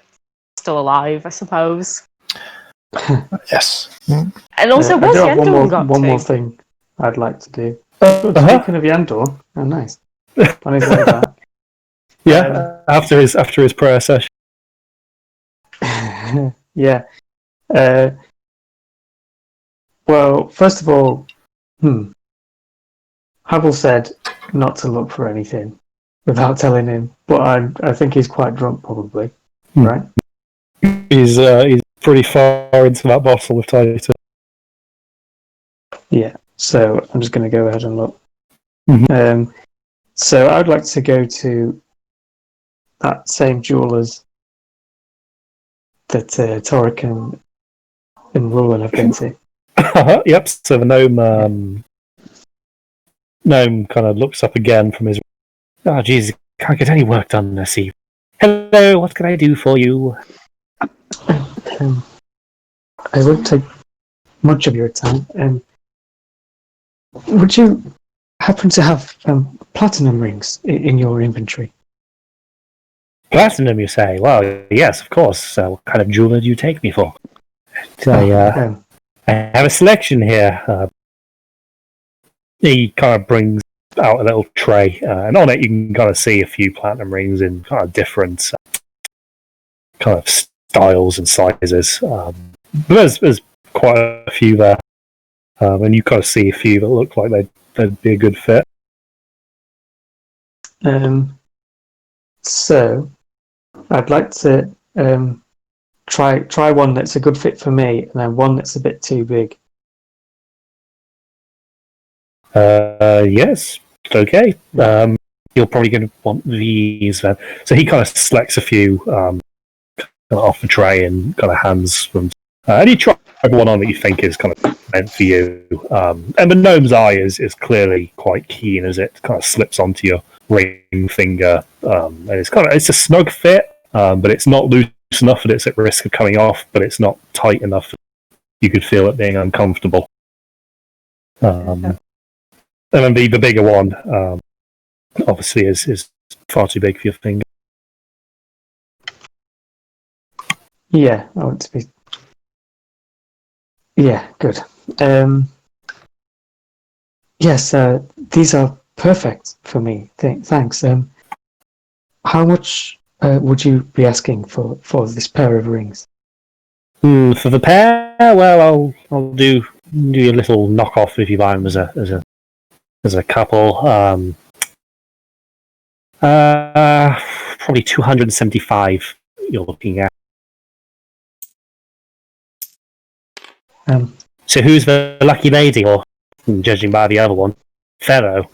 still alive, I suppose. Yes. And also, I where's do have Yendor got one to? more thing I'd like to do. Uh-huh. Speaking of Yandor, oh nice. On his way back. Yeah, after his prayer session. Yeah. Well, first of all, Havel said not to look for anything without telling him, but I think he's quite drunk, probably. Right? He's pretty far into that bottle of Titus. Yeah. So I'm just going to go ahead and look. Mhm. So I'd like to go to that same jeweller's that Torek and Roland have been to. Yep. So the gnome kind of looks up again from his. Oh, jeez, can't get any work done this evening. Hello, what can I do for you? I won't take much of your time. Would you happen to have platinum rings in your inventory? Platinum, you say? Well, yes, of course. What kind of jeweler do you take me for? I have a selection here. He kind of brings out a little tray, and on it you can kind of see a few platinum rings in kind of different kind of styles and sizes. But there's quite a few there, and you kind of see a few that look like they'd be a good fit. So I'd like to try one that's a good fit for me, and then one that's a bit too big. Yes, okay. You're probably going to want these then. So he kind of selects a few kind of off the tray and kind of hands them. And you try one on that you think is kind of meant for you. And the gnome's eye is clearly quite keen as it kind of slips onto your ring finger. And it's a snug fit, but it's not loose enough that it's at risk of coming off, but it's not tight enough that you could feel it being uncomfortable. And then the bigger one, obviously, is far too big for your finger. Yeah, I want to be. Yeah, good. Yes, these are perfect for me. Thanks. How much would you be asking for this pair of rings? For the pair, well, I'll do a little knockoff if you buy them as a couple. Probably 275. You're looking at. So who's the lucky lady, or judging by the other one, Pharaoh?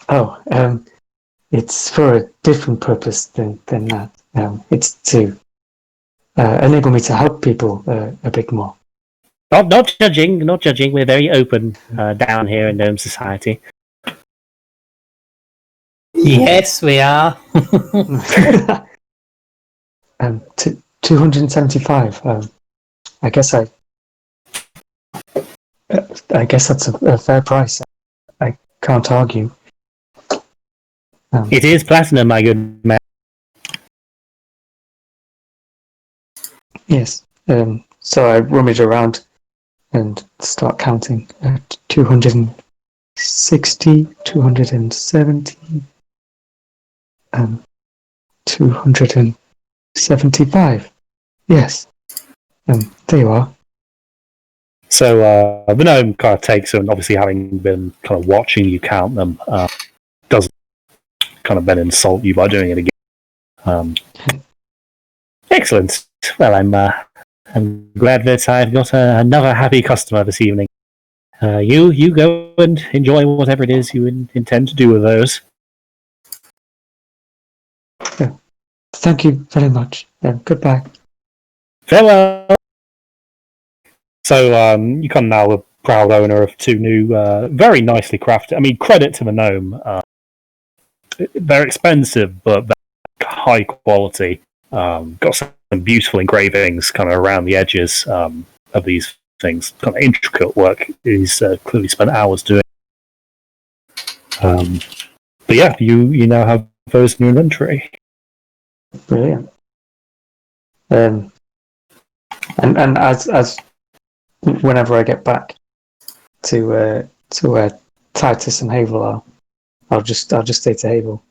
Oh, it's for a different purpose than that. It's to enable me to help people a bit more. Not judging, not judging. We're very open down here in Gnome Society. Yes, we are. 275. I guess that's a fair price. I can't argue. It is platinum, my good man. Yes. So I rummage around and start counting. 260, 270, 275. Yes. There you are. So the gnome kind of takes them, obviously having been kind of watching you count them, doesn't kind of then insult you by doing it again. Excellent. Well, I'm glad that I've got another happy customer this evening. You go and enjoy whatever it is you intend to do with those. Yeah. Thank you very much. Goodbye. Farewell. So you come now the proud owner of 2 new, very nicely crafted. I mean, credit to the gnome. They're expensive, but they're high quality. Got some beautiful engravings kind of around the edges of these things. Kind of intricate work. He's clearly spent hours doing. But yeah, you now have those in your inventory. Brilliant. And as whenever I get back to Titus and Havel are, I'll just say to Havel,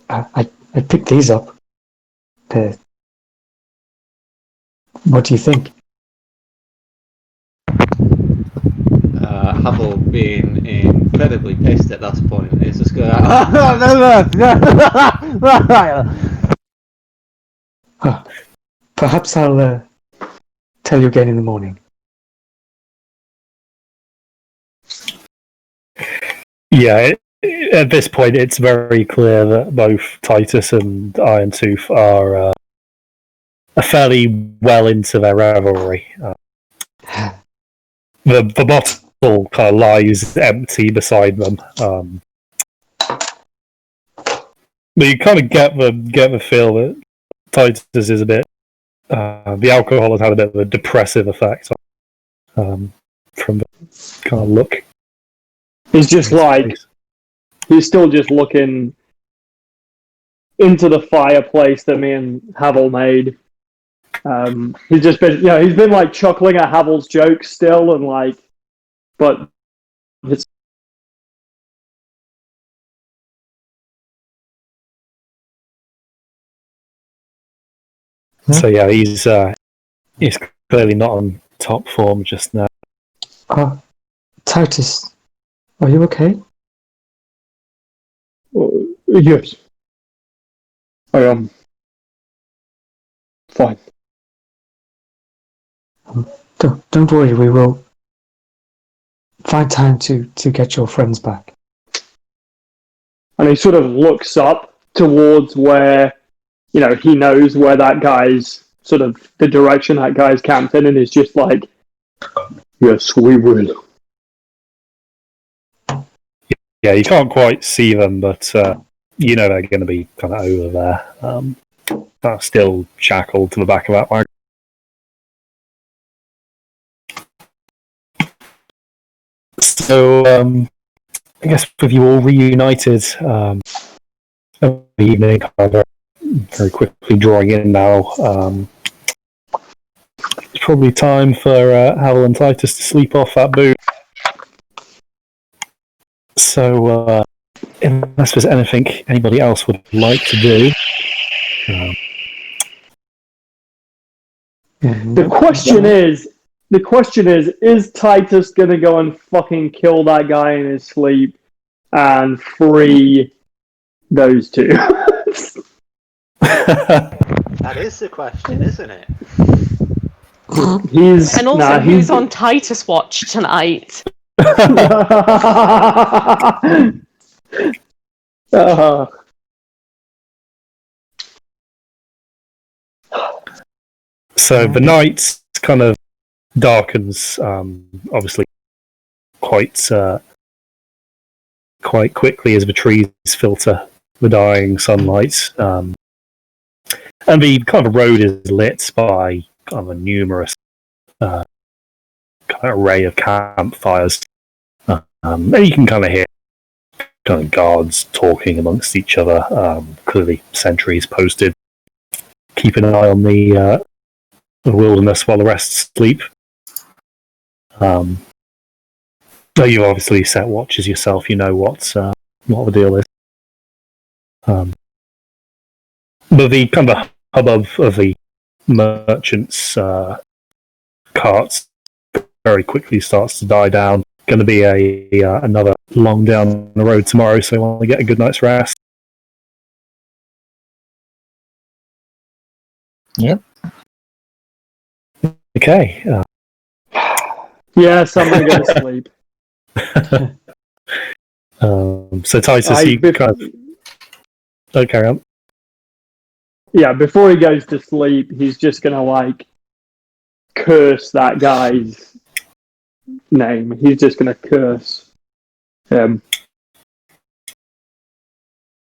I picked these up. What do you think? Havel, being incredibly pissed at that point, is just going. Perhaps I'll tell you again in the morning. Yeah, at this point, it's very clear that both Titus and Irontooth are fairly well into their revelry. The bottle kind of lies empty beside them. But you kind of get the feel that Titus is a bit. The alcohol has had a bit of a depressive effect from the kind of look. He's just like, he's still just looking into the fireplace that me and Havel made. He's just been, he's been like chuckling at Havel's jokes still, and like, but it's. So yeah, he's clearly not on top form just now. Titus, are you okay? Yes. I am. Fine. Don't worry, we will find time to get your friends back. And he sort of looks up towards where, he knows where that guy's, sort of the direction that guy's camped in, and is just like, yes, we will. Yeah, you can't quite see them, but you know they're going to be kind of over there. Still shackled to the back of that wagon. So, I guess with you all reunited, the evening, very quickly drawing in now. It's probably time for Havel and Titus to sleep off that boot. So, unless there's anything anybody else would like to do. The question is Titus gonna go and fucking kill that guy in his sleep and free those two? That is the question, isn't it? And also, who's on Titus watch tonight? So the night kind of darkens, obviously quite quickly as the trees filter the dying sunlight, and the kind of road is lit by kind of a numerous kind of array of campfires, and you can kind of hear kind of guards talking amongst each other. Clearly, sentries posted, keep an eye on the wilderness while the rest sleep. Though you've obviously set watches yourself, you know what the deal is. But the kind of hubbub of the merchants' carts very quickly starts to die down. Going to be another long down the road tomorrow, so I want to get a good night's rest. Yep. Okay. Yes, I'm gonna go to sleep. So Titus, you kind of... Oh, carry on. Yeah, before he goes to sleep, he's just gonna curse that guy's name. He's just going to curse him.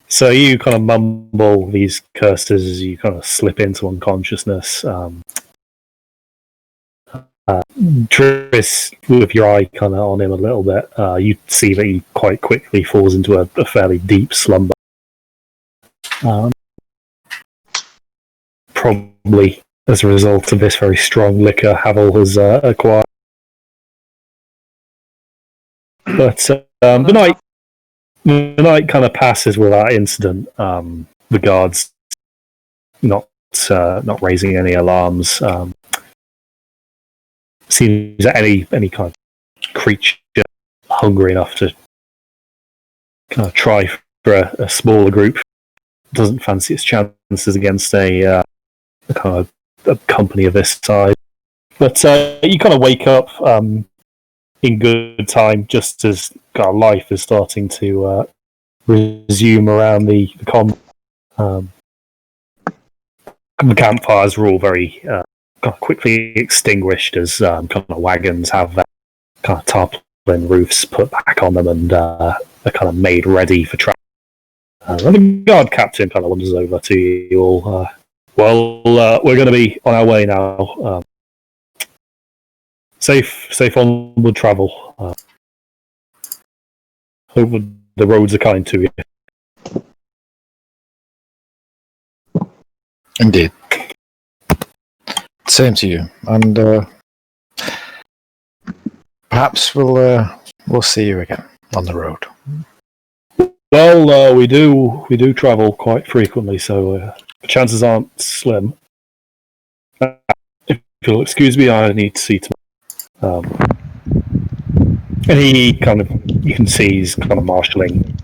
So you kind of mumble these curses as you kind of slip into unconsciousness. Tris, with your eye kind of on him a little bit, you see that he quite quickly falls into a fairly deep slumber. Probably as a result of this very strong liquor Havel has acquired. But the night kind of passes without incident. The guards not raising any alarms. Seems that any kind of creature hungry enough to kind of try for a smaller group doesn't fancy its chances against a kind of a company of this size. But you kind of wake up in good time, just as kind of life is starting to resume around the camp. The campfires are all very kind of quickly extinguished as kind of wagons have their kind of tarpaulin roofs put back on them and are kind of made ready for travel. And the guard captain kind of wanders over to you all. We're going to be on our way now. Safe onward travel. Hope the roads are kind to you. Indeed. Same to you, and perhaps we'll see you again on the road. Well, we do travel quite frequently, so the chances aren't slim. If you'll excuse me, I need to see to. And he kind of, you can see he's kind of marshalling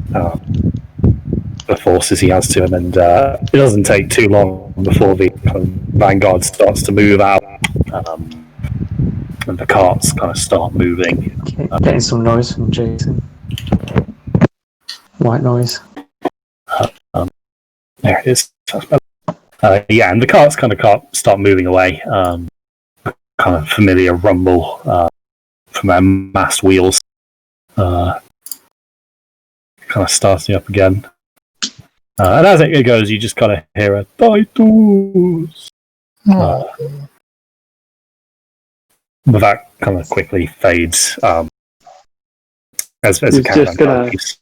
the forces he has to him, and it doesn't take too long before the kind of vanguard starts to move out, and the carts kind of start moving. Okay, getting some noise from Jason. White noise. There it is. Yeah, and the carts kind of start moving away. Kind of familiar rumble from their mast wheels. Kind of starting up again. And as it goes, you just kind of hear a Titus. But that kind of quickly fades as the caravan leaves.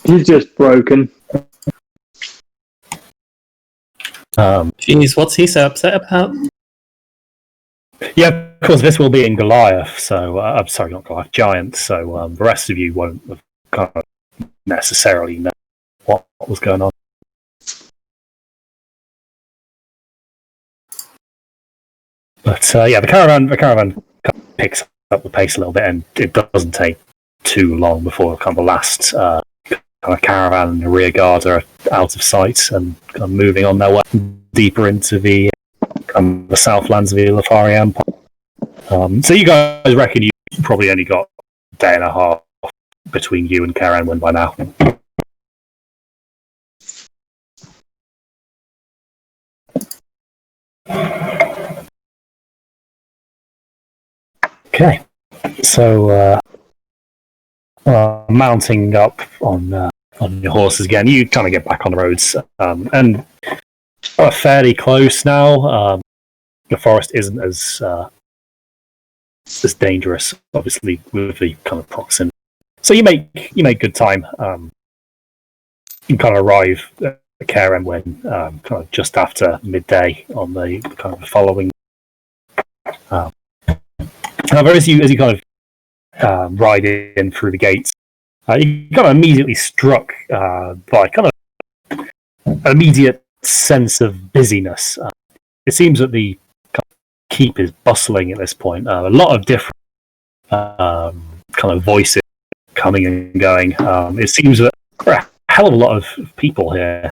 He's just broken. Jeez, what's he so upset about? Yeah, of course, this will be in Goliath, so I'm sorry, not Goliath, Giant. So the rest of you won't have kind of necessarily know what was going on. But yeah, the caravan kind of picks up the pace a little bit, and it doesn't take too long before kind of the last kind of caravan and the rear guard are out of sight and kind of moving on their way deeper into the southlands of the Lafari Empire. So you guys reckon you probably only got a day and a half between you and Caranwen by now. Okay, so mounting up on your horses again, you kind of get back on the roads and are fairly close now. The forest isn't as dangerous, obviously, with the kind of proximity. So you make good time. You kind of arrive at Caranwen kind of just after midday on the kind of the following. However, as you kind of ride in through the gates, you kind of immediately struck by kind of an immediate sense of busyness. It seems that the keep is bustling at this point. A lot of different kind of voices coming and going. It seems that there are a hell of a lot of people here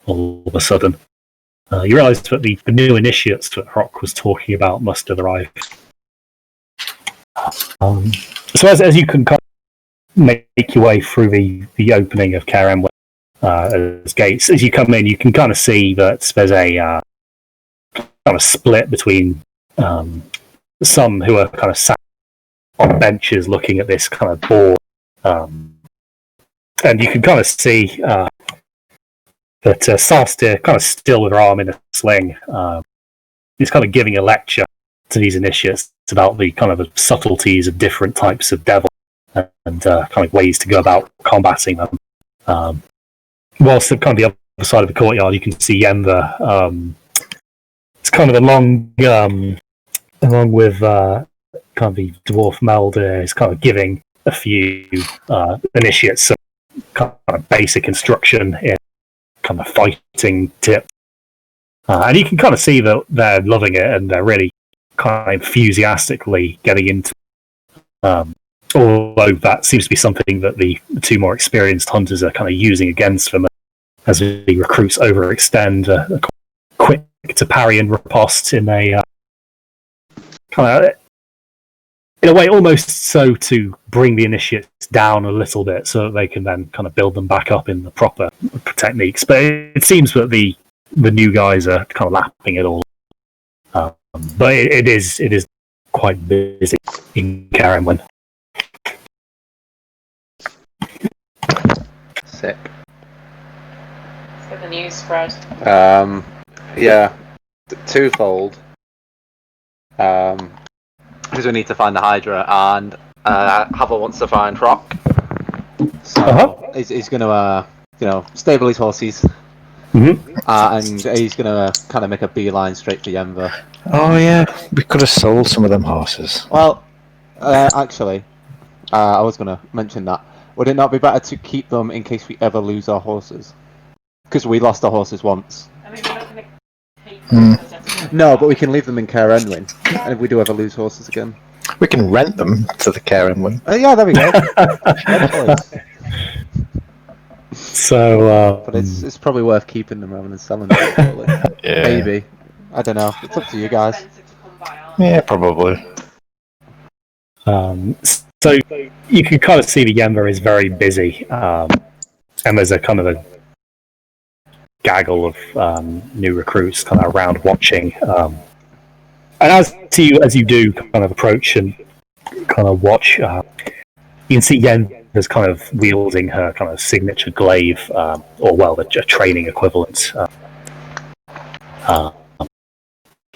all of a sudden. You realise that the new initiates that Rock was talking about must have arrived. So as you can kind of make your way through the opening of Caranwen as gates, as you come in, you can kind of see that there's a kind of split between some who are kind of sat on benches looking at this kind of board, and you can kind of see that Salstir, kind of still with her arm in a sling, is kind of giving a lecture to these initiates about the kind of subtleties of different types of devil and kind of ways to go about combating them. Whilst at kind of the other side of the courtyard, you can see Yenva. It's kind of along with kind of the dwarf Melder is kind of giving a few initiates some kind of basic instruction in kind of fighting tips. And you can kind of see that they're loving it and they're really kind of enthusiastically getting into it. Although that seems to be something that the two more experienced hunters are kind of using against them as the recruits overextend, quick to parry and riposte in a kind of, in a way, almost so to bring the initiates down a little bit so that they can then kind of build them back up in the proper techniques. But it seems that the new guys are kind of lapping it all. But it is quite busy in Karenwin. Sick. So the news spread. Yeah, twofold. Because we need to find the Hydra, and Havel wants to find Rock. So he's going to, stable his horses. Mm-hmm. And he's going to kind of make a beeline straight for Yenva. Oh yeah, we could have sold some of them horses. Well, actually, I was going to mention that. Would it not be better to keep them in case we ever lose our horses? Because we lost our horses once. I mean, we're not going to take them. No, but we can leave them in Care Enwin, and if we do ever lose horses again. We can rent them to the Karenwin. Yeah, there we go. So, but it's probably worth keeping them rather than selling them. Probably. Yeah. Maybe. I don't know. It's up to you guys. Yeah, probably. So you can kind of see the Yenva is very busy, and there's a kind of a gaggle of new recruits kind of around watching. And as you do kind of approach and kind of watch, you can see Yenva's kind of wielding her kind of signature glaive, a training equivalent.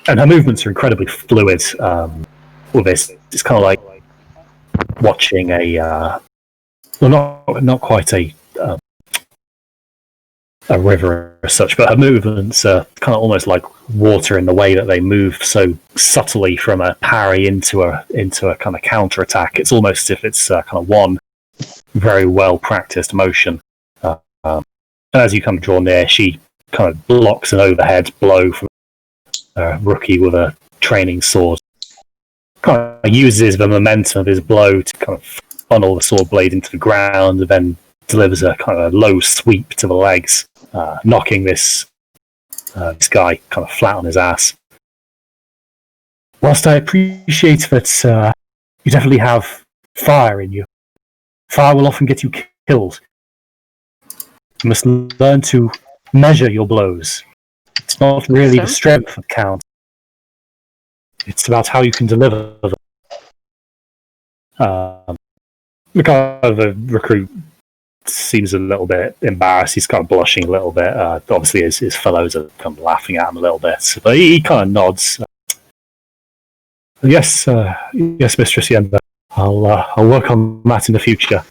And her movements are incredibly fluid with this. It's kind of like watching not quite a river as such, but her movements are kind of almost like water in the way that they move so subtly from a parry into a kind of counter attack. It's almost as if it's kind of one very well practiced motion. And as you kind of draw near, she kind of blocks an overhead blow from a rookie with a training sword. Kind of uses the momentum of his blow to kind of funnel the sword blade into the ground, and then delivers a kind of low sweep to the legs, knocking this guy kind of flat on his ass. Whilst I appreciate that you definitely have fire in you, fire will often get you killed. You must learn to measure your blows. It's not really the strength that counts. It's about how you can deliver them. The recruit seems a little bit embarrassed. He's kind of blushing a little bit. Obviously, his fellows are kind of laughing at him a little bit, but he kind of nods. Yes, Mistress Yenva. I'll work on that in the future.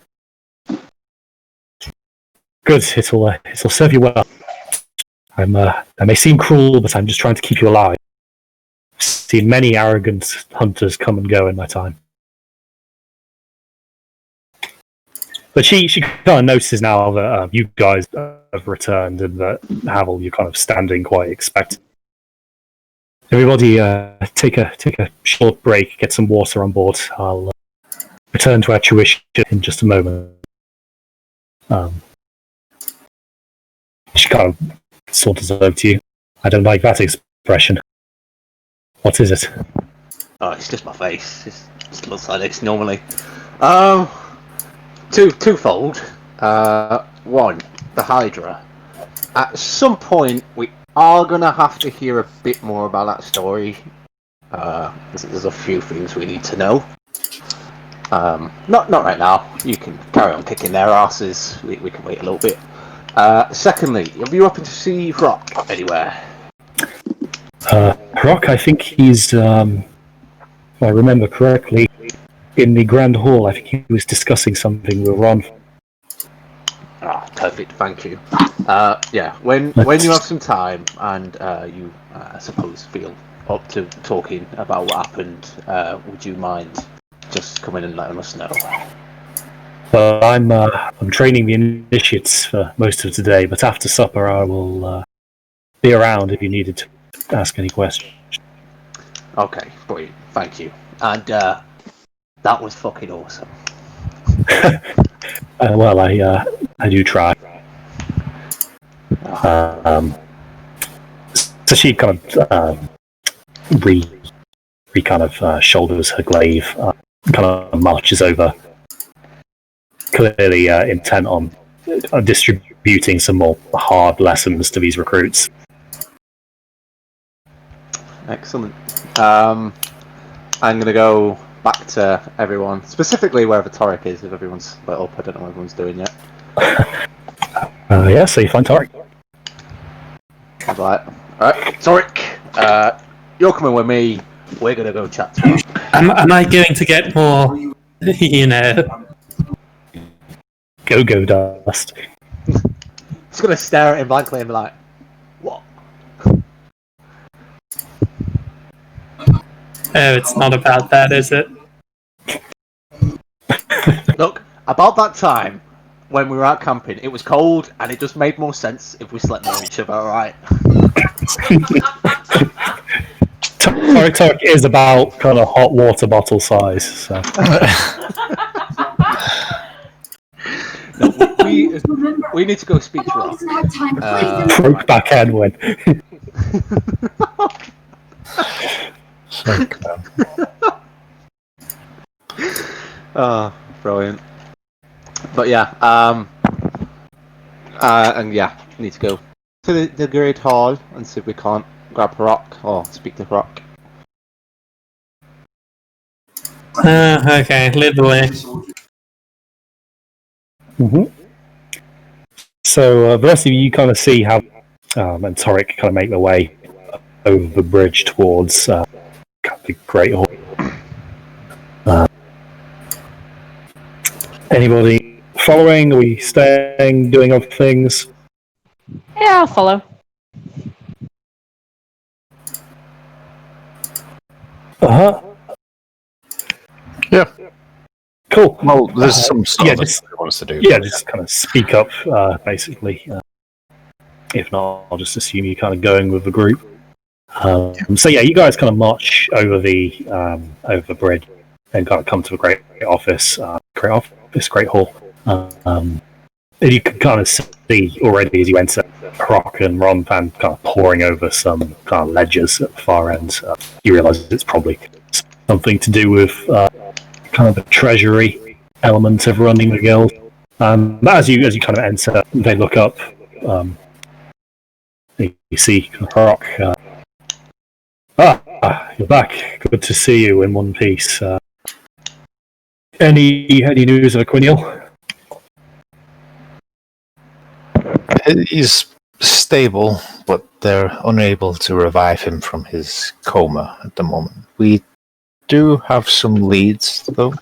Good. It'll serve you well. I may seem cruel, but I'm just trying to keep you alive. I've seen many arrogant hunters come and go in my time. But she kind of notices now that you guys have returned and that Havel, you're kind of standing quite expectant. Everybody, take a short break, get some water on board. I'll return to our tuition in just a moment. She kind of saunters over to you. I don't like that expression. What is it? Oh, it's just my face. It just looks like this normally. Twofold. One, the Hydra. At some point, we are gonna have to hear a bit more about that story. There's a few things we need to know. Not right now. You can carry on kicking their asses. We can wait a little bit. Secondly, have you happened to see Rock anywhere? Rock, I think he's, if I remember correctly, in the Grand Hall. I think he was discussing something with Ron. Ah, perfect. Thank you. Yeah, when you have some time and you, I suppose, feel up to talking about what happened, would you mind just coming and letting us know? Well, I'm training the initiates for most of today, but after supper I will be around if you needed to ask any questions. Okay, brilliant. Thank you. And that was fucking awesome. Well, I do try. So she kind of shoulders her glaive, kind of marches over, clearly intent on distributing some more hard lessons to these recruits. Excellent. I'm going to go back to everyone, specifically wherever Torek is, if everyone's split up. I don't know what everyone's doing yet. Yeah, so you find Torek. I'm like, alright, Torek, you're coming with me. We're going to go chat to him. Am I going to get more, you know... Go dust. Just going to stare at him blankly and be like, what? Oh, it's not about that, is it? Look, about that time when we were out camping, it was cold and it just made more sense if we slept near each other, alright? Torek is about kind of hot water bottle size, so. No, we need to go speak to Rock. Broke back Edwin. Oh, brilliant. But yeah, and yeah, need to go to the Great Hall and see if we can't grab Rock or speak to Rock. Okay, lead the way. Mm-hmm. So the rest of you kind of see how and Torek kind of make their way over the bridge towards the Great Hall. Anybody following? Are we staying, doing other things? Yeah, I'll follow. Uh-huh. Yeah. Cool. Well, there's some stuff yeah, that just, he wants to do. Yeah, just kind of speak up, basically. If not, I'll just assume you're kind of going with the group. So yeah, you guys kind of march over the bridge and kind of come to the great hall. And you can kind of see already as you enter, Croc and Ron kind of poring over some kind of ledgers at the far end. You realise it's probably something to do with kind of the treasury element of running the guild. But as you kind of enter, they look up. You see Croc. You're back. Good to see you in one piece. Any news of Quiniel? He's stable, but they're unable to revive him from his coma at the moment. We do have some leads, though,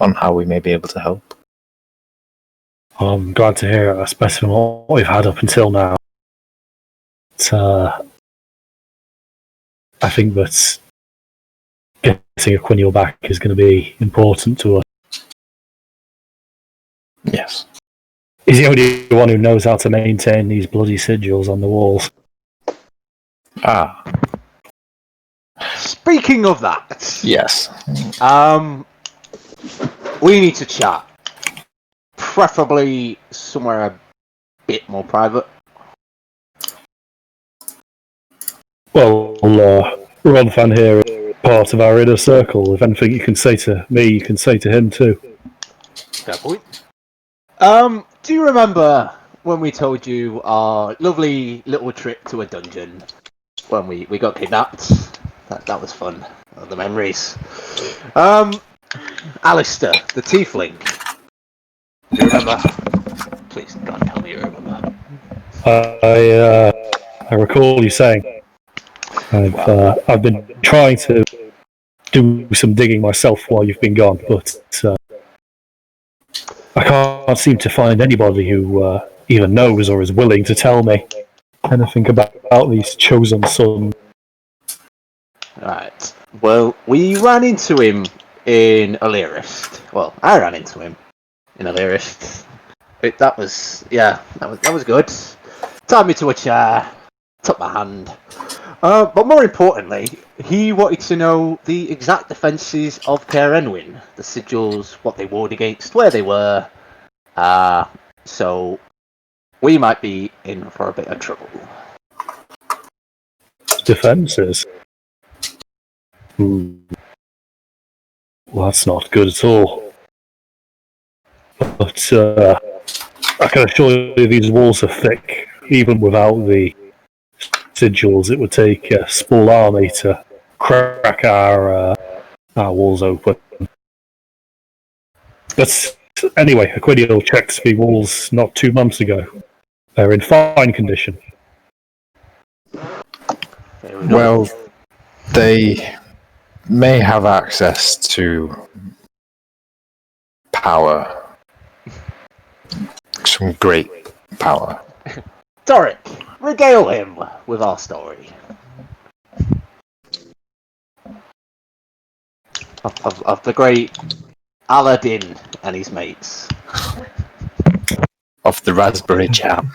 on how we may be able to help. I'm glad to hear a specimen of what we've had up until now. I think that getting a Quiniel back is going to be important to us. Yes. He's the only one who knows how to maintain these bloody sigils on the walls. Speaking of that, Yes. we need to chat. Preferably somewhere a bit more private. Well, Ron Fan here is part of our inner circle. If anything you can say to me, you can say to him too. Fair point. Do you remember when we told you our lovely little trip to a dungeon when we got kidnapped. That was fun. Oh, the memories. Alistair, the tiefling. Do you remember? Please, God, tell me you remember. I recall you saying I've been trying to do some digging myself while you've been gone, but I can't seem to find anybody who either knows or is willing to tell me anything about these chosen sons. Right. Well, we ran into him in Allurist. Well, I ran into him in Allurist. That was good. Tied me to a chair, took my hand. But more importantly, he wanted to know the exact defences of Caer Enwyn, the sigils, what they warred against, where they were. So we might be in for a bit of trouble. Defences? Well, that's not good at all. But I can assure you these walls are thick. Even without the sigils, it would take a small army to crack our walls open. But anyway, Aquilio checked the walls not 2 months ago. They're in fine condition. Well, they may have access to power. Some great power. Doric, regale him with our story. Of the great Aladdin and his mates. Of the raspberry jam.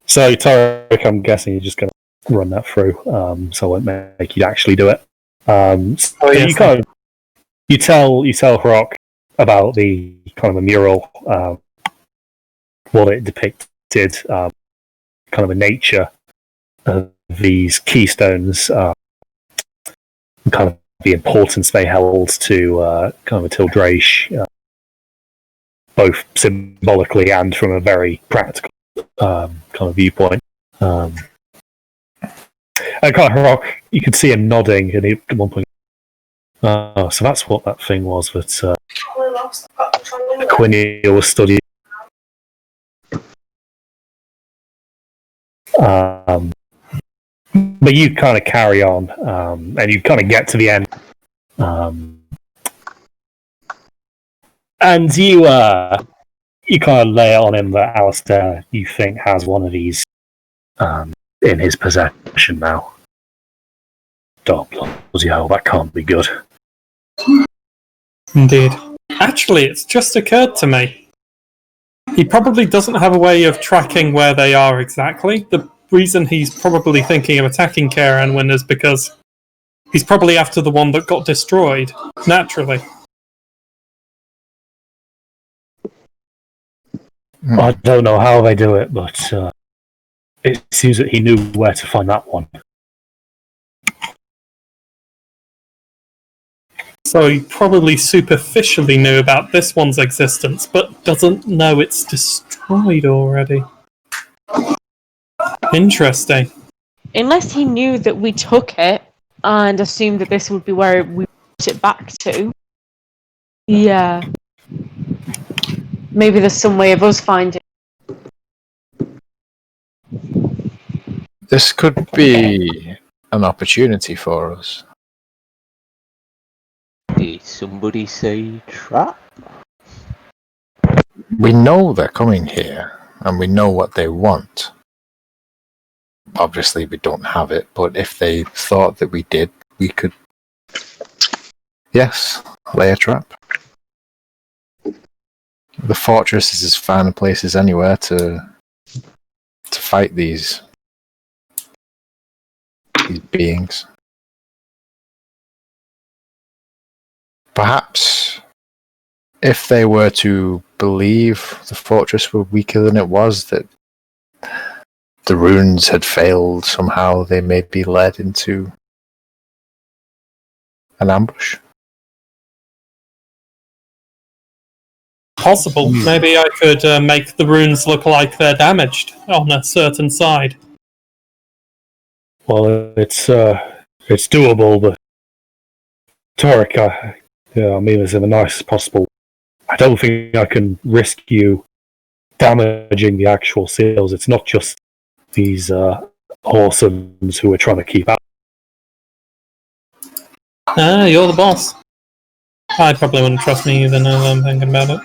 So, Tarek, I'm guessing you're just going to run that through, so I won't make you actually do it. Yes, you tell Rock about the kind of a mural, what it depicted, kind of the nature of these keystones, kind of the importance they held to kind of a Tildrache, both symbolically and from a very practical kind of viewpoint. And kind of Rock, you could see him nodding, and at one point, so that's what that thing was that Aquinia was studying. But you kind of carry on, and you kind of get to the end, and you kind of lay it on him that Alistair, you think, has one of these in his possession now. Oh, bloody hell, that can't be good. indeed. Actually, it's just occurred to me. He probably doesn't have a way of tracking where they are exactly. The reason he's probably thinking of attacking Caer Enwyn is because he's probably after the one that got destroyed, naturally. I don't know how they do it, but it seems that he knew where to find that one. So he probably superficially knew about this one's existence, but doesn't know it's destroyed already. Interesting. Unless he knew that we took it and assumed that this would be where we put it back to. Yeah. Maybe there's some way of us finding. This could be an opportunity for us. Did somebody say trap? We know they're coming here, and we know what they want. Obviously, we don't have it, but if they thought that we did, we could, yes, lay a trap. The fortress is as fine a place as anywhere to fight these beings. Perhaps if they were to believe the fortress were weaker than it was, that the runes had failed somehow, they may be led into an ambush? Possible. Maybe I could make the runes look like they're damaged on a certain side. Well, it's doable, but Torek, I mean this in the nicest possible. I don't think I can risk you damaging the actual seals. It's not just these Orsons who are trying to keep out. Ah, you're the boss. I probably wouldn't trust me either now that I'm thinking about it.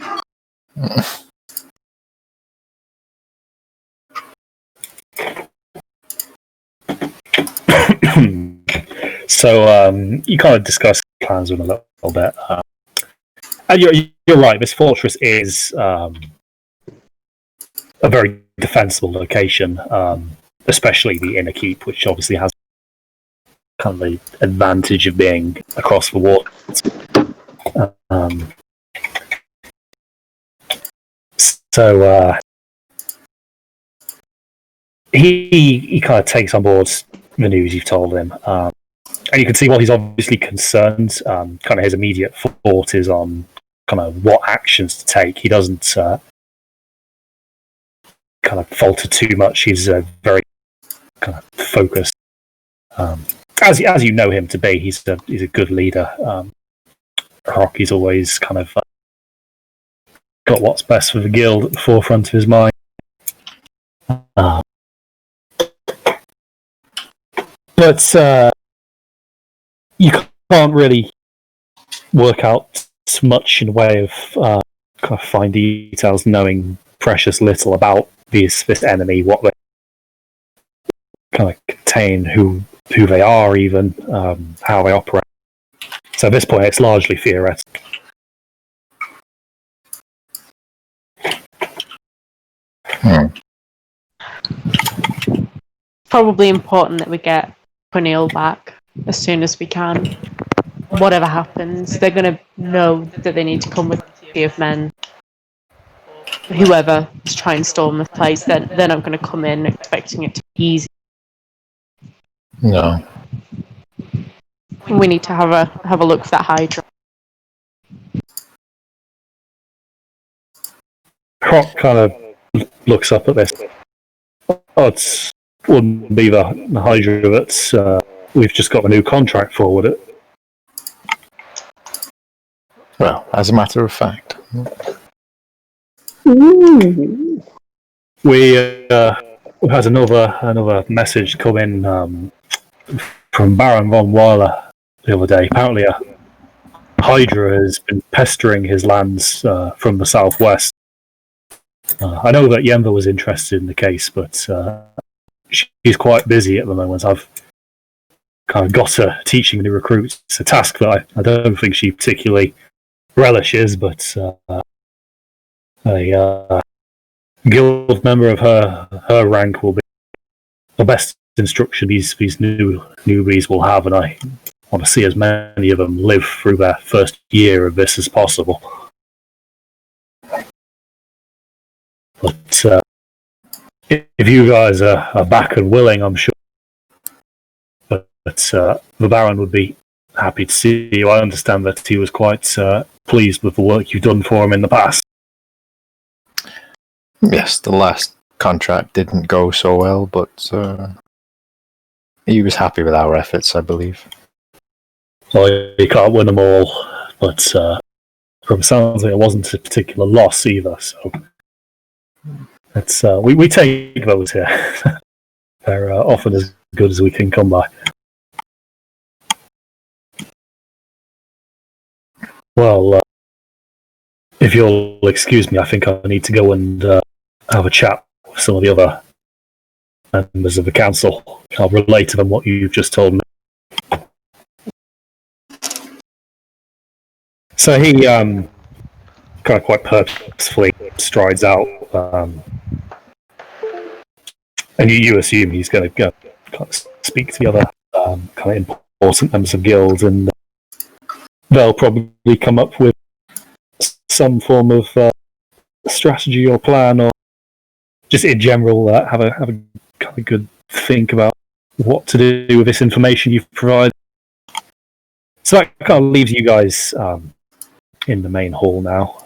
So you kind of discuss plans with a little bit. And you're right, this fortress is a very defensible location, especially the inner keep, which obviously has kind of the advantage of being across the water. So he kind of takes on board the news you've told him, and you can see while he's obviously concerned, kind of his immediate thought is on kind of what actions to take. He doesn't kind of falter too much. He's very kind of focused, as you know him to be. He's a good leader. Rocky's always kind of got what's best for the guild at the forefront of his mind. But you can't really work out much in the way of kind of fine details, knowing precious little about this enemy, what they kind of contain, who they are, even how they operate. So at this point, it's largely theoretical. Probably important that we get Cornel back as soon as we can. Whatever happens, they're going to know that they need to come with a party of men. Whoever to try and storm the place, they're not going to come in expecting it to be easy. No. We need to have a look for that Hydra. Croc kind of looks up at this. Oh, it wouldn't be the Hydra that we've just got a new contract for, would it? Well, as a matter of fact. We had another message come in from Baron von Weiler the other day. Apparently, a Hydra has been pestering his lands from the southwest. I know that Yenva was interested in the case, but she's quite busy at the moment. I've kind of got her teaching the recruits. It's a task that I don't think she particularly relishes, but a guild member of her rank will be the best instruction these newbies will have, and I want to see as many of them live through their first year of this as possible. But if you guys are back and willing, I'm sure. But the Baron would be happy to see you. I understand that he was quite pleased with the work you've done for him in the past. Yes, the last contract didn't go so well, but he was happy with our efforts, I believe. Well, you can't win them all, but from the sounds of it wasn't a particular loss either, so it's we take those here. They're often as good as we can come by. Well, if you'll excuse me, I think I need to go and have a chat with some of the other members of the council. I'll relate to them what you've just told me. So he kind of quite purposefully strides out, and you assume he's going to go kind of speak to the other kind of important members of guilds, and they'll probably come up with some form of strategy or plan, or just in general have a kind of good think about what to do with this information you've provided. So that kind of leaves you guys in the main hall now,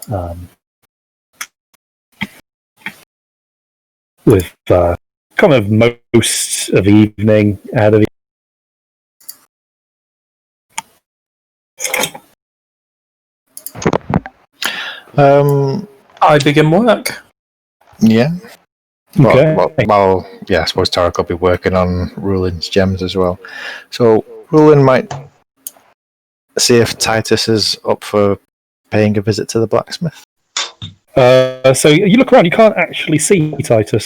with kind of most of the evening ahead of you. I begin work. Yeah. Okay. Well, yeah, I suppose Tarek will be working on Rulin's gems as well. So Rulin might see if Titus is up for paying a visit to the blacksmith. So you look around, you can't actually see Titus.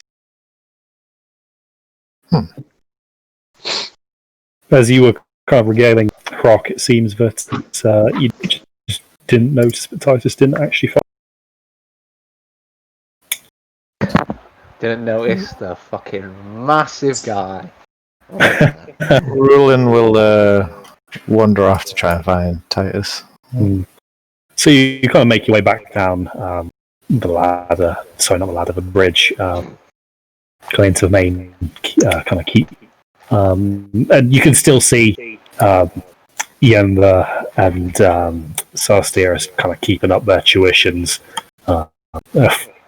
As you were kind of regaling Croc, it seems that you just didn't notice that Titus didn't actually follow. Didn't notice the fucking massive guy. Rulin will wander off to try and find Titus. So you kind of make your way back down the ladder. Sorry, not the ladder, the bridge. Going into the main kind of keep. And you can still see Yemba and Sarsteris kind of keeping up their tuitions. A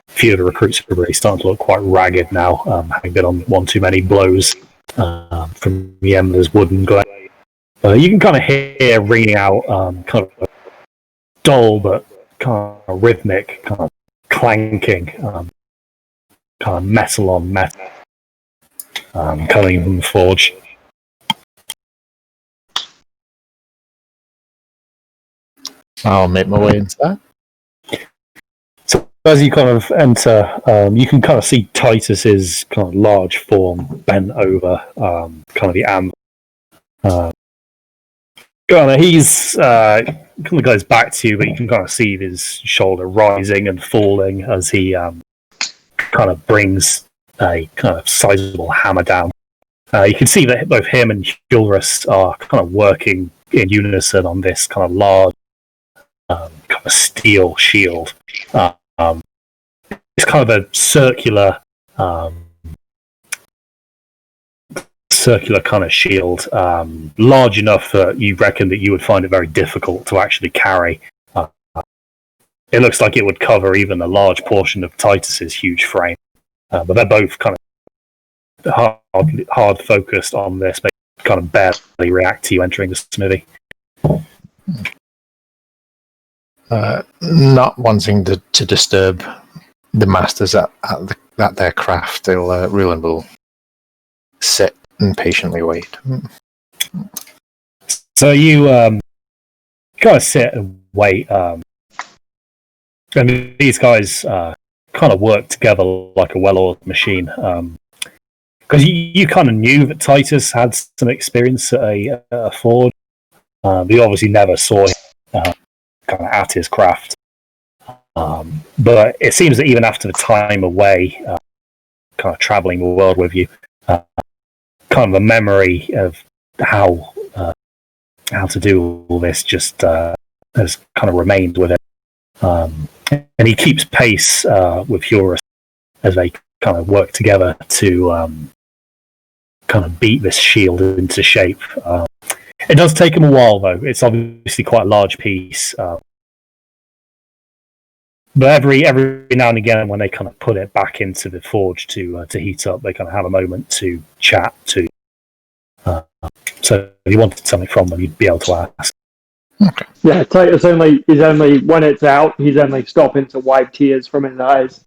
few of the recruits are really starting to look quite ragged now, having been on one too many blows from Yemba's wooden glaive. You can kind of hear ringing out kind of dull but kind of rhythmic, kind of clanking, kind of metal on metal coming from the forge. I'll make my way inside. So as you kind of enter, you can kind of see Titus's kind of large form bent over kind of the anvil. He's kind of goes back to you, but you can kind of see his shoulder rising and falling as he kind of brings a kind of sizable hammer down. You can see that both him and Hulrus are kind of working in unison on this kind of large kind of steel shield. It's kind of a circular kind of shield, large enough that you reckon that you would find it very difficult to actually carry. It looks like it would cover even a large portion of Titus's huge frame, but they're both kind of hard focused on this. They kind of barely react to you entering the smithy. Not wanting to disturb the masters at their craft, Rulin will sit and patiently wait. So you kind of sit and wait. And these guys kind of work together like a well-oiled machine. Because you kind of knew that Titus had some experience at a forge. But you obviously never saw him kind of at his craft. But it seems that even after the time away, kind of traveling the world with you, kind of a memory of how to do all this just has kind of remained with him. And he keeps pace with Hulrus as they kind of work together to kind of beat this shield into shape. It does take him a while, though. It's obviously quite a large piece. But every now and again, when they kind of put it back into the forge to heat up, they kind of have a moment to chat to. So if you wanted something from them, you'd be able to ask. Okay. Yeah, Titus is only when it's out, he's only stopping to wipe tears from his eyes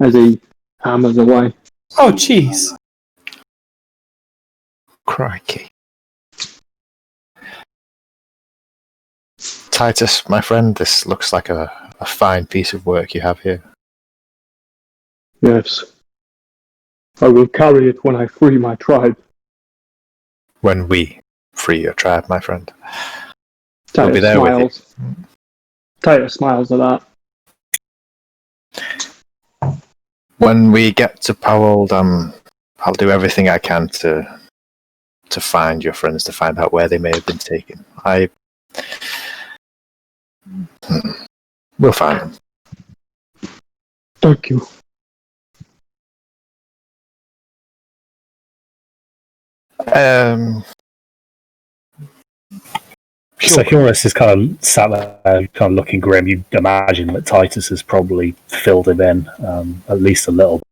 as he hammers away. Oh, jeez. Crikey. Titus, my friend, this looks like a fine piece of work you have here. Yes. I will carry it when I free my tribe. When we free your tribe, my friend. Titus I'll be there smiles. with you. Titus smiles at that. When we get to Powell, I'll do everything I can to find your friends, to find out where they may have been taken. We'll find them. Thank you. So Horus is kind of sat there, kind of looking grim. You imagine that Titus has probably filled him in at least a little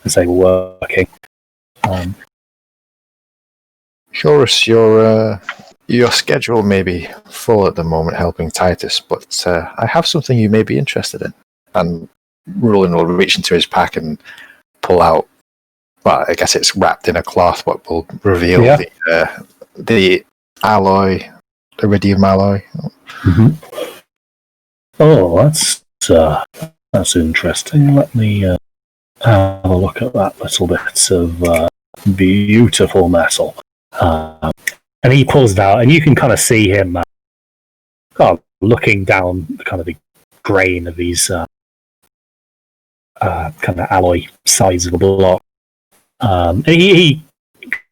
as they were working. Horus, your schedule may be full at the moment helping Titus, but I have something you may be interested in. And Roland will reach into his pack and pull out, well, I guess it's wrapped in a cloth, but will reveal the alloy, iridium alloy. Mm-hmm. Oh, that's interesting. Let me have a look at that little bit of beautiful metal. And he pulls it out, and you can kind of see him looking down kind of the grain of these kind of alloy sides of the block. And he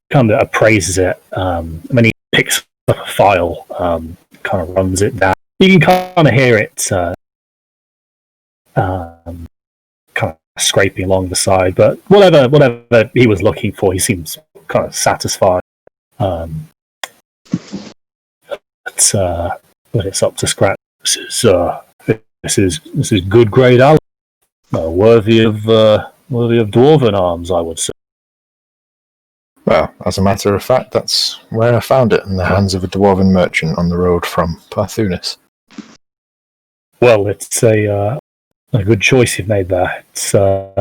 kind of appraises it. When he picks up a file, kind of runs it down. You can kind of hear it kind of scraping along the side, but whatever he was looking for, he seems kind of satisfied. But it's up to scratch. This is good grade alloy, worthy of dwarven arms, I would say. Well, as a matter of fact, that's where I found it, in the hands of a dwarven merchant on the road from Parthunis. Well, it's a good choice you've made there. It's a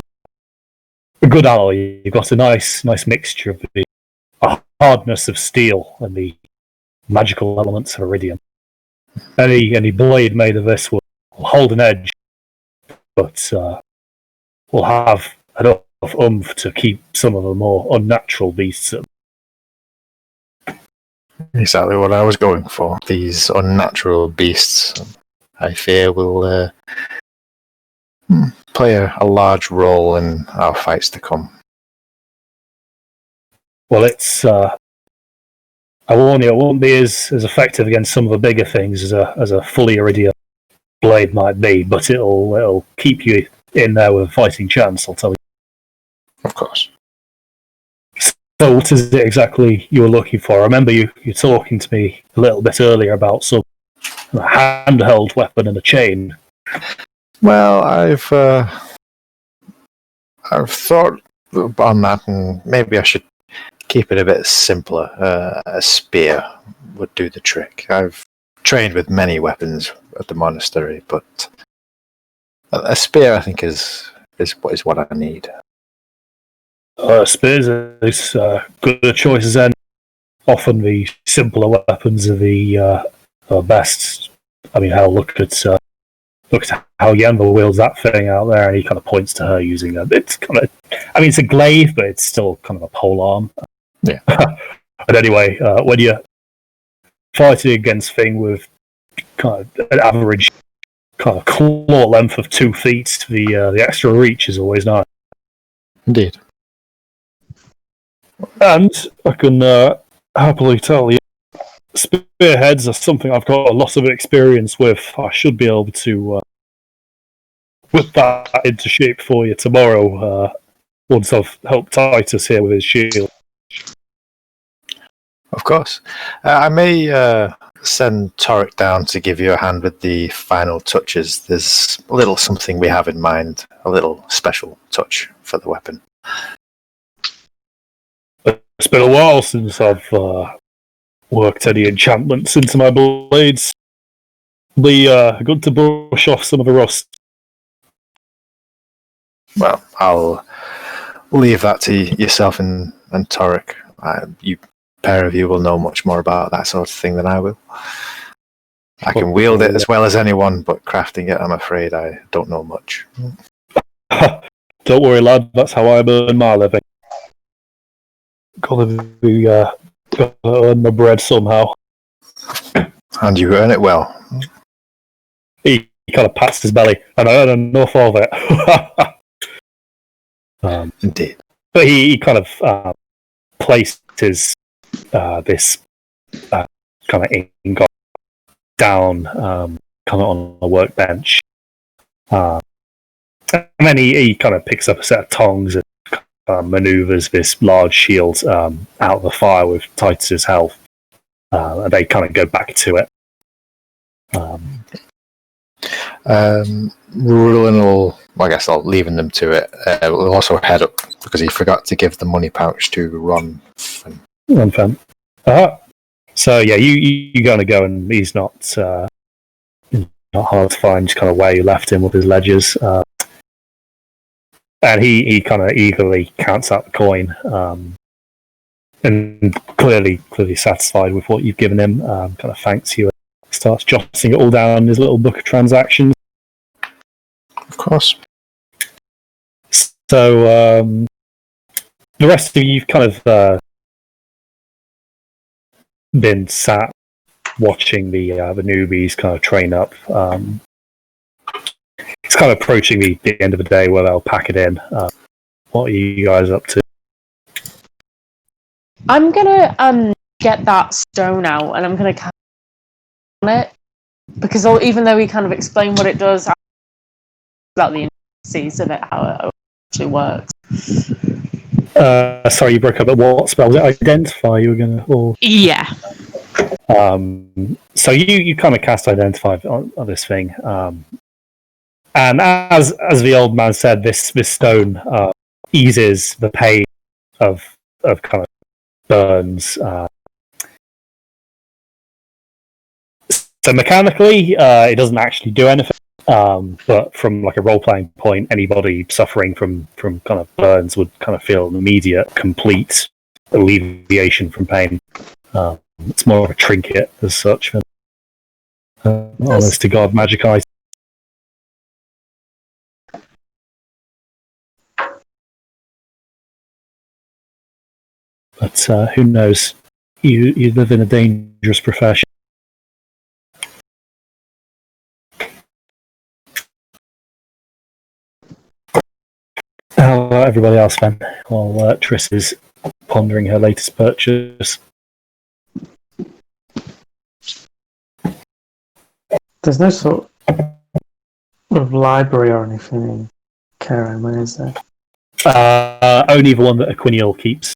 good alloy. You've got a nice mixture of the hardness of steel and the magical elements of iridium. Any blade made of this will hold an edge, but will have enough oomph to keep some of the more unnatural beasts at. Exactly what I was going for. These unnatural beasts, I fear, will play a large role in our fights to come. Well, it's. I warn you, it won't be as effective against some of the bigger things as a fully iridium blade might be, but it'll keep you in there with a fighting chance, I'll tell you. Of course. So what is it exactly you were looking for? I remember you talking to me a little bit earlier about some handheld weapon and a chain. Well, I've thought on that, and maybe I should keep it a bit simpler. A spear would do the trick. I've trained with many weapons at the monastery, but a spear, I think, is what I need. Spears is good a choice as any. Often the simpler weapons are the best. I mean, hell, look at how Yenva wields that thing out there, and he kind of points to her using a. It's kind of, I mean, it's a glaive, but it's still kind of a polearm. Yeah. But anyway, when you're fighting against thing with kind of an average kind of claw length of 2 feet, the extra reach is always nice. Indeed. And I can happily tell you, spearheads are something I've got a lot of experience with. I should be able to whip that into shape for you tomorrow, once I've helped Titus here with his shield. Of course. I may send Torek down to give you a hand with the final touches. There's a little something we have in mind, a little special touch for the weapon. It's been a while since I've worked any enchantments into my blades. Be good to brush off some of the rust. Well, I'll leave that to yourself and Torek. You pair of you will know much more about that sort of thing than I will. I can wield it as well as anyone, but crafting it, I'm afraid I don't know much. Don't worry, lad. That's how I earn my living. Gotta earn my bread somehow. And you earn it well. He kind of pats his belly, and I earn enough of it. Indeed. But he kind of placed his this kind of ingot down, kind of on a workbench, and then he kind of picks up a set of tongs and maneuvers this large shield out of the fire with Titus's help. And they kind of go back to it. Rulin will, I guess I'll leaving them to it. We'll also head up because he forgot to give the money pouch to Ron. Ron Fenn. So yeah, you gonna go, and he's not hard to find. Just kind of where you left him with his ledgers, and he kind of eagerly counts out the coin, and clearly satisfied with what you've given him. Kind of thanks you. And starts jotting it all down in his little book of transactions. Of course. So the rest of you've kind of been sat watching the newbies kind of train up. It's kind of approaching the end of the day where they'll pack it in. What are you guys up to? I'm gonna get that stone out, and I'm gonna cast on it, because even though we kind of explained what it does, about the intricacies of it, how it actually works. Sorry, you broke up. But what spell was it? Identify. You were gonna. Or... Yeah. So you kind of cast Identify on this thing, and as the old man said, this stone eases the pain of kind of burns. So mechanically, it doesn't actually do anything. But from like a role-playing point, anybody suffering from kind of burns would kind of feel an immediate, complete alleviation from pain. It's more of a trinket as such than honest to God magic item. But who knows? You live in a dangerous profession. How about everybody else, then? While Triss is pondering her latest purchase. There's no sort of library or anything in Karen, is there? Only the one that Aquiniel keeps.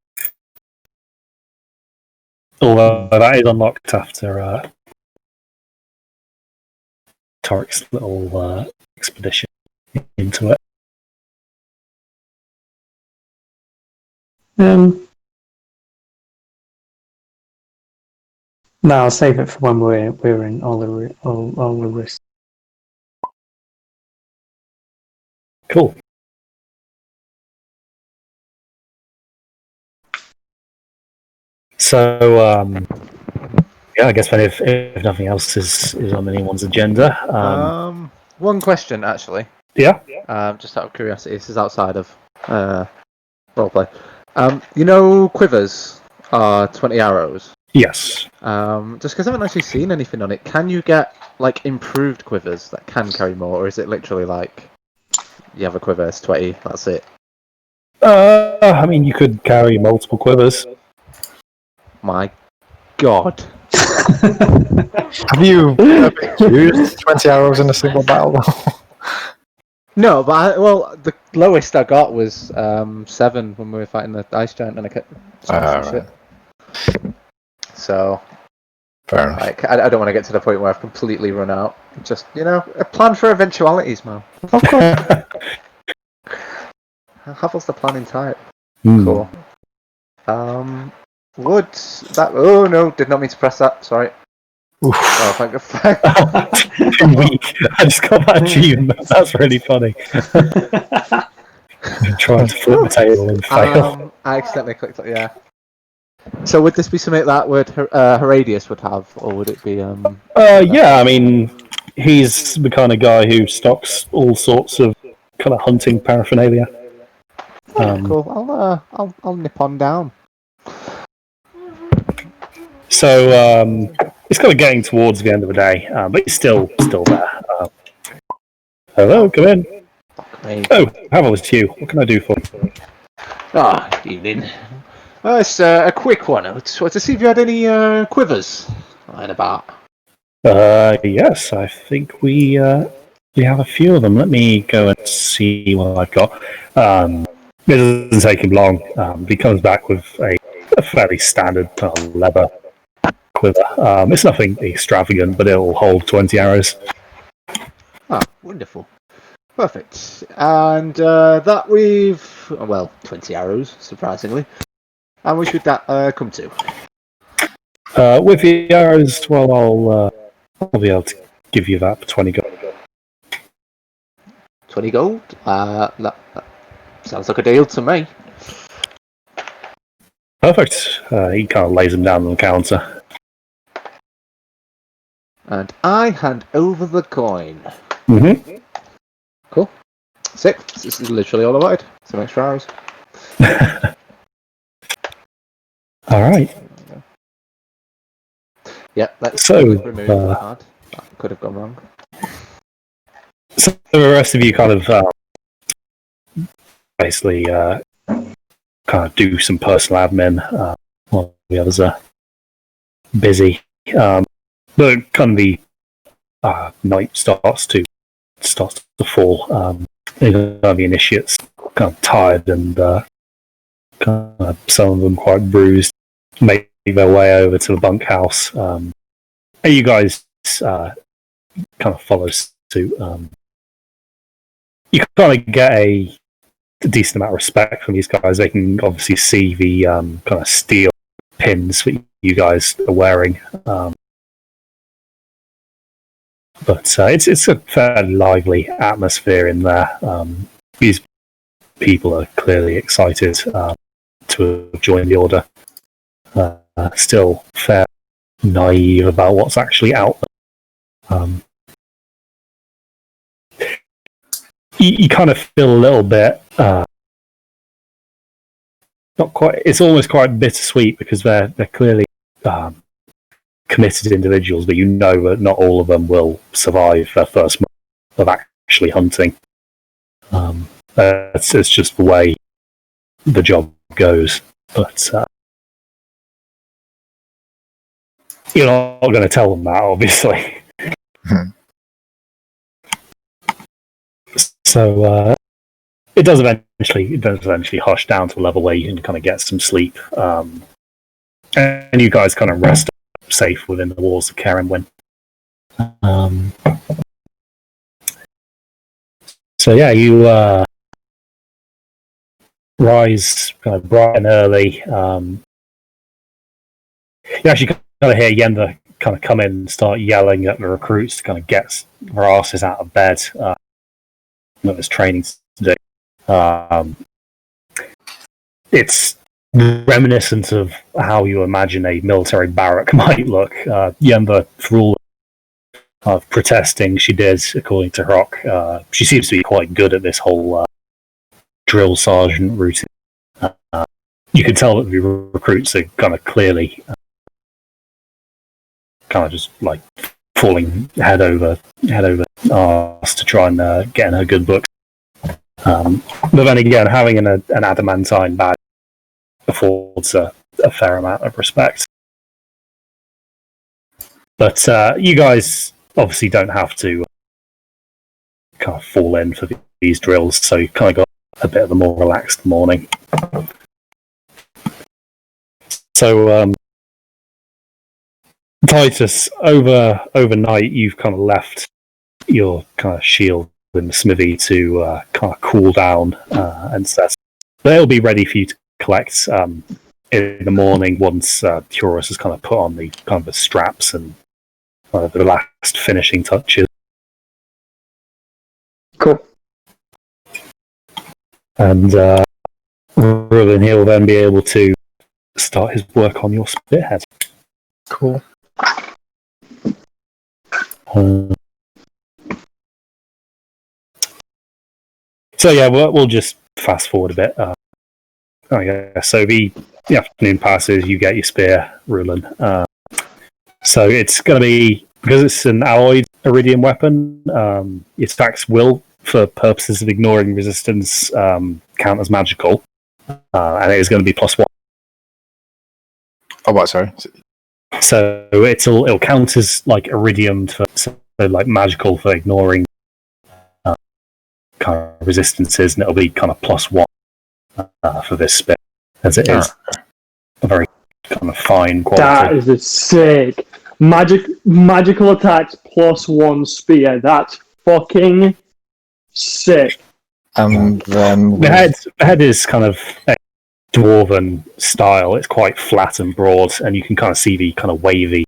Although that is unlocked after Torik's little expedition into it. No, I'll save it for when we're in all the risks. Cool. So, yeah, I guess if nothing else is on anyone's agenda. One question, actually. Yeah? Just out of curiosity, this is outside of roleplay. You know, quivers are 20 arrows. Yes. Just because I haven't actually seen anything on it, can you get like improved quivers that can carry more, or is it literally like you have a quiver, it's 20, that's it? I mean, you could carry multiple quivers. My God. Have you used 20 arrows in a single battle? No, but the lowest I got was 7 when we were fighting the ice giant, and I kept shit. So, fair enough. Like, I don't want to get to the point where I've completely run out. Just, a plan for eventualities, man. Of course. Havel's the planning type. Cool. Would that... Oh, no, did not mean to press that. Sorry. Oof. Oh, thank God. Weak. I just got that achievement. That's really funny. Trying to flip the table and fail. I accidentally clicked it, yeah. So would this be something that would Heradius would have, or would it be... Yeah, I mean, he's the kind of guy who stocks all sorts of kind of hunting paraphernalia. Cool. I'll nip on down. So it's kind of getting towards the end of the day, but he's still there. Hello, come in. Oh, Havel, it's you. What can I do for you? Evening. It's a quick one. I just wanted to see if you had any quivers lying about. Yes, I think we have a few of them. Let me go and see what I've got. It doesn't take him long. He comes back with a fairly standard leather quiver. It's nothing extravagant, but it'll hold 20 arrows. Ah, wonderful. Perfect. And that we've 20 arrows, surprisingly. How much would that come to? With the arrows, well, I'll be able to give you that for 20 gold. 20 gold? That sounds like a deal to me. Perfect. He kind of lays them down on the counter. And I hand over the coin. Mm-hmm. Cool. Sick. This is literally all I wanted. Some extra arrows. All right. Yeah, let's So, remove that card. That could have gone wrong. So the rest of you kind of basically kind of do some personal admin while the others are busy. But kind of the night starts to fall. The initiates kind of tired and kind of some of them quite bruised, make their way over to the bunkhouse. And you guys kind of follow suit. You kind of get a decent amount of respect from these guys. They can obviously see the kind of steel pins that you guys are wearing. But it's a fairly lively atmosphere in there. These people are clearly excited to join the order. Still fairly naive about what's actually out there. You kind of feel a little bit not quite. It's almost quite bittersweet because they're clearly committed individuals, but you know that not all of them will survive their first month of actually hunting. It's just the way the job goes. But you're not going to tell them that, obviously. So it does eventually hush down to a level where you can kind of get some sleep, and you guys kind of rest safe within the walls of Karenwin. So yeah, you rise kind of bright and early. You actually kind of hear Yenda kind of come in and start yelling at the recruits to kind of get their asses out of bed. There's training to do. It's reminiscent of how you imagine a military barrack might look. Yemba, for all of protesting she did, according to Rock, she seems to be quite good at this whole drill sergeant routine. You can tell that the recruits are kind of clearly kind of just like falling head over arse to try and get in her good book. But then again, having an adamantine badge affords a fair amount of respect. But you guys obviously don't have to kind of fall in for these drills, so you kind of got a bit of a more relaxed morning. So Titus, overnight you've kind of left your kind of shield in the smithy to kind of cool down and set. But it'll be ready for you to collect in the morning once Curus has kind of put on the kind of the straps and the last finishing touches. Cool. And Ruben, he'll then be able to start his work on your spearhead. Cool. So yeah, we'll just fast forward a bit. So the afternoon passes, you get your spear, Rulen. So it's going to be, because it's an alloyed iridium weapon, its attacks will, for purposes of ignoring resistance, count as magical, and it is going to be +1. Oh, what? Sorry. So it'll count as like iridium like magical for ignoring kind of resistances, and it'll be kind of +1 for this spear, as it is a very kind of fine That quality. is a sick magical attacks +1 spear. That's fucking sick. And then The head is kind of a dwarven style. It's quite flat and broad, and you can kind of see the kind of wavy,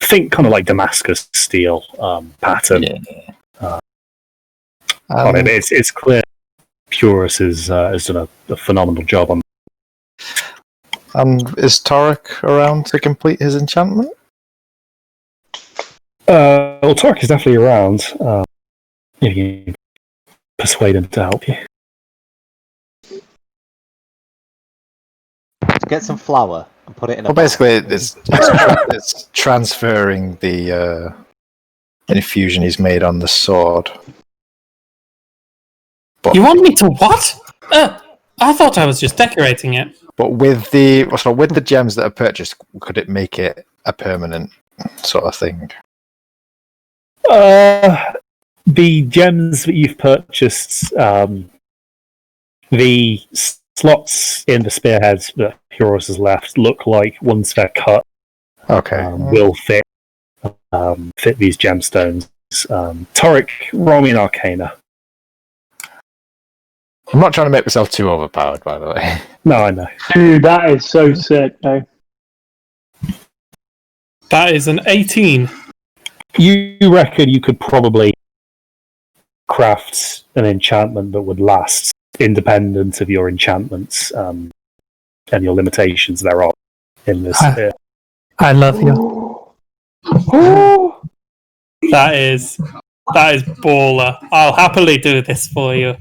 think kind of like Damascus steel pattern. On it. It's clear Purus has done a phenomenal job on. And is Torek around to complete his enchantment? Well, Torek is definitely around. If you can persuade him to help you. Get some flour and put it in a Well, basically, it's transferring the infusion he's made on the sword. But, You want me to what? I thought I was just decorating it. but with the gems that are purchased, could it make it a permanent sort of thing? The gems that you've purchased, the slots in the spearheads that Purus has left look like once they're cut, Okay. will fit these gemstones. Torek, roll me an Arcana. I'm not trying to make myself too overpowered, by the way. No, I know. Dude, that is so sick, though. That is an 18. You reckon you could probably craft an enchantment that would last independent of your enchantments and your limitations thereof in this sphere. I love you. That is baller. I'll happily do this for you.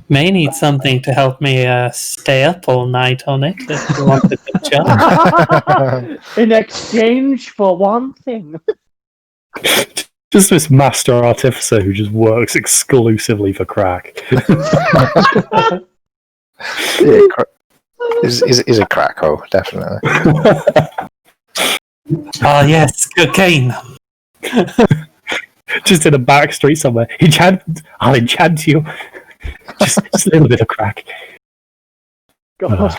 May need something to help me stay up all night on it if you want a good job. In exchange for one thing. Just this master artificer who just works exclusively for crack. He's a crack-o, definitely. Ah, yes, cocaine. Just in a back street somewhere. I'll enchant you. Just a little bit of crack. God.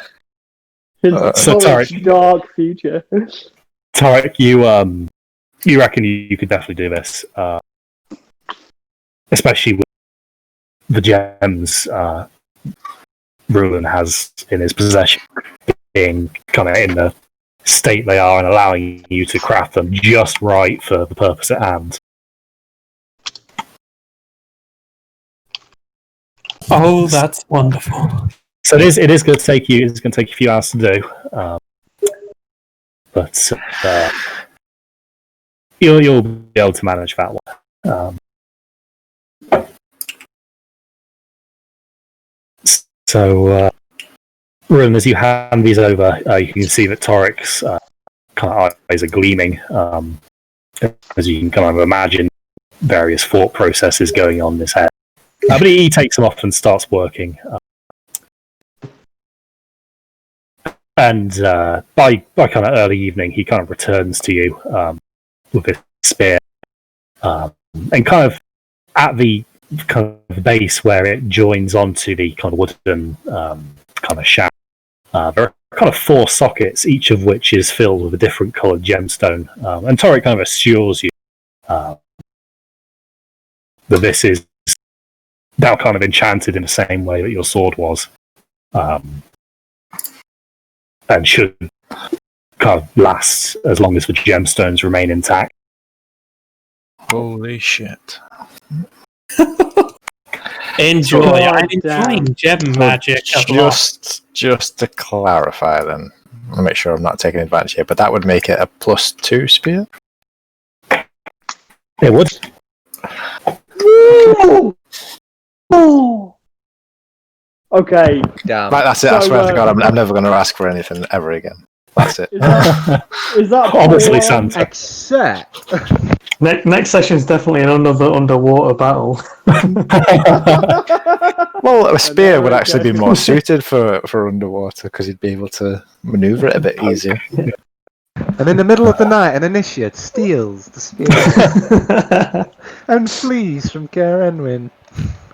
His So, Tarek, dark future. Tarek, you reckon you could definitely do this, especially with the gems Rulen has in his possession being kind of in the state they are and allowing you to craft them just right for the purpose at hand. Oh, that's wonderful. So it is going to take you. It's going to take you a few hours to do, but you'll be able to manage that one. So, Rulen, as you hand these over, you can see that Torek's kind of eyes are gleaming, as you can kind of imagine various thought processes going on in his head. But he takes them off and starts working. And by kind of early evening, he kind of returns to you with his spear, and kind of at the kind of base where it joins onto the kind of wooden kind of shaft. There are kind of 4 sockets, each of which is filled with a different coloured gemstone. And Torek kind of assures you that this is now kind of enchanted in the same way that your sword was, and should kind of last as long as the gemstones remain intact. Holy shit. Enjoy. Oh, I'm enjoying gem magic a lot. Just to clarify then, I'll make sure I'm not taking advantage here, but that would make it a +2 spear? It would. Okay. Damn. Right, that's it. I So, swear to God, I'm never going to ask for anything ever again. That's it. Is that Honestly, Paul? Santa. Except. Next session is definitely another underwater battle. Well, a spear would actually be more suited for underwater because you'd be able to maneuver it a bit easier. And in the middle of the night, an initiate steals the spear and flees from Care Enwyn.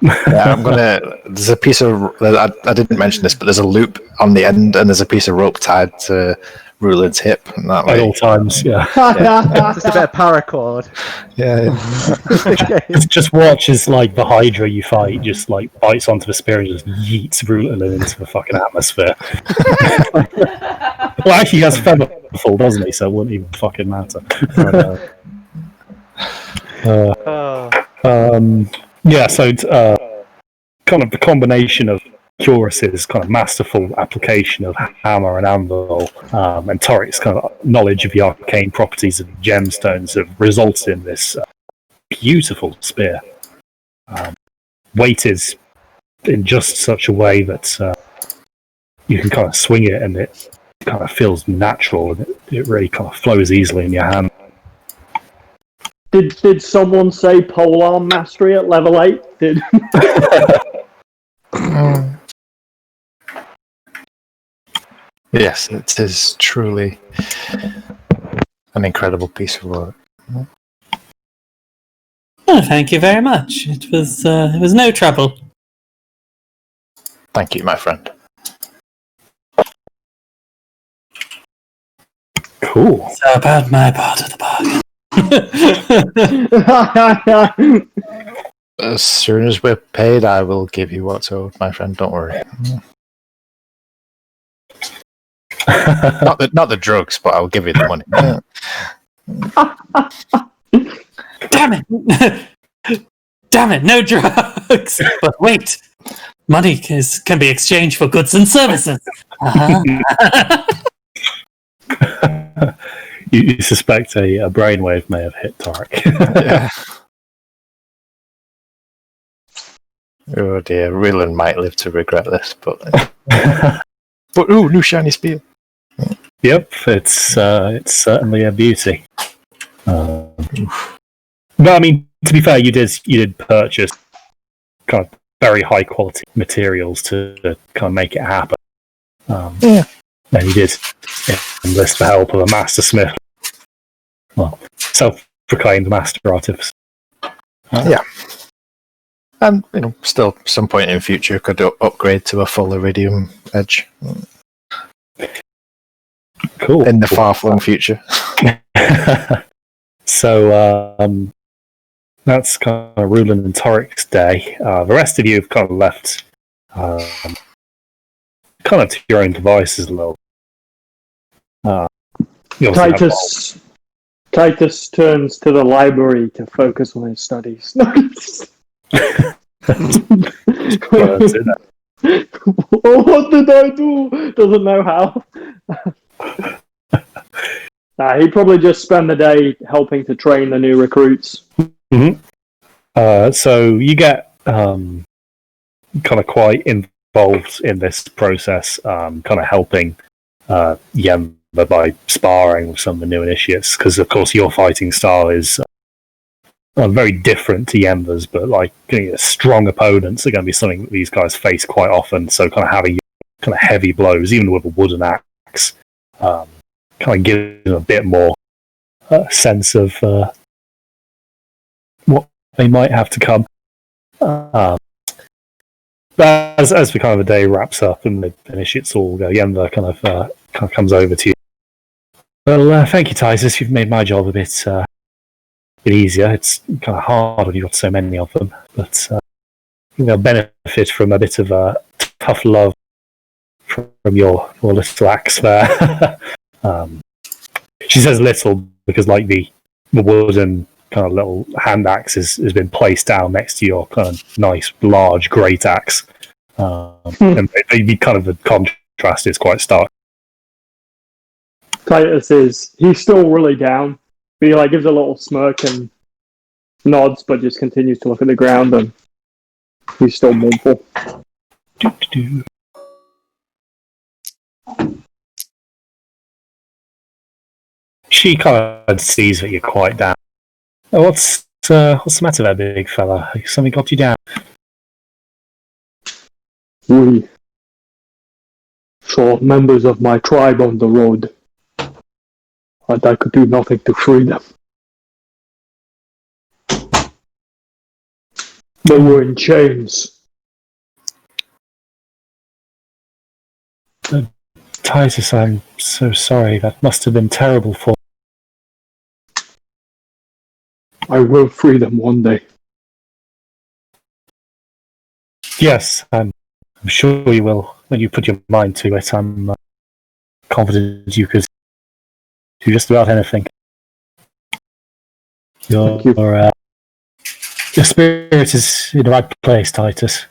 Yeah, I'm gonna. There's a piece of. I didn't mention this, but there's a loop on the end, and there's a piece of rope tied to Rulin's hip. And that At way, all times, yeah. Just a bit of paracord. yeah. Just watch as like the Hydra you fight just like bites onto the spear and just yeets Rulin into the fucking atmosphere. Well, actually, he has featherfall, doesn't he? So it wouldn't even fucking matter. Yeah, so kind of the combination of Curus's kind of masterful application of hammer and anvil, and Torik's kind of knowledge of the arcane properties of gemstones have resulted in this beautiful spear, weighted in just such a way that you can kind of swing it and it kind of feels natural and it really kind of flows easily in your hand. Did someone say polearm mastery at level 8? Did Yes, it is truly an incredible piece of work. Oh, thank you very much. It was no trouble. Thank you, my friend. Cool. So about my part of the bargain. As soon as we're paid, I will give you what's owed, my friend. Don't worry. Not the drugs, but I'll give you the money. Damn it! Damn it! No drugs. But wait, money can be exchanged for goods and services. You suspect a brainwave may have hit Tarek. Yeah. Oh dear, Rylan might live to regret this, but ooh, new shiny spear. Yep, it's certainly a beauty. But I mean, to be fair, you did purchase kind of very high quality materials to kind of make it happen. Yeah. And you did enlist the help of a master smith. Well, self-proclaimed master artificer. Yeah. And, still some point in the future could upgrade to a full iridium edge. Cool. In the far-flung future. So, that's kind of Rulin and Torik's day. The rest of you have kind of left kind of to your own devices a little. Titus turns to the library to focus on his studies. What did I do? Doesn't know how. He'd probably just spend the day helping to train the new recruits. Mm-hmm. So you get kind of quite involved in this process, kind of helping Yemba by sparring with some of the new initiates, because of course your fighting style is very different to Yemba's, but like strong opponents are going to be something that these guys face quite often. So kind of having kind of heavy blows, even with a wooden axe, kind of gives them a bit more sense of what they might have to come. But as the kind of the day wraps up and the initiates all go, Yemba kind of comes over to you. Well, thank you, Titus. You've made my job a bit easier. It's kind of hard when you've got so many of them, but they'll benefit from a bit of tough love from your little axe there. She says little because like the wooden kind of little hand axe has been placed down next to your kind of nice large great axe, and the kind of the contrast is quite stark. Titus he's still really down, but he gives a little smirk and nods, but just continues to look at the ground, and he's still mournful. She kind of sees that you're quite down. What's the matter there, big fella? Something got you down? We saw members of my tribe on the road, and I could do nothing to free them. They were in chains. Titus, I'm so sorry. That must have been terrible for. I will free them one day. Yes, I'm sure you will when you put your mind to it. I'm confident you could do just about anything. Your Thank you. your spirit is in the right place, Titus.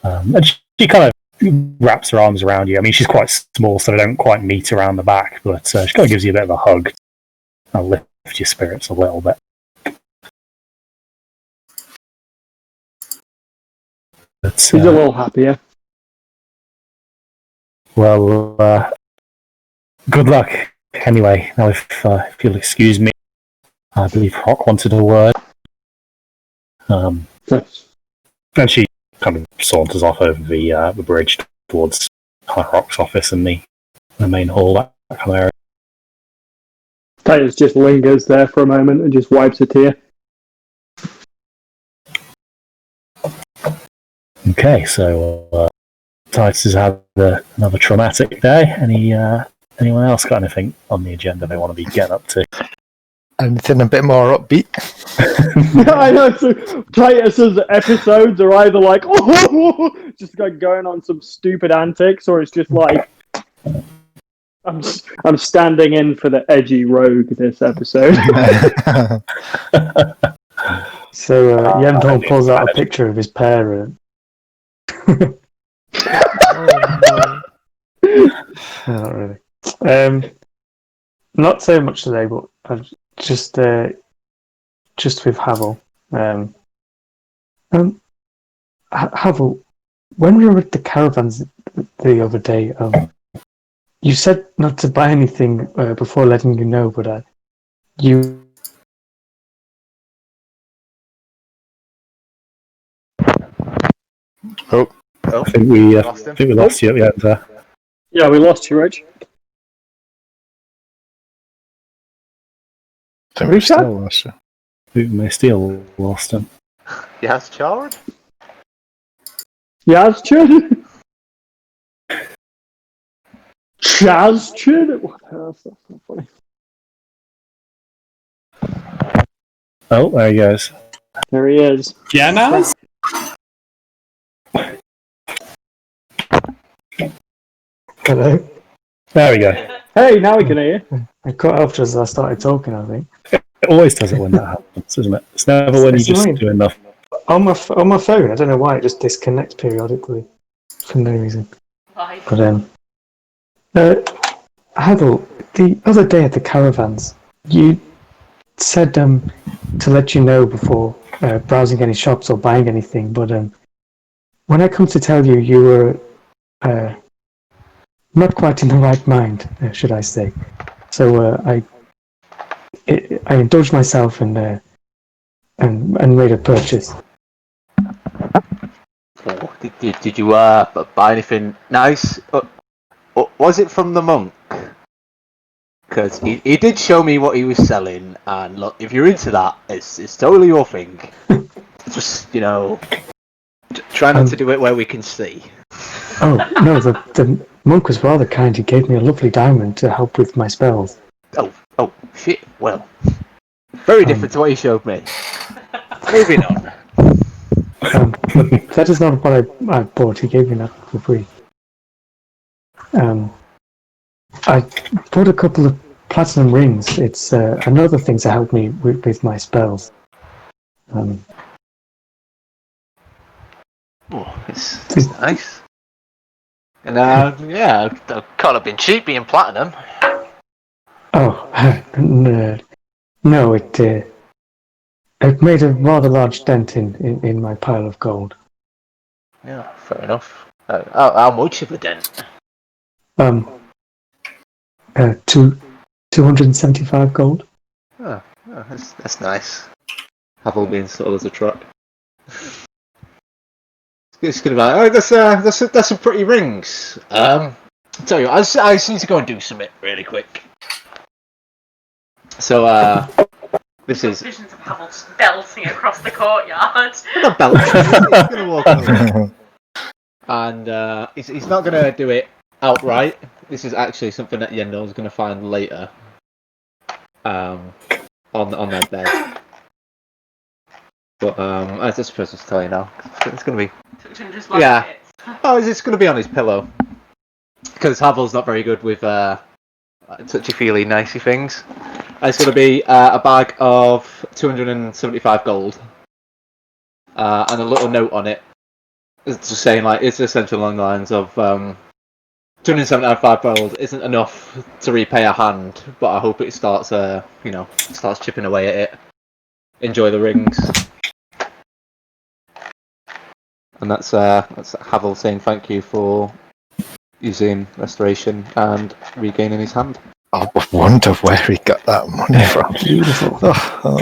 And she kind of wraps her arms around you. I mean, she's quite small, so they don't quite meet around the back, but she kind of gives you a bit of a hug. I'll lift your spirits a little bit. But, He's a little happier. Well, good luck. Anyway, now if you'll excuse me, I believe Rock wanted a word. Yes. And she kind of saunters off over the bridge towards Rock's office in the main hall. That kind of area. Titus just lingers there for a moment and just wipes a tear. Okay, so Titus has had another traumatic day. Anyone else got anything on the agenda they want to be getting up to? Anything a bit more upbeat? I know. So Titus's episodes are either like, oh, just like going on some stupid antics, or it's just like, I'm standing in for the edgy rogue this episode. So Yemdorn pulls out a picture of his parent. Not really. Not so much today, but I've just with Havel. Havel, when we were at the caravans the other day, you said not to buy anything before letting you know, but you. Oh, I think we Lost him. lost you at the end there. Yeah, we lost you, Rich. I think we've still lost you. We may still lost him. Yes, Chard? Yazchin? Chazchin? What else? That's not funny. Oh, there he goes. There he is. Janaz? Hello. There we go. Hey, now we can hear you. I cut off just as I started talking, I think. It always does it when that happens, isn't it? It's never when you It's just annoying. do enough. On my phone, I don't know why, it just disconnects periodically for no reason. But Havel, the other day at the caravans, you said to let you know before browsing any shops or buying anything, but when I come to tell you, you were not quite in the right mind, should I say. So I indulged myself and made a purchase. Oh, did you buy anything nice? Was it from the monk? Because he did show me what he was selling, and look, if you're into that, it's totally your thing. Just, try not to do it where we can see. Oh, no, the monk was rather kind. He gave me a lovely diamond to help with my spells. Oh, shit. Well, very different to what he showed me. Moving on. That is not what I bought. He gave me that for free. I bought a couple of platinum rings. It's another thing to help me with my spells. Oh, it's nice. And yeah, I've kind of been cheap being platinum. Oh, no, it made a rather large dent in my pile of gold. Yeah, fair enough. How much of a dent? 275 gold. Oh, that's nice. Have all been sold as a truck. It's gonna be like, oh, that's some pretty rings. I'll tell you, I just need to go and do something really quick. So, This is Visions of Havel just belting across the courtyard. not belting. He's going to walk over, and he's not going to do it outright. This is actually something that Yendor's going to find later. On their bed. But I was supposed to tell you now. It's going to be. Yeah. Oh, it's going to be on his pillow. Because Havel's not very good with touchy-feely, nicey things. It's going to be a bag of 275 gold. And a little note on it. It's just saying, like, it's essentially along the lines of 275 gold isn't enough to repay a hand, but I hope it starts, starts chipping away at it. Enjoy the rings. And that's Havel saying thank you for using restoration and regaining his hand. I wonder where he got that money from. Beautiful.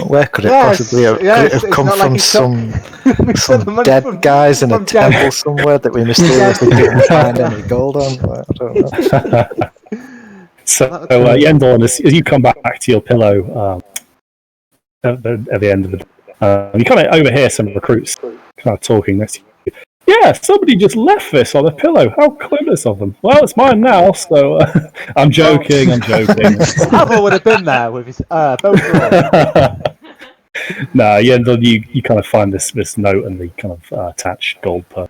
Where could it possibly have, could it have come from? Some dead guys in a temple somewhere that we mysteriously didn't find any gold on? I don't know. So, Yendor, as you come back to your pillow at the end of the day, you kind of overhear some recruits kind of talking next to you. Yeah, somebody just left this on a pillow. How clueless of them. Well, it's mine now, so I'm joking. Havel would have been there with his both. Nah, Yendor, you kind of find this note and the kind of attached gold purse.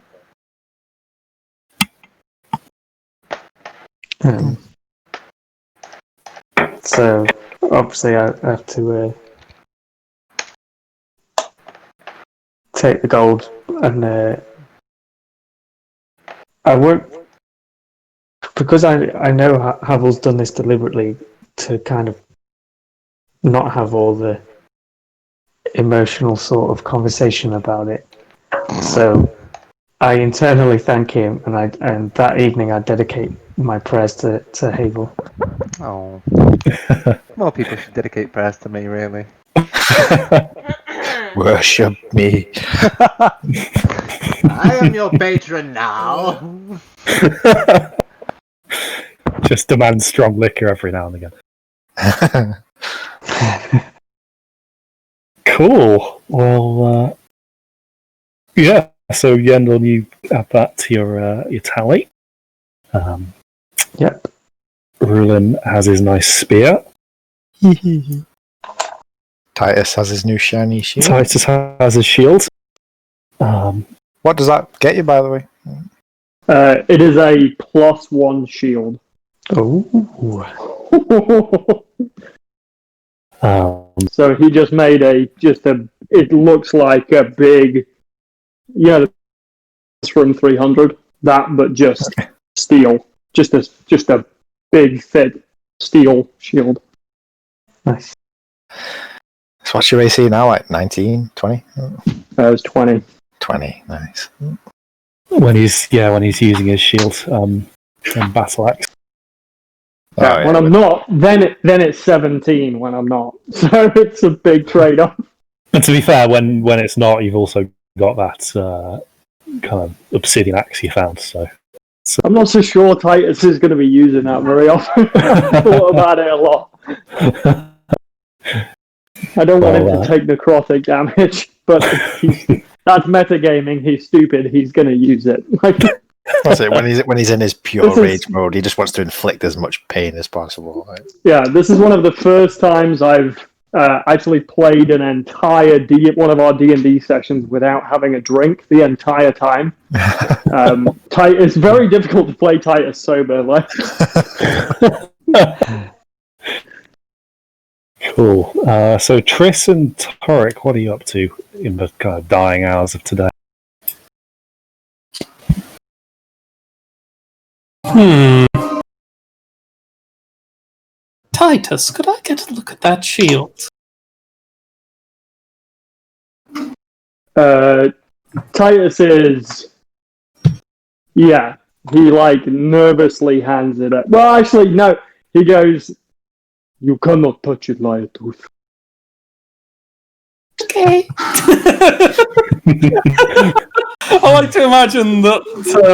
So obviously I have to take the gold and I won't, because I know Havel's done this deliberately to kind of not have all the emotional sort of conversation about it. So I internally thank him, and that evening I dedicate my prayers to Havel. Oh, more people should dedicate prayers to me, really. Worship me. I am your patron now. Just demand strong liquor every now and again. Cool. Well, yeah. So Yendor, you add that to your tally. Yep. Rulin has his nice spear. Titus has his new shiny shield. Titus has his shield. What does that get you, by the way? It is a +1 shield. Oh. So he just made it looks like a big, it's from 300, but just steel. Just a big, thick steel shield. Nice. So what's your AC now, like 19, 20? It was 20. 20, nice. When he's using his shield and battle axe. When I'm not, then it's 17 when I'm not. So it's a big trade-off. And to be fair, when it's not, you've also got that kind of obsidian axe you found. So I'm not so sure Titus is going to be using that very often. I've thought about it a lot. I don't want him to take necrotic damage, but that's metagaming. He's stupid. He's going to use it. That's it. When he's in his pure rage mode, he just wants to inflict as much pain as possible. Right? Yeah, this is one of the first times I've actually played an entire one of our D&D sessions without having a drink the entire time. It's very difficult to play Titus sober. Cool. So Triss and Torek, what are you up to in the kind of dying hours of today? Titus, could I get a look at that shield? Titus is... Yeah, he nervously hands it up. Well, actually, no. He goes, "You cannot touch it, Liatooth." Okay. I like to imagine that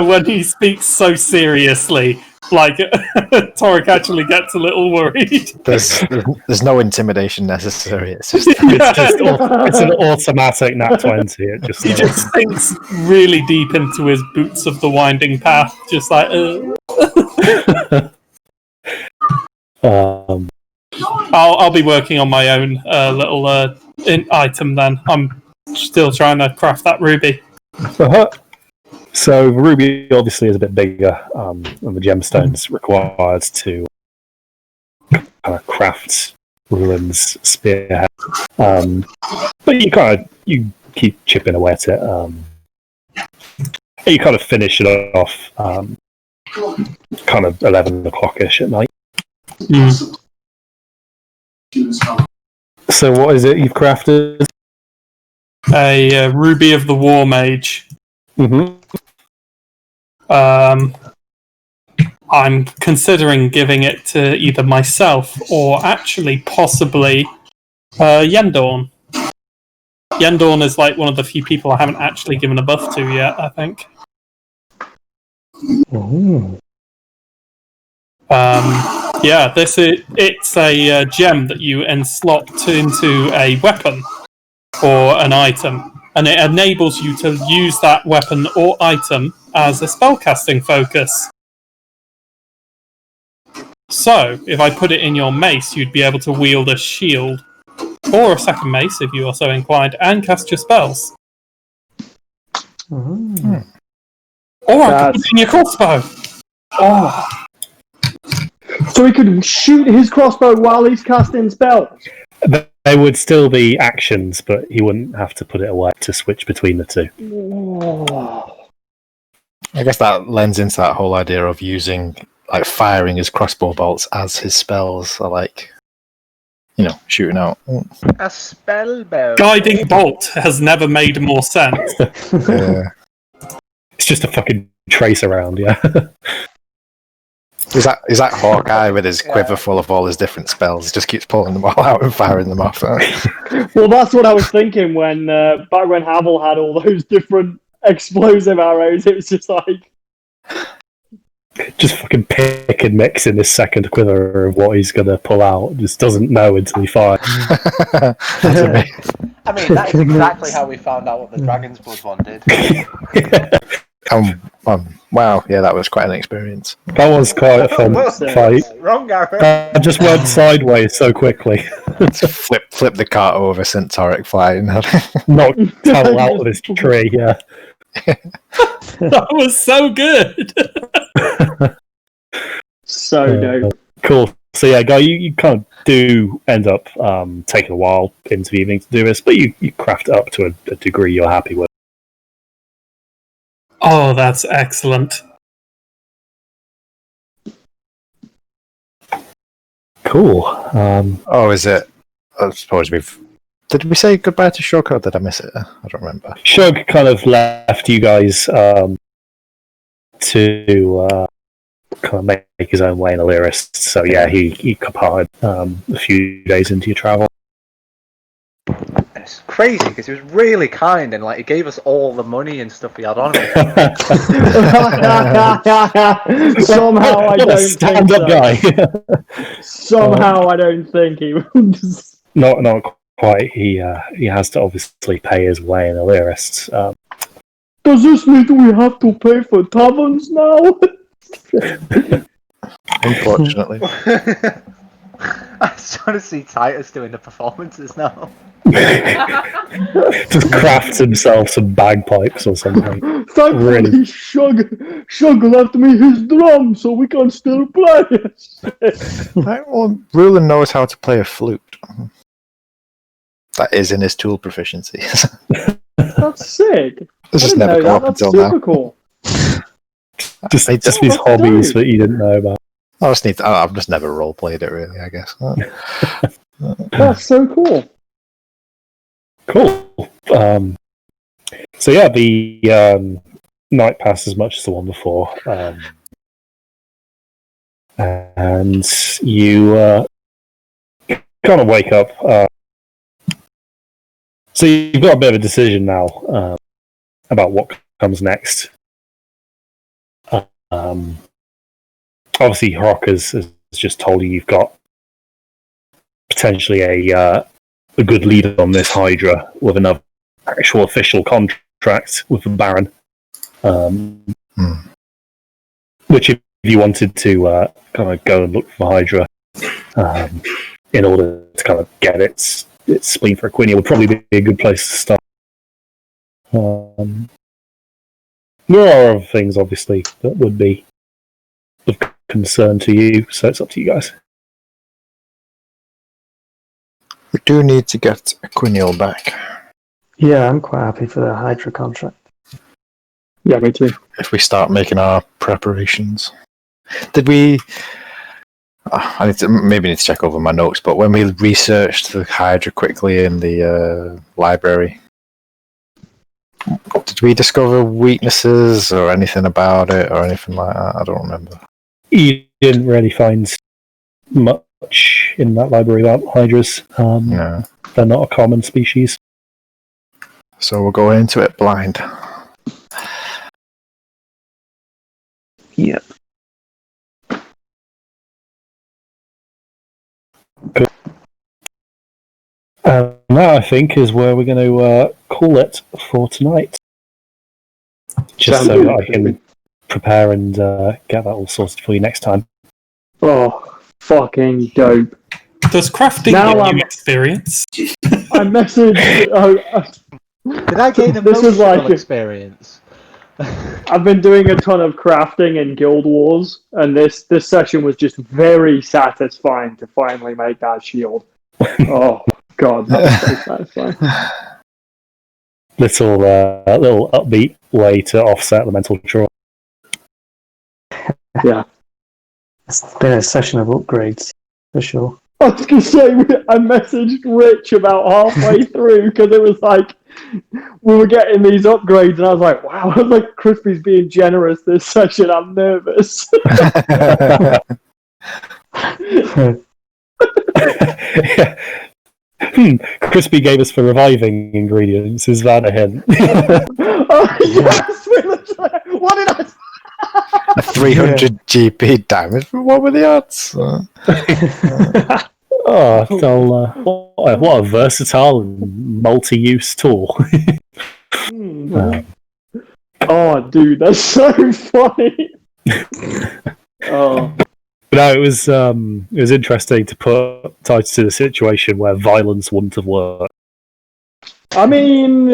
when he speaks so seriously, like Torek actually gets a little worried. There's no intimidation necessary. It's just It's an automatic nat 20. It just He just sinks really deep into his boots of the winding path, just like. I'll be working on my own little item then. I'm still trying to craft that ruby. So ruby obviously is a bit bigger, and the gemstones required to kind of craft Ruin's spearhead. But you keep chipping away at it. You kind of finish it off, kind of 11 o'clock-ish at night. So what is it you've crafted? A ruby of the war mage. Mm-hmm. I'm considering giving it to either myself or actually possibly Yendorn. Yendorn is like one of the few people I haven't actually given a buff to yet, I think. Yeah, it's a gem that you enslot into a weapon or an item, and it enables you to use that weapon or item as a spellcasting focus. So, if I put it in your mace, you'd be able to wield a shield, or a second mace if you are so inclined, and cast your spells. Or I could put it in your crossbow. Oh. So he could shoot his crossbow while he's casting spells. They would still be actions, but he wouldn't have to put it away to switch between the two. I guess that lends into that whole idea of using, like, firing his crossbow bolts as his spells are like, shooting out. A spell bow. Guiding bolt has never made more sense. Yeah. It's just a fucking trace around, yeah. Is that Hawkeye with his quiver full of all his different spells? He just keeps pulling them all out and firing them off. Well, that's what I was thinking when back when Havel had all those different explosive arrows. It was just like just fucking pick and mix in this second quiver of what he's gonna pull out. Just doesn't know until he fires. That's amazing. I mean, that is exactly how we found out what the Dragon's Blood one did. Wow, yeah, that was quite an experience. That was quite a fun fight. Wrong arrow. I just went sideways so quickly. Flip the cart over, sent Torek flying. Knocked Tal out of his tree, yeah. That was so good. so dope. Cool. So yeah, Guy, you kind of do end up taking a while into the evening to do this, but you craft it up to a degree you're happy with. Oh, that's excellent. Cool. Is it? I suppose did we say goodbye to Shug, or did I miss it? I don't remember. Shug kind of left you guys to kind of make his own way in Illyris. So yeah, he departed a few days into your travel. It's crazy because he was really kind and he gave us all the money and stuff he had on him. Somehow I don't think stand-up guy. Somehow I don't think he was. Not quite. He has to obviously pay his way in Illyris. Does this mean we have to pay for taverns now? Unfortunately. I just want to see Titus doing the performances now. Just crafts himself some bagpipes or something. Thankfully, Really? Shug left me his drum so we can still play. Right, well, Rulin knows how to play a flute. That is in his tool proficiency. That's sick. This has never come up That's until super now. cool. Just these that's hobbies dope. that you didn't know about. I've just never role played it, really, I guess. That's so cool. Cool. So yeah, the night passed as much as the one before, and you kind of wake up. So you've got a bit of a decision now about what comes next. Obviously, Rock has just told you you've got potentially a good leader on this Hydra with another actual official contract with the Baron. Which, if you wanted to kind of go and look for Hydra in order to kind of get its spleen for Aquinia, would probably be a good place to start. There are other things, obviously, that would be of concern to you, so it's up to you guys. We do need to get Aquiniel back. Yeah, I'm quite happy for the Hydra contract. Yeah, me too. If we start making our preparations. Did we... I need to check over my notes, but when we researched the Hydra quickly in the library, did we discover weaknesses or anything about it or anything like that? I don't remember. You didn't really find much in that library about Hydras. No. They're not a common species. So we're going into it blind. Yep. That, I think, is where we're going to call it for tonight. Just so that I can prepare and get that all sorted for you next time. Oh, fucking dope. Does crafting Now give I'm- you experience? I messaged. Did I gain This was emotional like- experience? I've been doing a ton of crafting in Guild Wars, and this session was just very satisfying to finally make that shield. Oh god, that was so satisfying. Little upbeat way to offset the mental trauma. Yeah. It's been a session of upgrades, for sure. I was going to say, I messaged Rich about halfway through because it was like, we were getting these upgrades, and I was like, wow, I was like, Crispy's being generous this session, I'm nervous. Crispy gave us for reviving ingredients. Is that a hint? Oh, yes! What did I say? A 300 GP damage. What were the odds? What a versatile and multi-use tool. Oh, dude, that's so funny. Oh. No, it was interesting to put Titus in a situation where violence wouldn't have worked. I mean,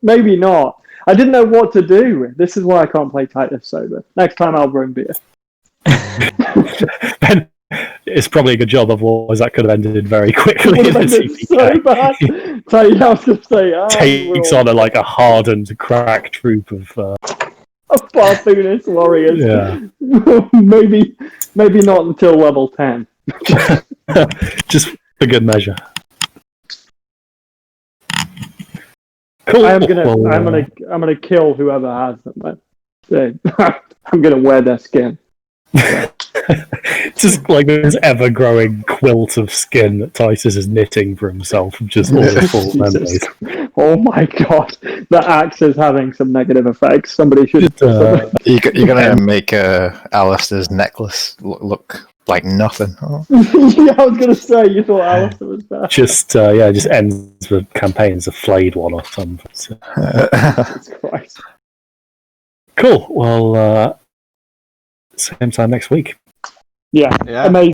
maybe not. I didn't know what to do. This is why I can't play Titus sober. Next time I'll bring beer. Ben, it's probably a good job, otherwise that could have ended very quickly. It would have ended so bad. So you have to say, takes on a hardened, crack troop of Barthoonist warriors. Yeah. maybe not until level 10. just for good measure. Cool. I'm gonna kill whoever has them. I'm gonna wear their skin. Just like this ever-growing quilt of skin that Titus is knitting for himself, just all the full memories. Oh my god, the axe is having some negative effects. Somebody should. You're gonna make Alistair's necklace look like nothing. Oh. Yeah, I was gonna say you thought Alistair was bad. Just ends the campaign as a flayed one or something. So. Jesus Christ. Cool. Well, same time next week. Yeah. Yeah. Amazing.